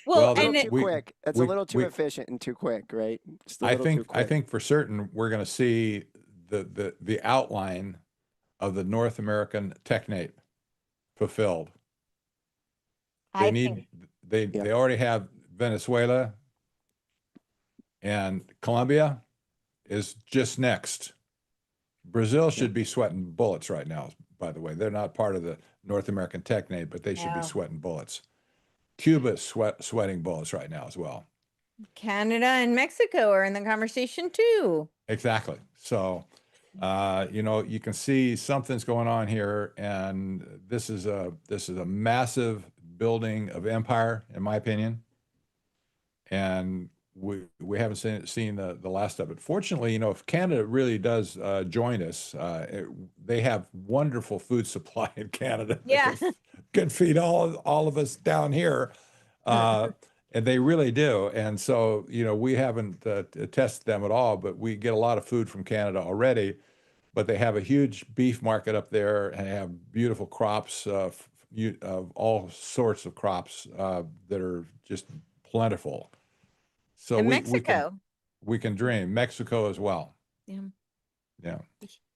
Well, and too quick. It's a little too efficient and too quick, right? Just a little too quick. I think for certain we're going to see the outline of the North American technate fulfilled. They already have Venezuela, and Colombia is just next. Brazil should be sweating bullets right now, by the way. They're not part of the North American technate, but they should be sweating bullets. Cuba is sweating bullets right now as well. Canada and Mexico are in the conversation too. Exactly. So, you can see something's going on here, and this is a massive building of empire, in my opinion. And we haven't seen the last of it. Fortunately, if Canada really does join us, they have wonderful food supply in Canada. Yeah, can feed all of us down here, and they really do. And so, we haven't tested them at all, but we get a lot of food from Canada already. But they have a huge beef market up there, and they have beautiful crops of all sorts of crops that are just plentiful. So Mexico. We can dream. Mexico as well.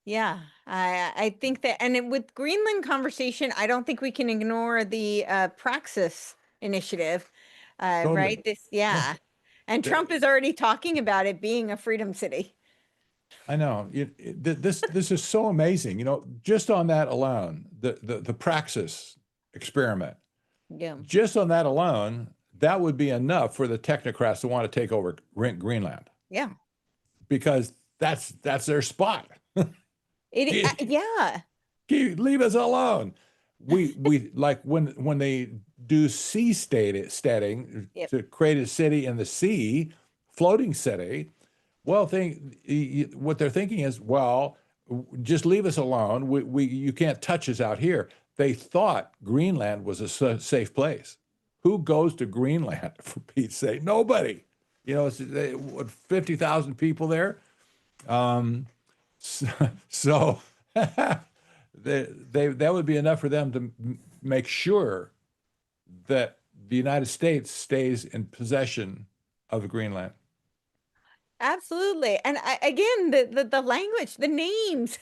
Yeah. I think that, and with Greenland conversation, I don't think we can ignore the Praxis initiative, Totally. right? And Trump is already talking about it being a freedom city. I know. This is so amazing. Just on that alone, the Praxis experiment. Yeah. Just on that alone, that would be enough for the technocrats to want to take over Greenland. Yeah. Because that's their spot. Yeah. Leave us alone. We like when they do sea steading to create a city in the sea, floating city. Well, what they're thinking is, well, just leave us alone. You can't touch us out here. They thought Greenland was a safe place. Who goes to Greenland, for Pete's sake? Nobody. It's 50,000 people there. So that would be enough for them to make sure that the United States stays in possession of Greenland. Absolutely. And again, the language, the names,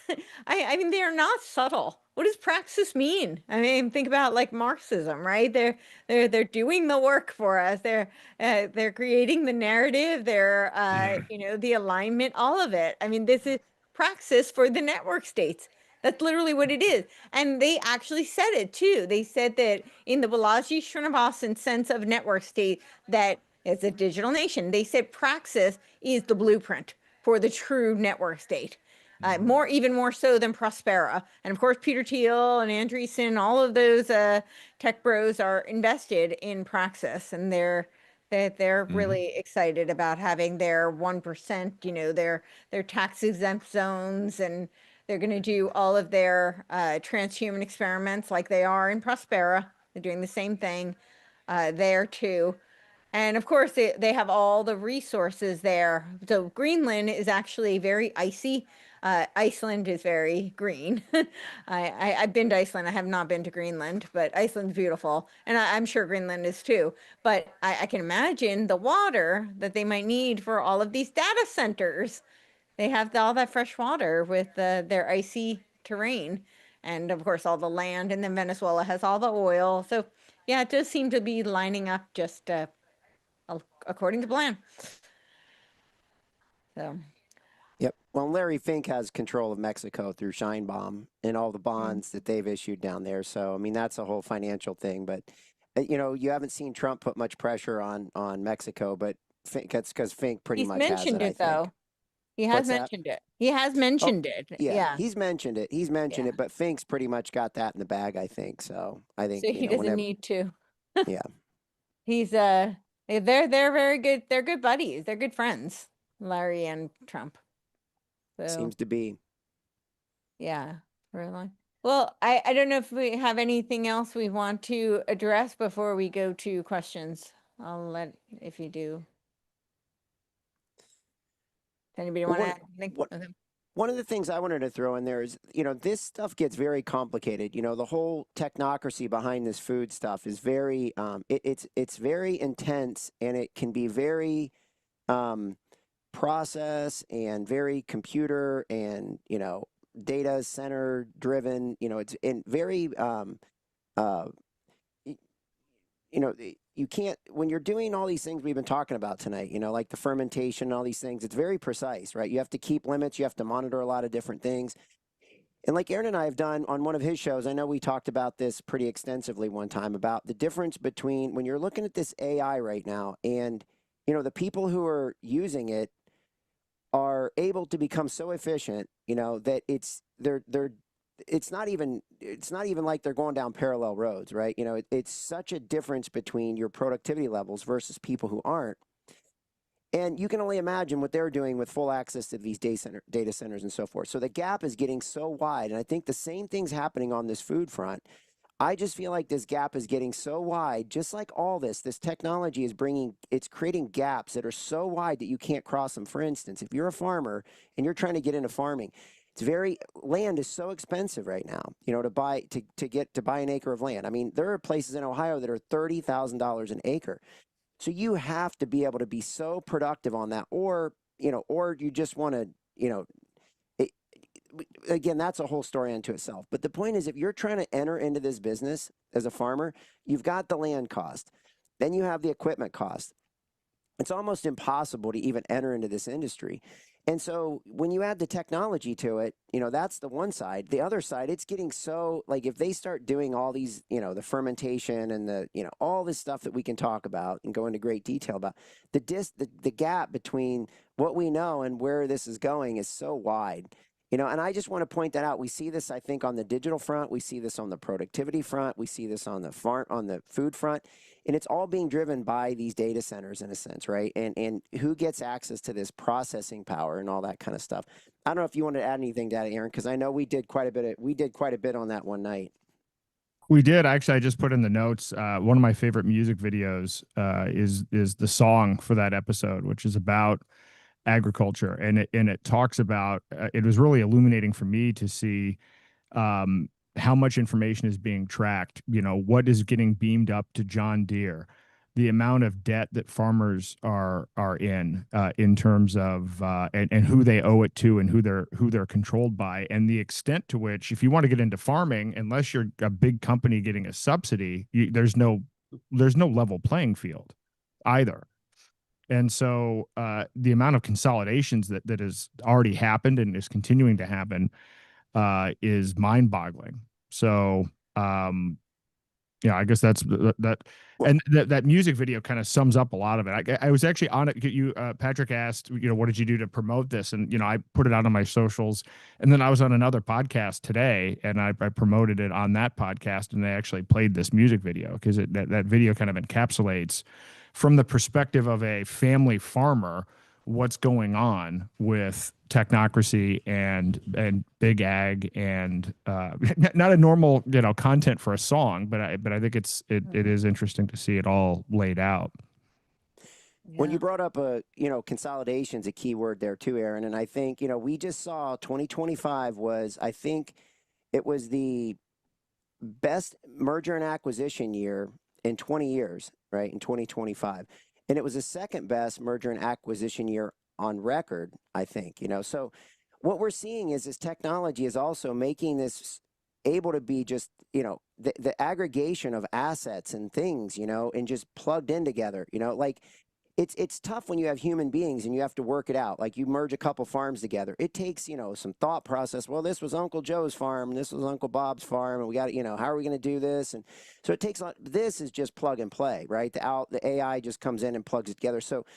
I mean, they are not subtle. What does praxis mean? I mean, think about like Marxism, right? They're doing the work for us. They're creating the narrative. They're you know, the alignment, all of it. I mean, this is praxis for the network states. That's literally what it is. And they actually said it too. They said that in the Balaji Srinivasan sense of network state, that it's a digital nation. They said praxis is the blueprint for the true network state. Even more so than Prospera. And of course, Peter Thiel and Andreessen, all of those tech bros are invested in Praxis, and they're really excited about having their 1%, you know, their tax exempt zones, and they're going to do all of their transhuman experiments like they are in Prospera. They're doing the same thing there too. And of course, they have all the resources there. So Greenland is actually very icy. Iceland is very green. I've been to Iceland. I have not been to Greenland, but Iceland's beautiful. And I'm sure Greenland is too. But I can imagine the water that they might need for all of these data centers. They have all that fresh water with their icy terrain. And of course, all the land. And then Venezuela has all the oil. So yeah, it does seem to be lining up just according to plan. So. Yep. Well, Larry Fink has control of Mexico through Scheinbaum and all the bonds that they've issued down there. So, I mean, that's a whole financial thing. But, you know, you haven't seen Trump put much pressure on Mexico, but that's because Fink pretty much mentioned has it, though. He has mentioned it. He has mentioned it. Yeah, he's mentioned it. He's mentioned it, but Fink's pretty much got that in the bag, I think. So I think so he doesn't need to. Yeah. He's they're very good. They're good buddies. They're good friends, Larry and Trump. So, seems to be. Yeah, really. Well, I don't know if we have anything else we want to address before we go to questions. I'll let if you do. Does anybody want to add anything? One of the things I wanted to throw in there is, you know, this stuff gets very complicated. You know, the whole technocracy behind this food stuff is very, it's very intense, and it can be very process and very computer and, you know, data center driven. You know, it's in very, you know, you can't, when you're doing all these things we've been talking about tonight, you know, like the fermentation, all these things, it's very precise, right? You have to keep limits. You have to monitor a lot of different things. And like Aaron and I have done on one of his shows, I know we talked about this pretty extensively one time about the difference between when you're looking at this AI right now and, you know, the people who are using it are able to become so efficient, you know, that it's not even like they're going down parallel roads, right? You know, it's such a difference between your productivity levels versus people who aren't. And you can only imagine what they're doing with full access to these data centers and so forth. So the gap is getting so wide. And I think the same thing's happening on this food front. I just feel like this gap is getting so wide, just like all this technology is it's creating gaps that are so wide that you can't cross them. For instance, if you're a farmer and you're trying to get into farming, land is so expensive right now, you know, to buy an acre of land. I mean, there are places in Ohio that are $30,000 an acre. So you have to be able to be so productive on that, or you just want to, you know, again, that's a whole story unto itself. But the point is, if you're trying to enter into this business as a farmer, you've got the land cost, then you have the equipment cost. It's almost impossible to even enter into this industry. And so when you add the technology to it, you know, that's the one side. The other side, it's getting so, like, if they start doing all these, you know, the fermentation and the, you know, all this stuff that we can talk about and go into great detail about, the gap between what we know and where this is going is so wide. You know, and I just want to point that out. We see this, I think, on the digital front. We see this on the productivity front. We see this on the food front. And it's all being driven by these data centers in a sense, right? And who gets access to this processing power and all that kind of stuff. I don't know if you want to add anything to that, Aaron, because I know we did quite a bit on that one night. We did. Actually, I just put in the notes. One of my favorite music videos is the song for that episode, which is about agriculture, and it talks about it was really illuminating for me to see how much information is being tracked, what is getting beamed up to John Deere, the amount of debt that farmers are in terms of and who they owe it to and who they're controlled by, and the extent to which, if you want to get into farming, unless you're a big company getting a subsidy, there's no level playing field either. And so the amount of consolidations that has already happened and is continuing to happen is mind-boggling. So yeah, I guess that's that. And that music video kind of sums up a lot of it. I was actually on it. Patrick asked, what did you do to promote this? And, I put it out on my socials. And then I was on another podcast today, and I promoted it on that podcast, and they actually played this music video because that video kind of encapsulates, from the perspective of a family farmer, what's going on with technocracy and big ag and not a normal content for a song, but I think it is interesting to see it all laid out. When you brought up consolidation's a key word there too, Aaron, and I think we just saw 2025 was, I think it was the best merger and acquisition year in 20 years, right? In 2025. And it was the second best merger and acquisition year on record, I think, So what we're seeing is this technology is also making this able to be just, the aggregation of assets and things, and just plugged in together, like it's tough when you have human beings and you have to work it out. Like you merge a couple farms together. It takes, some thought process. Well, this was Uncle Joe's farm, and this was Uncle Bob's farm, and we got, how are we going to do this? And so it takes this is just plug and play, right? The AI just comes in and plugs it together. So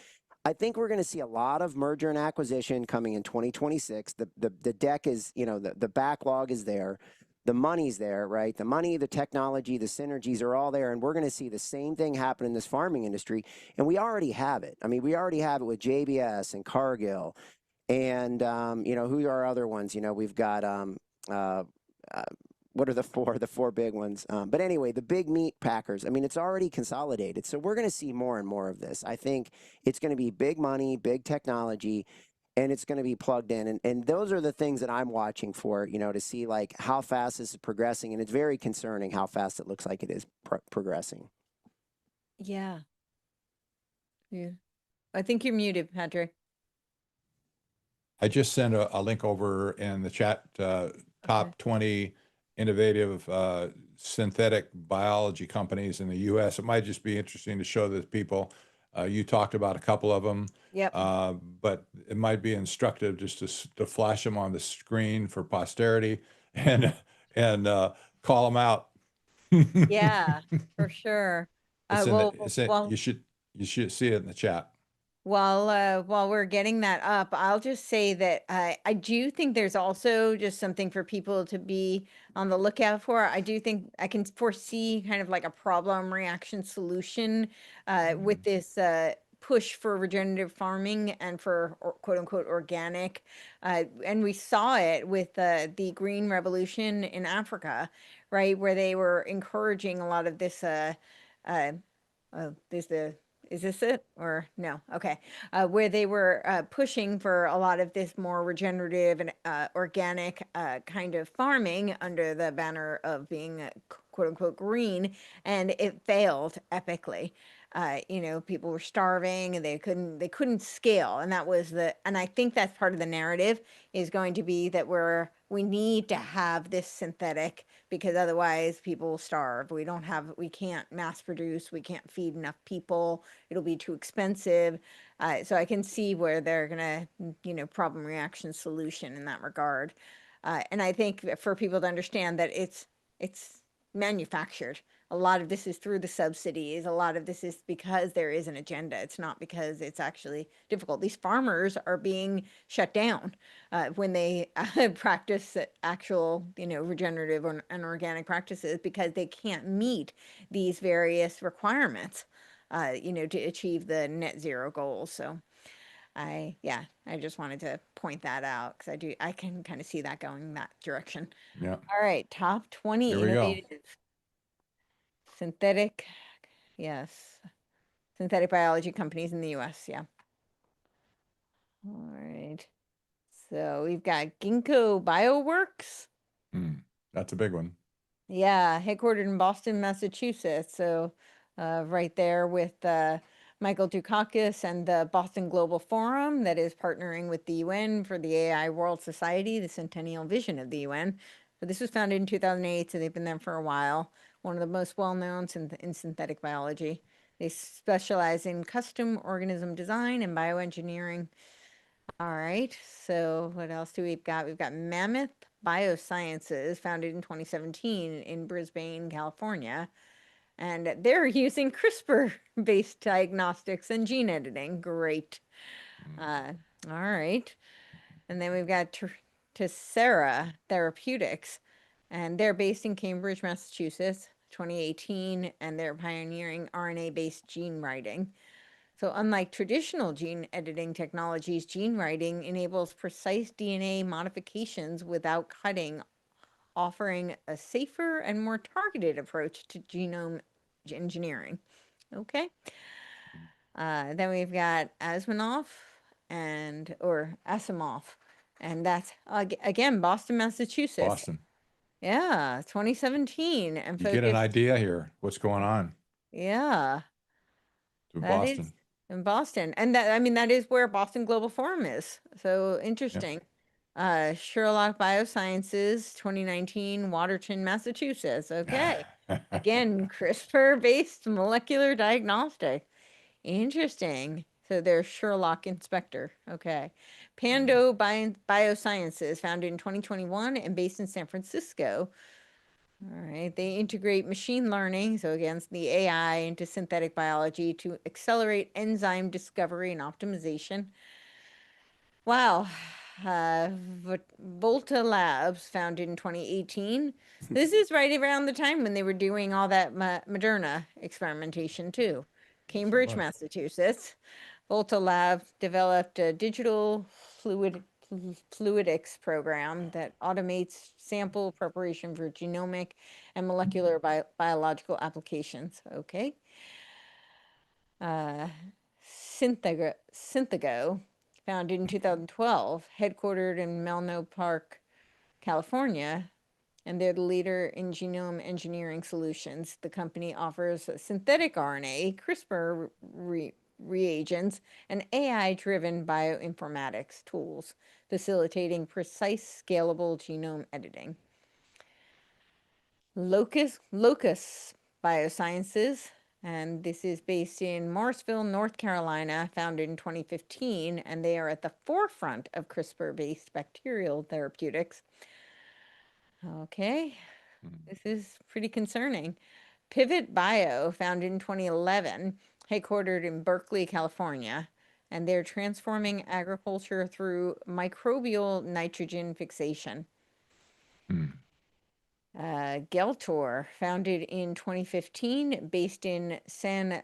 I think we're going to see a lot of merger and acquisition coming in 2026. The deck is, the backlog is there. The money's there, right? The money, the technology, the synergies are all there. And we're going to see the same thing happen in this farming industry. And we already have it. I mean, we already have it with JBS and Cargill and, who are other ones? We've got, what are the four big ones? But anyway, the big meat packers, I mean, it's already consolidated. So we're going to see more and more of this. I think it's going to be big money, big technology, and it's going to be plugged in. And those are the things that I'm watching for, to see like how fast this is progressing. And it's very concerning how fast it looks like it is progressing. Yeah. I think you're muted, Patrick. I just sent a link over in the chat, top 20 innovative synthetic biology companies in the U.S. It might just be interesting to show the people. You talked about a couple of them. Yep. But it might be instructive just to flash them on the screen for posterity and call them out. Yeah, for sure. You should see it in the chat. While we're getting that up, I'll just say that I do think there's also just something for people to be on the lookout for. I do think I can foresee kind of like a problem reaction solution with this push for regenerative farming and for quote unquote organic. And we saw it with the Green Revolution in Africa, right? Where they were encouraging a lot of this, is this it or no? Okay. Where they were pushing for a lot of this more regenerative and organic kind of farming under the banner of being quote unquote green, and it failed epically. People were starving and they couldn't scale. And and I think that's part of the narrative is going to be that we need to have this synthetic because otherwise people will starve. We can't mass produce. We can't feed enough people. It'll be too expensive. So I can see where they're going to, problem reaction solution in that regard. And I think for people to understand that it's manufactured. A lot of this is through the subsidies. A lot of this is because there is an agenda. It's not because it's actually difficult. These farmers are being shut down when they practice actual, regenerative and organic practices because they can't meet these various requirements, to achieve the net zero goals. So I just wanted to point that out because I can kind of see that going that direction. Yeah. All right, top 20 Here we go. innovative synthetic biology companies in the US. Yeah. All right. So we've got Ginkgo Bioworks. That's a big one. Yeah, headquartered in Boston, Massachusetts. So right there with Michael Dukakis and the Boston Global Forum that is partnering with the UN for the AI World Society, the Centennial Vision of the UN. So this was founded in 2008, so they've been there for a while. One of the most well-known in synthetic biology. They specialize in custom organism design and bioengineering. All right, so what else do we've got? We've got Mammoth Biosciences, founded in 2017 in Brisbane, California. And they're using CRISPR-based diagnostics and gene editing. Great. All right. And then we've got Tessera Therapeutics, and they're based in Cambridge, Massachusetts, 2018, and they're pioneering RNA-based gene writing. So unlike traditional gene editing technologies, gene writing enables precise DNA modifications without cutting, offering a safer and more targeted approach to genome engineering. Okay. Then we've got Asimov, and that's again Boston, Massachusetts. Boston. Yeah, 2017, and You get an idea here. What's going on? Yeah. To That Boston. is in Boston. And that, I mean, that is where Boston Global Forum is. So interesting. Sherlock Biosciences, 2019, Watertown, Massachusetts. Okay. Again, CRISPR-based molecular diagnostic. Interesting. So they're Sherlock Inspector. Okay. Pando Biosciences, founded in 2021 and based in San Francisco. All right, they integrate machine learning, so again, it's the AI into synthetic biology to accelerate enzyme discovery and optimization. Wow. Volta Labs, founded in 2018. This is right around the time when they were doing all that Moderna experimentation too. Cambridge, Massachusetts. Volta Lab developed a digital fluidics program that automates sample preparation for genomic and molecular biological applications. Okay. Synthago, founded in 2012, headquartered in Menlo Park, California, and they're the leader in genome engineering solutions. The company offers synthetic RNA, CRISPR reagents, and AI-driven bioinformatics tools, facilitating precise, scalable genome editing. Locus Biosciences, and this is based in Morrisville, North Carolina, founded in 2015, and they are at the forefront of CRISPR-based bacterial therapeutics. Okay, this is pretty concerning. Pivot Bio, founded in 2011, headquartered in Berkeley, California, and they're transforming agriculture through microbial nitrogen fixation. Geltor, founded in 2015, based in San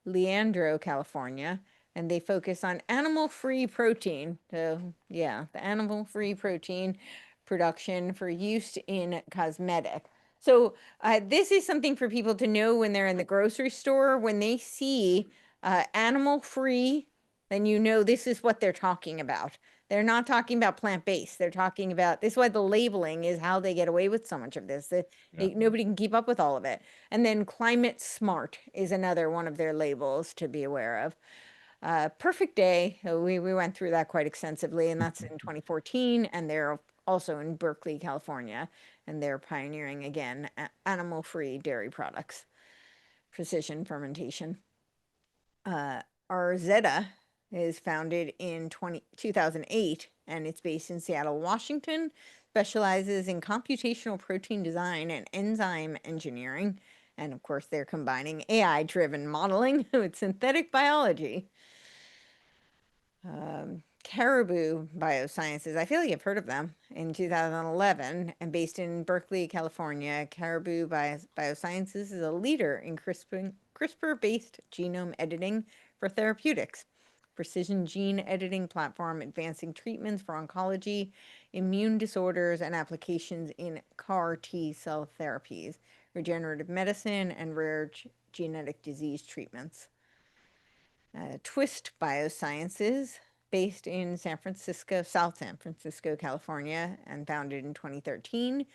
Leandro, California, and they focus on animal-free protein. So yeah, the animal-free protein production for use in cosmetic. So this is something for people to know when they're in the grocery store. When they see animal-free, then you know this is what they're talking about. They're not talking about plant-based. They're talking about, this is why the labeling is how they get away with so much of this. Nobody can keep up with all of it. And then climate smart is another one of their labels to be aware of. Perfect Day, we went through that quite extensively, and that's in 2014, and they're also in Berkeley, California, and they're pioneering, again, animal-free dairy products, precision fermentation. Arzetta is founded in 2008, and it's based in Seattle, Washington, specializes in computational protein design and enzyme engineering. And of course, they're combining AI-driven modeling with synthetic biology. Caribou Biosciences, I feel like you've heard of them, in 2011, and based in Berkeley, California. Caribou Biosciences is a leader in CRISPR-based genome editing for therapeutics, precision gene editing platform advancing treatments for oncology, immune disorders, and applications in CAR T-cell therapies, regenerative medicine, and rare genetic disease treatments. Twist Biosciences, based in South San Francisco, California, and founded in 2013,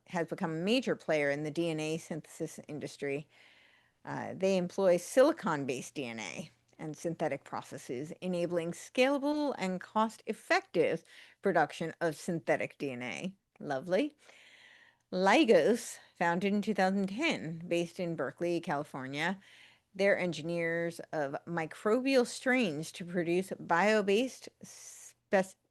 has become a major player in the DNA synthesis industry. They employ silicon-based DNA and synthetic processes, enabling scalable and cost-effective production of synthetic DNA. Lovely. Lygos, founded in 2010, based in Berkeley, California. They're engineers of microbial strains to produce bio-based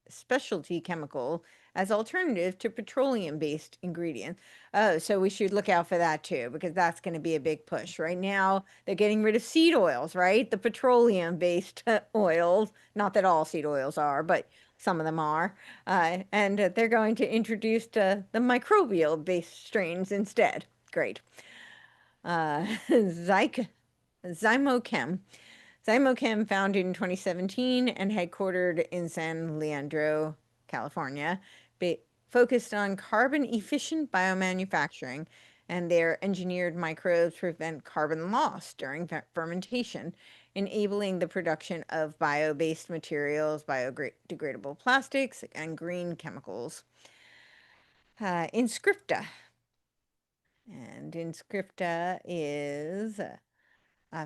specialty chemical as alternative to petroleum-based ingredients. Oh, so we should look out for that too, because that's going to be a big push. Right now, they're getting rid of seed oils, right? The petroleum-based oils. Not that all seed oils are, but some of them are. And they're going to introduce the microbial-based strains instead. Great. Zymochem. Zymochem, founded in 2017 and headquartered in San Leandro, California, focused on carbon-efficient biomanufacturing, and their engineered microbes prevent carbon loss during fermentation, enabling the production of bio-based materials, biodegradable plastics, and green chemicals. Inscripta. And Inscripta is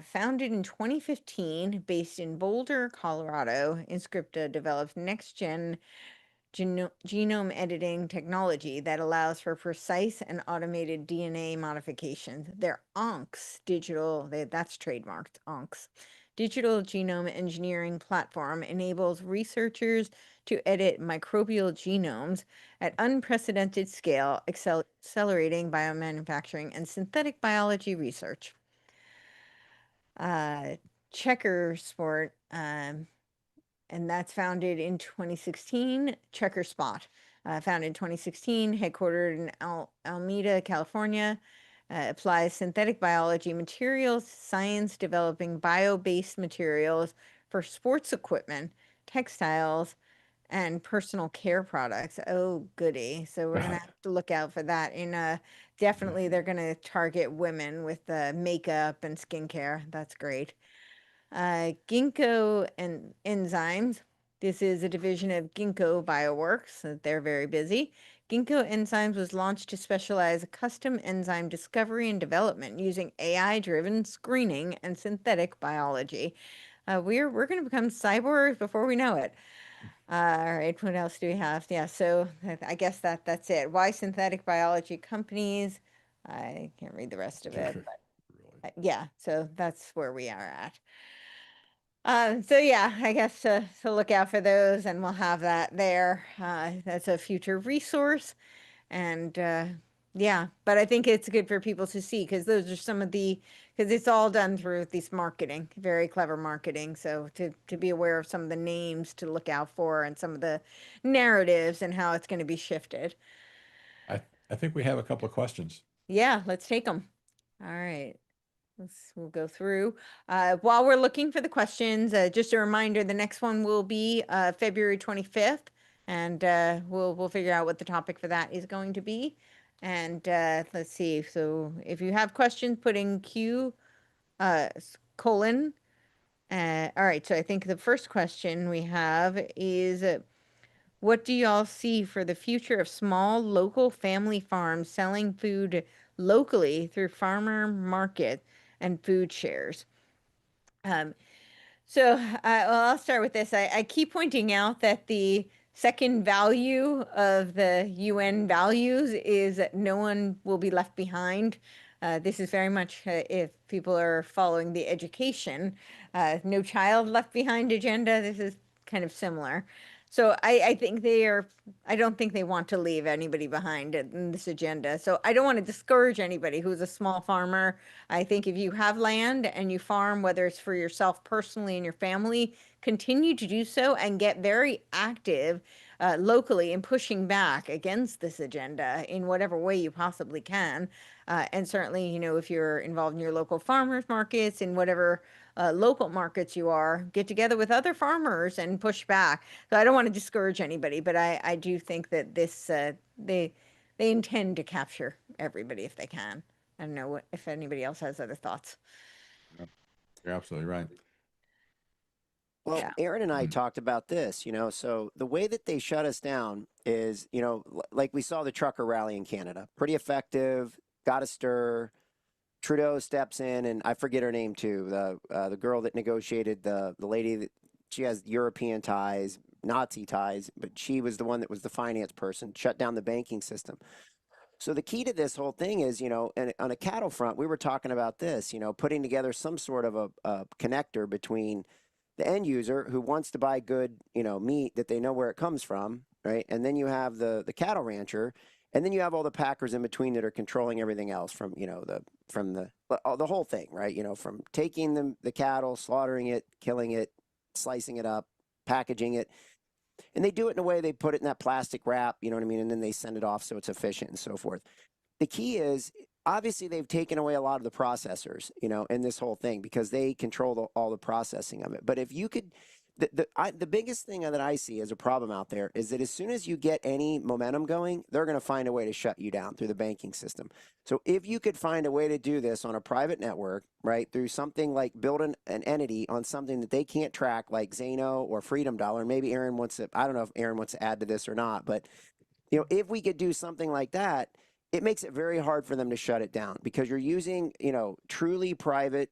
founded in 2015, based in Boulder, Colorado. Inscripta develops next-gen genome editing technology that allows for precise and automated DNA modifications. Their ONCS that's trademarked, ONCS. Digital genome engineering platform enables researchers to edit microbial genomes at unprecedented scale, accelerating biomanufacturing and synthetic biology research. Checker Sport, and that's founded in 2016. Checker Spot, founded in 2016, headquartered in Alameda, California, applies synthetic biology materials science, developing bio-based materials for sports equipment, textiles, and personal care products. Oh, goody. So we're going to have to look out for that. And definitely they're going to target women with makeup and skincare. That's great. Ginkgo and Enzymes. This is a division of Ginkgo Bioworks. They're very busy. Ginkgo Enzymes was launched to specialize custom enzyme discovery and development using AI-driven screening and synthetic biology. We're going to become cyborgs before we know it. All right, what else do we have? Yeah, so I guess that's it. Why synthetic biology companies? I can't read the rest of it. But, yeah, so that's where we are at. So yeah, I guess to look out for those, and we'll have that there. That's a future resource. And yeah, but I think it's good for people to see, because those are some of because it's all done through this marketing, very clever marketing. So to be aware of some of the names to look out for and some of the narratives and how it's going to be shifted. I think we have a couple of questions. Yeah, let's take them. All right. We'll go through. While we're looking for the questions, just a reminder, the next one will be February 25th, and we'll figure out what the topic for that is going to be. And let's see. So if you have questions, put in Q colon. All right. So I think the first question we have is, what do y'all see for the future of small local family farms selling food locally through farmer market and food shares? So I'll start with this. I keep pointing out that the second value of the UN values is that no one will be left behind. This is very much, if people are following the education, no child left behind agenda. This is kind of similar. So I think I don't think they want to leave anybody behind in this agenda. So I don't want to discourage anybody who's a small farmer. I think if you have land and you farm, whether it's for yourself personally and your family, continue to do so and get very active locally in pushing back against this agenda in whatever way you possibly can. And certainly, if you're involved in your local farmers markets, in whatever local markets you are, get together with other farmers and push back. So I don't want to discourage anybody, but I do think that this they intend to capture everybody if they can. I don't know if anybody else has other thoughts. You're absolutely right. Well, Yeah. Aaron and I talked about this, so the way that they shut us down is, like we saw the trucker rally in Canada, pretty effective, got a stir. Trudeau steps in, and I forget her name too, the girl that negotiated, the lady that she has European ties, Nazi ties, but she was the one that was the finance person, shut down the banking system. So the key to this whole thing is, and on a cattle front, we were talking about this, putting together some sort of a connector between the end user who wants to buy good, meat that they know where it comes from, right? And then you have the cattle rancher, and then you have all the packers in between that are controlling everything else from, the whole thing, right? From taking the cattle, slaughtering it, killing it, slicing it up, packaging it. And they do it in a way, they put it in that plastic wrap, you know what I mean? And then they send it off so it's efficient and so forth. The key is, obviously, they've taken away a lot of the processors, in this whole thing because they control all the processing of it. But if you could, the biggest thing that I see as a problem out there is that as soon as you get any momentum going, they're going to find a way to shut you down through the banking system. So if you could find a way to do this on a private network, right, through something like build an entity on something that they can't track, like Zano or Freedom Dollar, maybe Aaron wants to, I don't know if Aaron wants to add to this or not, but if we could do something like that, it makes it very hard for them to shut it down because you're using, truly private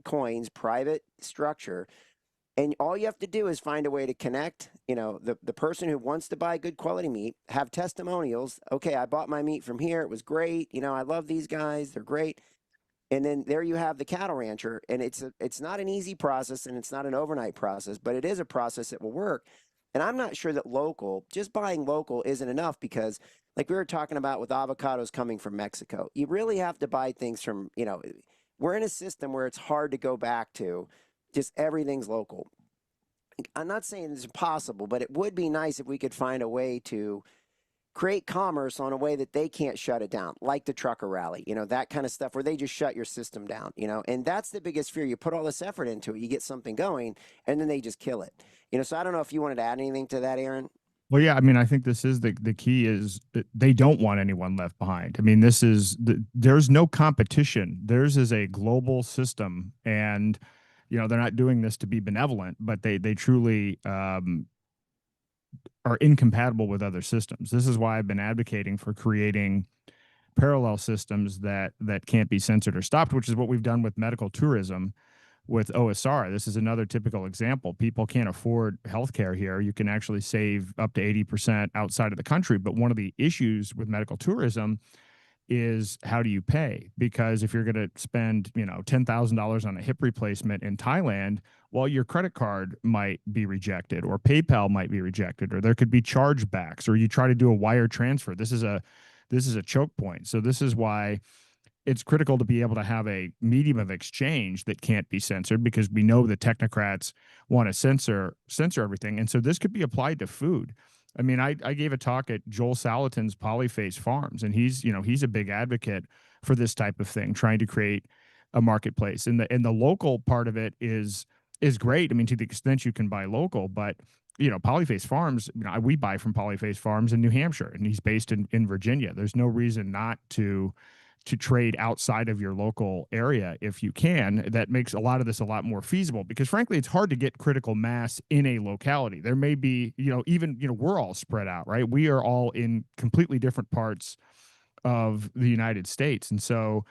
coins, private structure. And all you have to do is find a way to connect, the person who wants to buy good quality meat, have testimonials. Okay, I bought my meat from here. It was great. I love these guys. They're great. And then there you have the cattle rancher. And it's not an easy process and it's not an overnight process, but it is a process that will work. And I'm not sure that just buying local isn't enough because like we were talking about with avocados coming from Mexico, you really have to buy things from, we're in a system where it's hard to go back to just everything's local. I'm not saying it's impossible, but it would be nice if we could find a way to create commerce on a way that they can't shut it down, like the trucker rally, that kind of stuff where they just shut your system down, and that's the biggest fear. You put all this effort into it, you get something going, and then they just kill it, so I don't know if you wanted to add anything to that, Aaron. Well, yeah, I mean, I think this is the key is that they don't want anyone left behind. I mean, there's no competition. Theirs is a global system, and they're not doing this to be benevolent, but they truly are incompatible with other systems. This is why I've been advocating for creating parallel systems that can't be censored or stopped, which is what we've done with medical tourism with OSR. This is another typical example. People can't afford healthcare here. You can actually save up to 80% outside of the country. But one of the issues with medical tourism is how do you pay? Because if you're going to spend, $10,000 on a hip replacement in Thailand, well, your credit card might be rejected or PayPal might be rejected, or there could be chargebacks, or you try to do a wire transfer. This is a choke point. So this is why it's critical to be able to have a medium of exchange that can't be censored, because we know the technocrats want to censor everything. And so this could be applied to food. I mean, I gave a talk at Joel Salatin's Polyface Farms, and he's a big advocate for this type of thing, trying to create a marketplace. And the local part of it is great. I mean, to the extent you can buy local, but Polyface Farms, we buy from Polyface Farms in New Hampshire, and he's based in Virginia. There's no reason not to trade outside of your local area if you can. That makes a lot of this a lot more feasible, because frankly, it's hard to get critical mass in a locality. There may be, we're all spread out, right? We are all in completely different parts of the United States. And so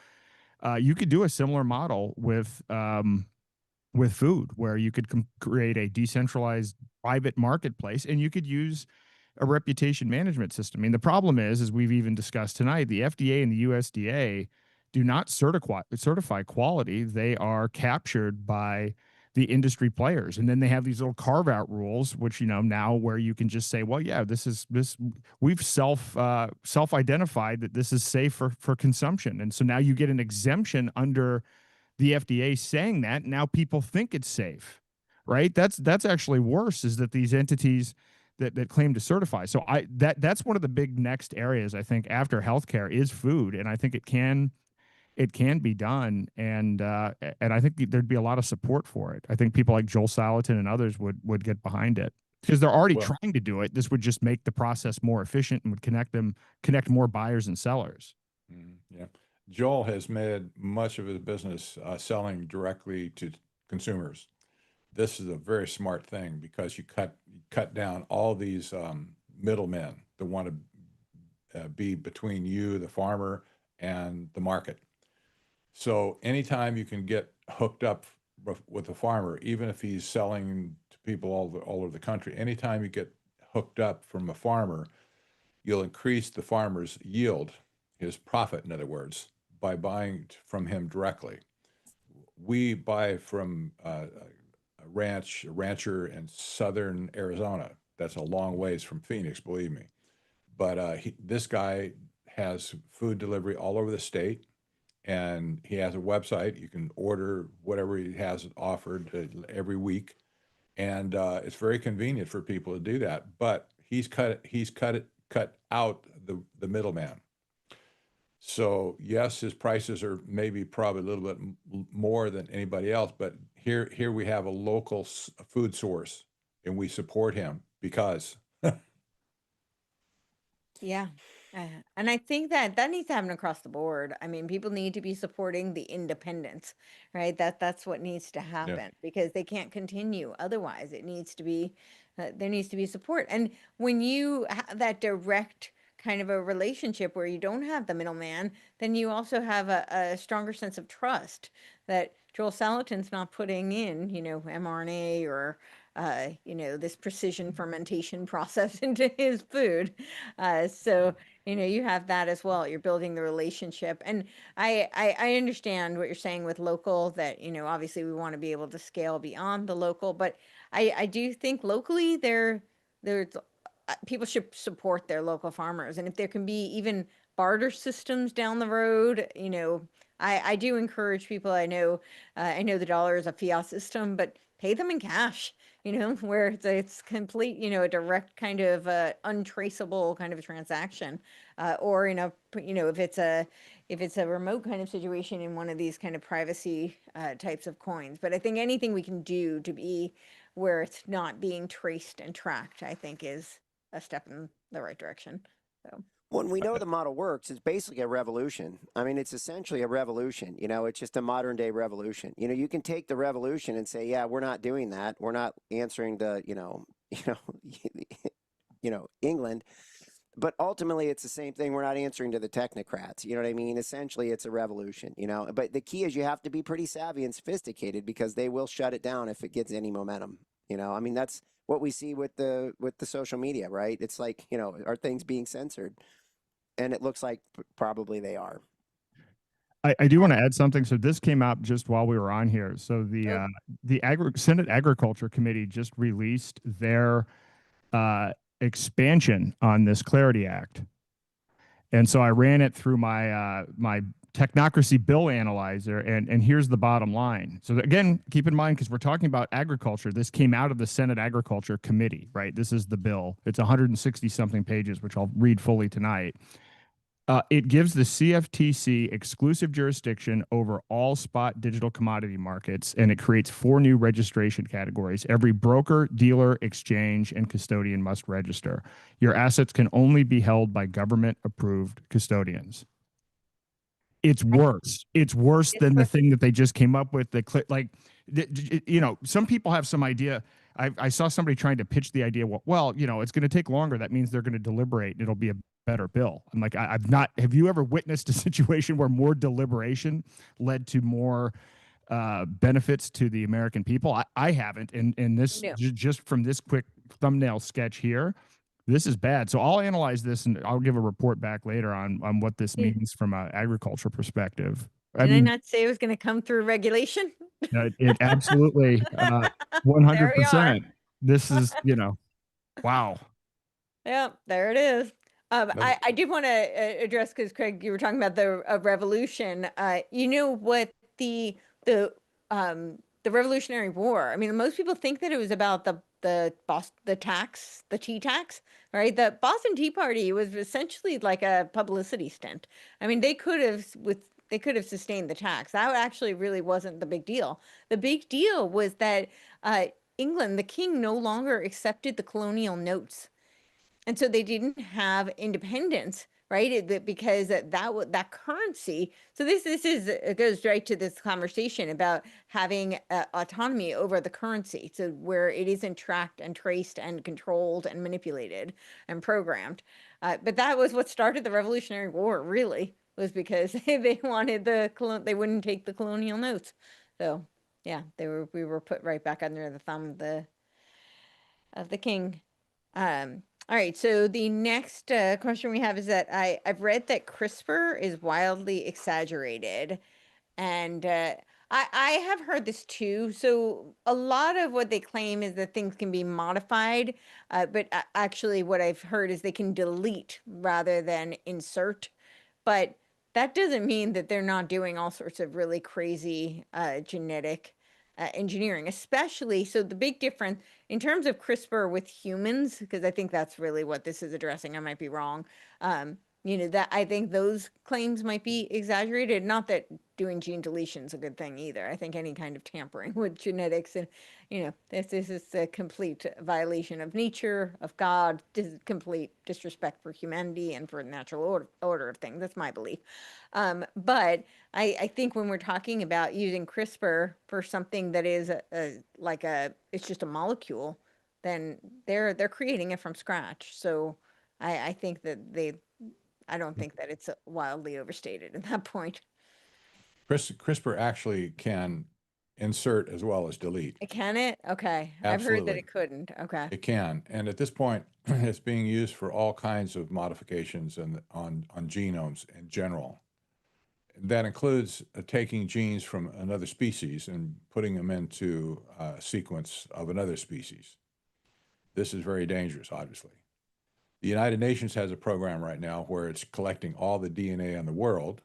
you could do a similar model with food, where you could create a decentralized private marketplace, and you could use a reputation management system. I mean, the problem is, as we've even discussed tonight, the FDA and the USDA do not certify quality. They are captured by the industry players. And then they have these little carve-out rules, which, now where you can just say, well, yeah, we've self-identified that this is safe for consumption. And so now you get an exemption under the FDA saying that. Now people think it's safe, right? That's actually worse, is that these entities that claim to certify. So that's one of the big next areas, I think, after healthcare is food. And I think it can be done. And I think there'd be a lot of support for it. I think people like Joel Salatin and others would get behind it, because they're already trying to do it. This would just make the process more efficient and would connect more buyers and sellers. Yeah. Joel has made much of his business selling directly to consumers. this is a very smart thing because you cut down all these middlemen that want to be between you, the farmer, and the market. So anytime you can get hooked up with the farmer, even if he's selling to people all over the country, anytime you get hooked up from a farmer, you'll increase the farmer's yield, his profit, in other words, by buying from him directly. We buy from a rancher in southern Arizona. That's a long ways from Phoenix, believe me. But this guy has food delivery all over the state, and he has a website. You can order whatever he has offered every week, and it's very convenient for people to do that. But he's cut out the middleman. So yes, his prices are maybe probably a little bit more than anybody else, but here we have a local food source, and we support him because. Yeah. And I think that needs to happen across the board. I mean, people need to be supporting the independents, right? That's what needs to happen because they can't continue otherwise. It needs to be, there needs to be support. And when you have that direct kind of a relationship where you don't have the middleman, then you also have a stronger sense of trust that Joel Salatin's not putting in, mRNA or this precision fermentation process into his food. So you have that as well. You're building the relationship. And I understand what you're saying with local, that, obviously we want to be able to scale beyond the local, but I do think locally there's people should support their local farmers. And if there can be even barter systems down the road, I do encourage people. I know the dollar is a fiat system, but pay them in cash, where it's complete, a direct kind of untraceable kind of a transaction, or if it's a remote kind of situation in one of these kind of privacy types of coins. But I think anything we can do to be where it's not being traced and tracked, I think is a step in the right direction. So. When we know the model works, it's basically a revolution. I mean, it's essentially a revolution. It's just a modern day revolution. You can take the revolution and say, yeah, we're not doing that. We're not answering to, England. But ultimately, it's the same thing. We're not answering to the technocrats. You know what I mean? Essentially, it's a revolution. But the key is you have to be pretty savvy and sophisticated because they will shut it down if it gets any momentum. I mean, that's what we see with the social media, right? It's like, are things being censored? And it looks like probably they are. I do want to add something. So this came out just while we were on here. So the Senate Agriculture Committee just released their expansion on this Clarity Act. And so I ran it through my my Technocracy bill analyzer, and here's the bottom line. So again, keep in mind, because we're talking about agriculture, this came out of the Senate Agriculture Committee, right? This is the bill. It's 160 something pages, which I'll read fully tonight. It gives the CFTC exclusive jurisdiction over all spot digital commodity markets, and it creates 4 new registration categories. Every broker, dealer, exchange, and custodian must register. Your assets can only be held by government-approved custodians. It's worse. It's worse than the thing that they just came up with. Some people have some idea. I saw somebody trying to pitch the idea. Well, it's going to take longer. That means they're going to deliberate, and it'll be a better bill. I'm like, I've not. Have you ever witnessed a situation where more deliberation led to more benefits to the American people? I haven't. And this just from this quick thumbnail sketch here, this is bad. So I'll analyze this, and I'll give a report back later on what this means from an agriculture perspective. Did I not say it was going to come through regulation? It absolutely 100%. This is, wow. Yeah, there it is. I did want to address, because Craig, you were talking about the revolution. What the Revolutionary War? I mean, most people think that it was about the tea tax, right? The Boston Tea Party was essentially like a publicity stunt. I mean, they could have sustained the tax. That actually really wasn't the big deal. The big deal was that England, the king, no longer accepted the colonial notes. And so they didn't have independence right? Because that currency. So it goes right to this conversation about having autonomy over the currency. So where it isn't tracked and traced and controlled and manipulated and programmed. But that was what started the Revolutionary War, really, was because they wanted they wouldn't take the colonial notes. So yeah, we were put right back under the thumb of the king. All right, so the next question we have is that I've read that CRISPR is wildly exaggerated, and I have heard this too. So a lot of what they claim is that things can be modified, but actually what I've heard is they can delete rather than insert. But that doesn't mean that they're not doing all sorts of really crazy genetic engineering, especially. So the big difference in terms of CRISPR with humans, because I think that's really what this is addressing. I might be wrong. That I think those claims might be exaggerated. Not that doing gene deletion is a good thing either. I think any kind of tampering with genetics and, this is a complete violation of nature, of God, complete disrespect for humanity and for the natural order of things. That's my belief. But I think when we're talking about using CRISPR for something that is it's just a molecule, then they're creating it from scratch. So I think that I don't think that it's wildly overstated at that point. CRISPR actually can insert as well as delete. Can it? Okay. I've heard that it couldn't. Okay. It can. And at this point, it's being used for all kinds of modifications on genomes in general. That includes taking genes from another species and putting them into a sequence of another species. This is very dangerous, obviously. The United Nations has a program right now where it's collecting all the DNA in the world.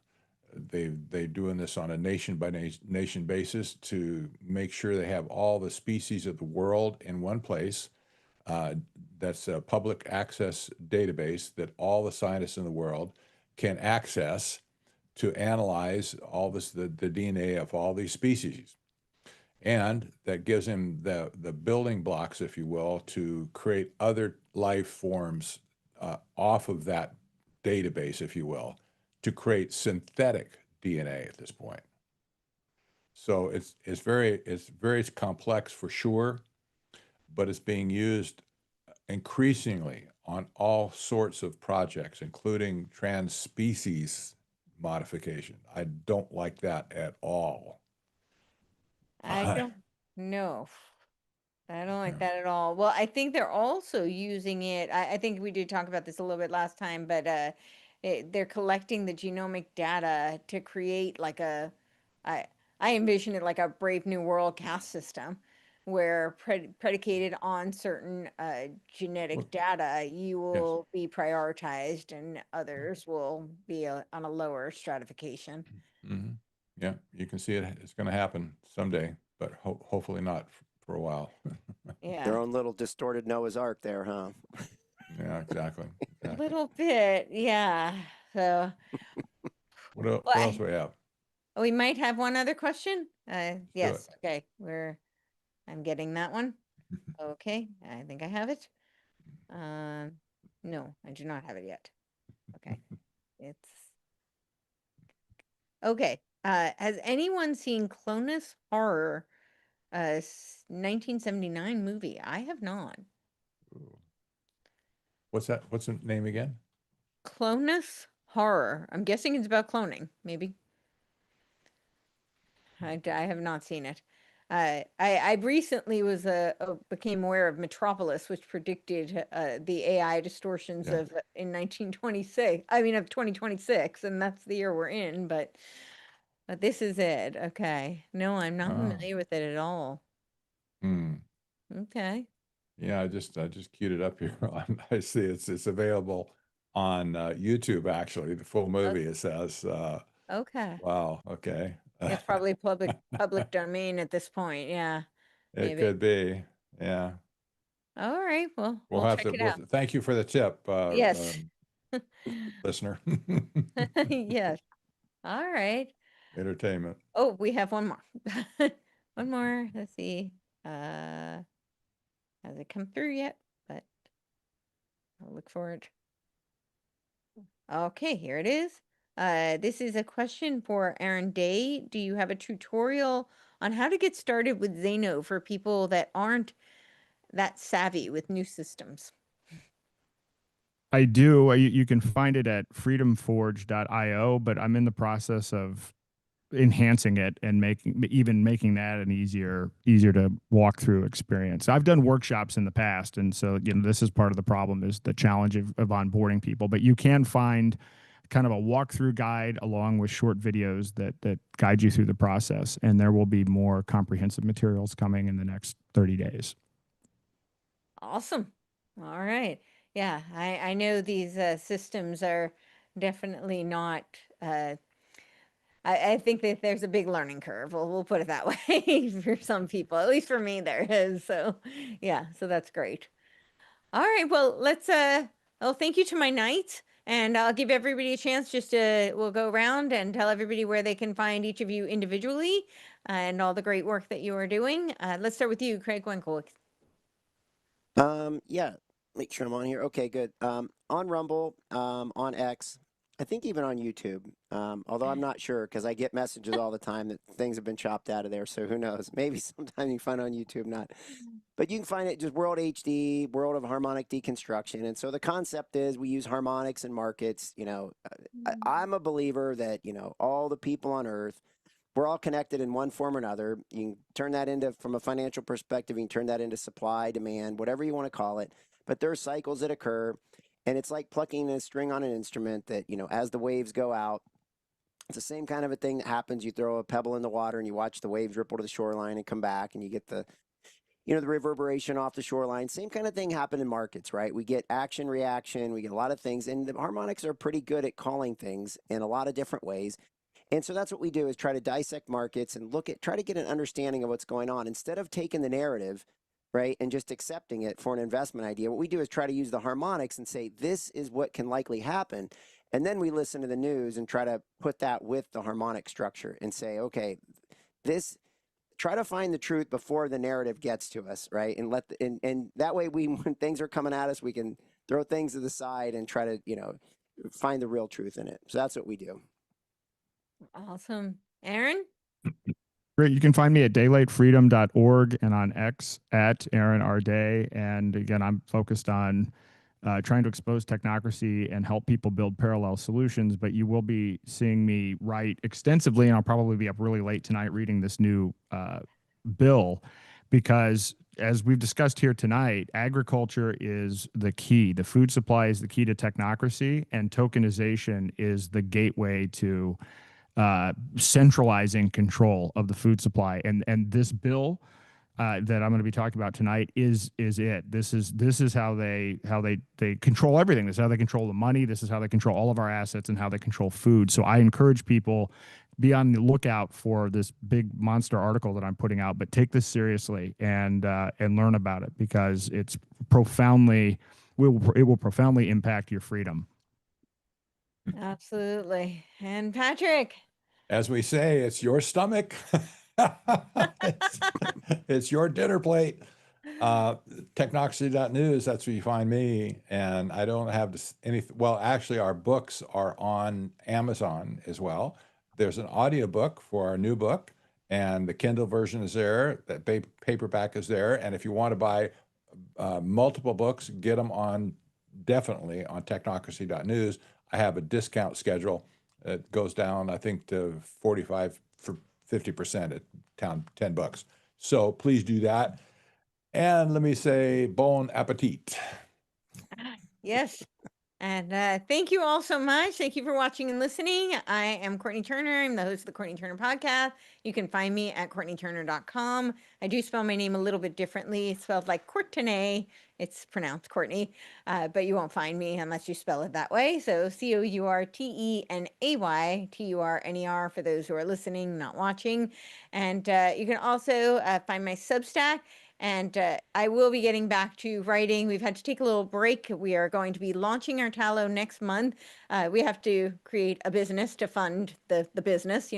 They're doing this on a nation by nation basis to make sure they have all the species of the world in one place. That's a public access database that all the scientists in the world can access to analyze all the DNA of all these species. And that gives him the building blocks, if you will, to create other life forms off of that database, if you will, to create synthetic DNA at this point. So it's very complex for sure, but it's being used increasingly on all sorts of projects, including trans-species modification. I don't like that at all. I don't know. I don't like that at all. Well, I think they're also using it. I think we did talk about this a little bit last time, but they're collecting the genomic data to create I envision it like a Brave New World caste system where predicated on certain genetic data, you will be prioritized and others will be on a lower stratification. Mm-hmm. Yeah, you can see it's going to happen someday, but hopefully not for a while. Yeah. Their own little distorted Noah's Ark there, huh? Yeah, exactly. A little bit, yeah. So what else do we have? We might have one other question. Yes. it. Okay. I'm getting that one. Okay. I think I have it. No, I do not have it yet. Okay. It's okay. Has anyone seen Clonus Horror, 1979 movie? I have not. Ooh. What's that? What's the name again? Clonus Horror. I'm guessing it's about cloning, maybe. I have not seen it. I recently became aware of Metropolis, which predicted the AI distortions of in 1926. I mean, of 2026, and that's the year we're in. But this is it. Okay. No, I'm not familiar with it at all. Okay. Yeah, I just queued it up here. I see it's available on YouTube. Actually, the full movie. It says. Okay. Wow. Okay. It's probably public domain at this point. Yeah. It could be. Yeah. All right. Well, We'll we'll have check to. it out. Thank you for the tip. Yes. Listener. Yes. All right. Entertainment. Oh, we have one more. One more. Let's see. Has it come through yet? But I'll look for it. Okay, here it is. This is a question for Aaron Day. Do you have a tutorial on how to get started with Zeno for people that aren't that savvy with new systems? I do. You can find it at freedomforge.io, but I'm in the process of enhancing it and making that an easier to walk through experience. I've done workshops in the past, and so this is part of the problem, is the challenge of onboarding people. But you can find kind of a walkthrough guide along with short videos that guide you through the process, and there will be more comprehensive materials coming in the next 30 days. Awesome. All right. Yeah, I know these systems are definitely not. I think that there's a big learning curve. We'll put it that way for some people. At least for me, there is. So, yeah. So that's great. All right. Well, let's. Well, thank you to my knights, and I'll give everybody a chance. We'll go around and tell everybody where they can find each of you individually, and all the great work that you are doing. Let's start with you, Craig Wenclewicz. Yeah, make sure I'm on here. Okay, good. On Rumble, on X, I think even on YouTube, although I'm not sure because I get messages all the time that things have been chopped out of there. So who knows? Maybe sometime you can find it on YouTube, not. But you can find it just World HD, World of Harmonic Deconstruction. And so the concept is we use harmonics and markets. I'm a believer that, all the people on Earth, we're all connected in one form or another. You can turn that into, from a financial perspective, you can turn that into supply, demand, whatever you want to call it. But there are cycles that occur. And it's like plucking a string on an instrument that, as the waves go out, it's the same kind of a thing that happens. You throw a pebble in the water and you watch the waves ripple to the shoreline and come back, and you get the reverberation off the shoreline. Same kind of thing happened in markets, right? We get action, reaction, we get a lot of things. And the harmonics are pretty good at calling things in a lot of different ways. And so that's what we do, is try to dissect markets and try to get an understanding of what's going on. Instead of taking the narrative, right, and just accepting it for an investment idea, what we do is try to use the harmonics and say, this is what can likely happen. And then we listen to the news and try to put that with the harmonic structure and say, okay, try to find the truth before the narrative gets to us, right? And and that way when things are coming at us, we can throw things to the side and try to, find the real truth in it. So that's what we do. Awesome. Aaron? Great. You can find me at daylightfreedom.org and on X at Aaron R. Day. And again, I'm focused on trying to expose technocracy and help people build parallel solutions. But you will be seeing me write extensively, and I'll probably be up really late tonight reading this new bill, because as we've discussed here tonight, agriculture is the key. The food supply is the key to technocracy, and tokenization is the gateway to centralizing control of the food supply. And this bill that I'm going to be talking about tonight is it. This is how they control everything. This is how they control the money. This is how they control all of our assets and how they control food. So I encourage people, be on the lookout for this big monster article that I'm putting out, but take this seriously and learn about it, because it will profoundly impact your freedom. Absolutely. And Patrick? As we say, it's your stomach. it's your dinner plate. Technocracy.news, that's where you find me. And I don't have well, actually, our books are on Amazon as well. There's an audiobook for our new book, and the Kindle version is there. That paperback is there. And if you want to buy multiple books, get them definitely on technocracy.news. I have a discount schedule. It goes down, I think, to 45 for 50% at $10. So please do that. And let me say, bon appetit. Yes. And thank you all so much. Thank you for watching and listening. I am Courtenay Turner. I'm the host of the Courtenay Turner podcast. You can find me at CourtenayTurner.com. I do spell my name a little bit differently. It's spelled like Courtenay. It's pronounced Courtenay, but you won't find me unless you spell it that way. So COURTENAY, TURNER for those who are listening, not watching. And you can also find my Substack. And I will be getting back to writing. We've had to take a little break. We are going to be launching our Tallow next month. We have to create a business to fund the business,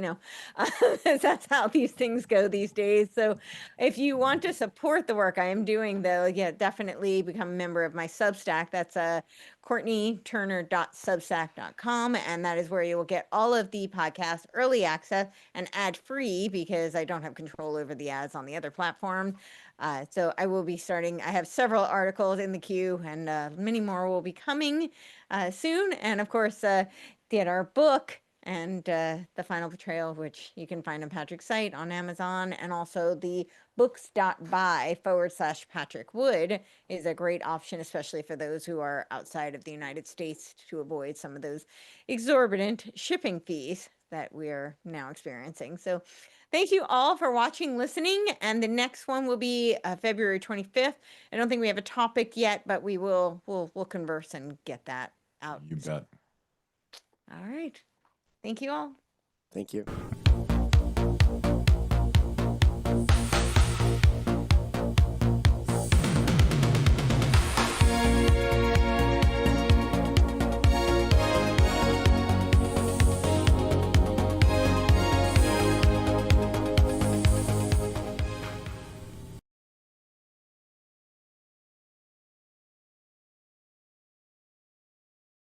that's how these things go these days. So if you want to support the work I am doing, though, yeah, definitely become a member of my Substack. That's CourtenayTurner.substack.com, and that is where you will get all of the podcasts early access and ad-free, because I don't have control over the ads on the other platform. So I will be starting, I have several articles in the queue, and many more will be coming soon. And of course, get our book and The Final Betrayal, which you can find on Patrick's site on Amazon, and also the books.buy/Patrick Wood is a great option, especially for those who are outside of the United States, to avoid some of those exorbitant shipping fees that we are now experiencing. So thank you all for watching, listening, and the next one will be February 25th. I don't think we have a topic yet, but we'll converse and get that out. You bet. All right. Thank you all. Thank you.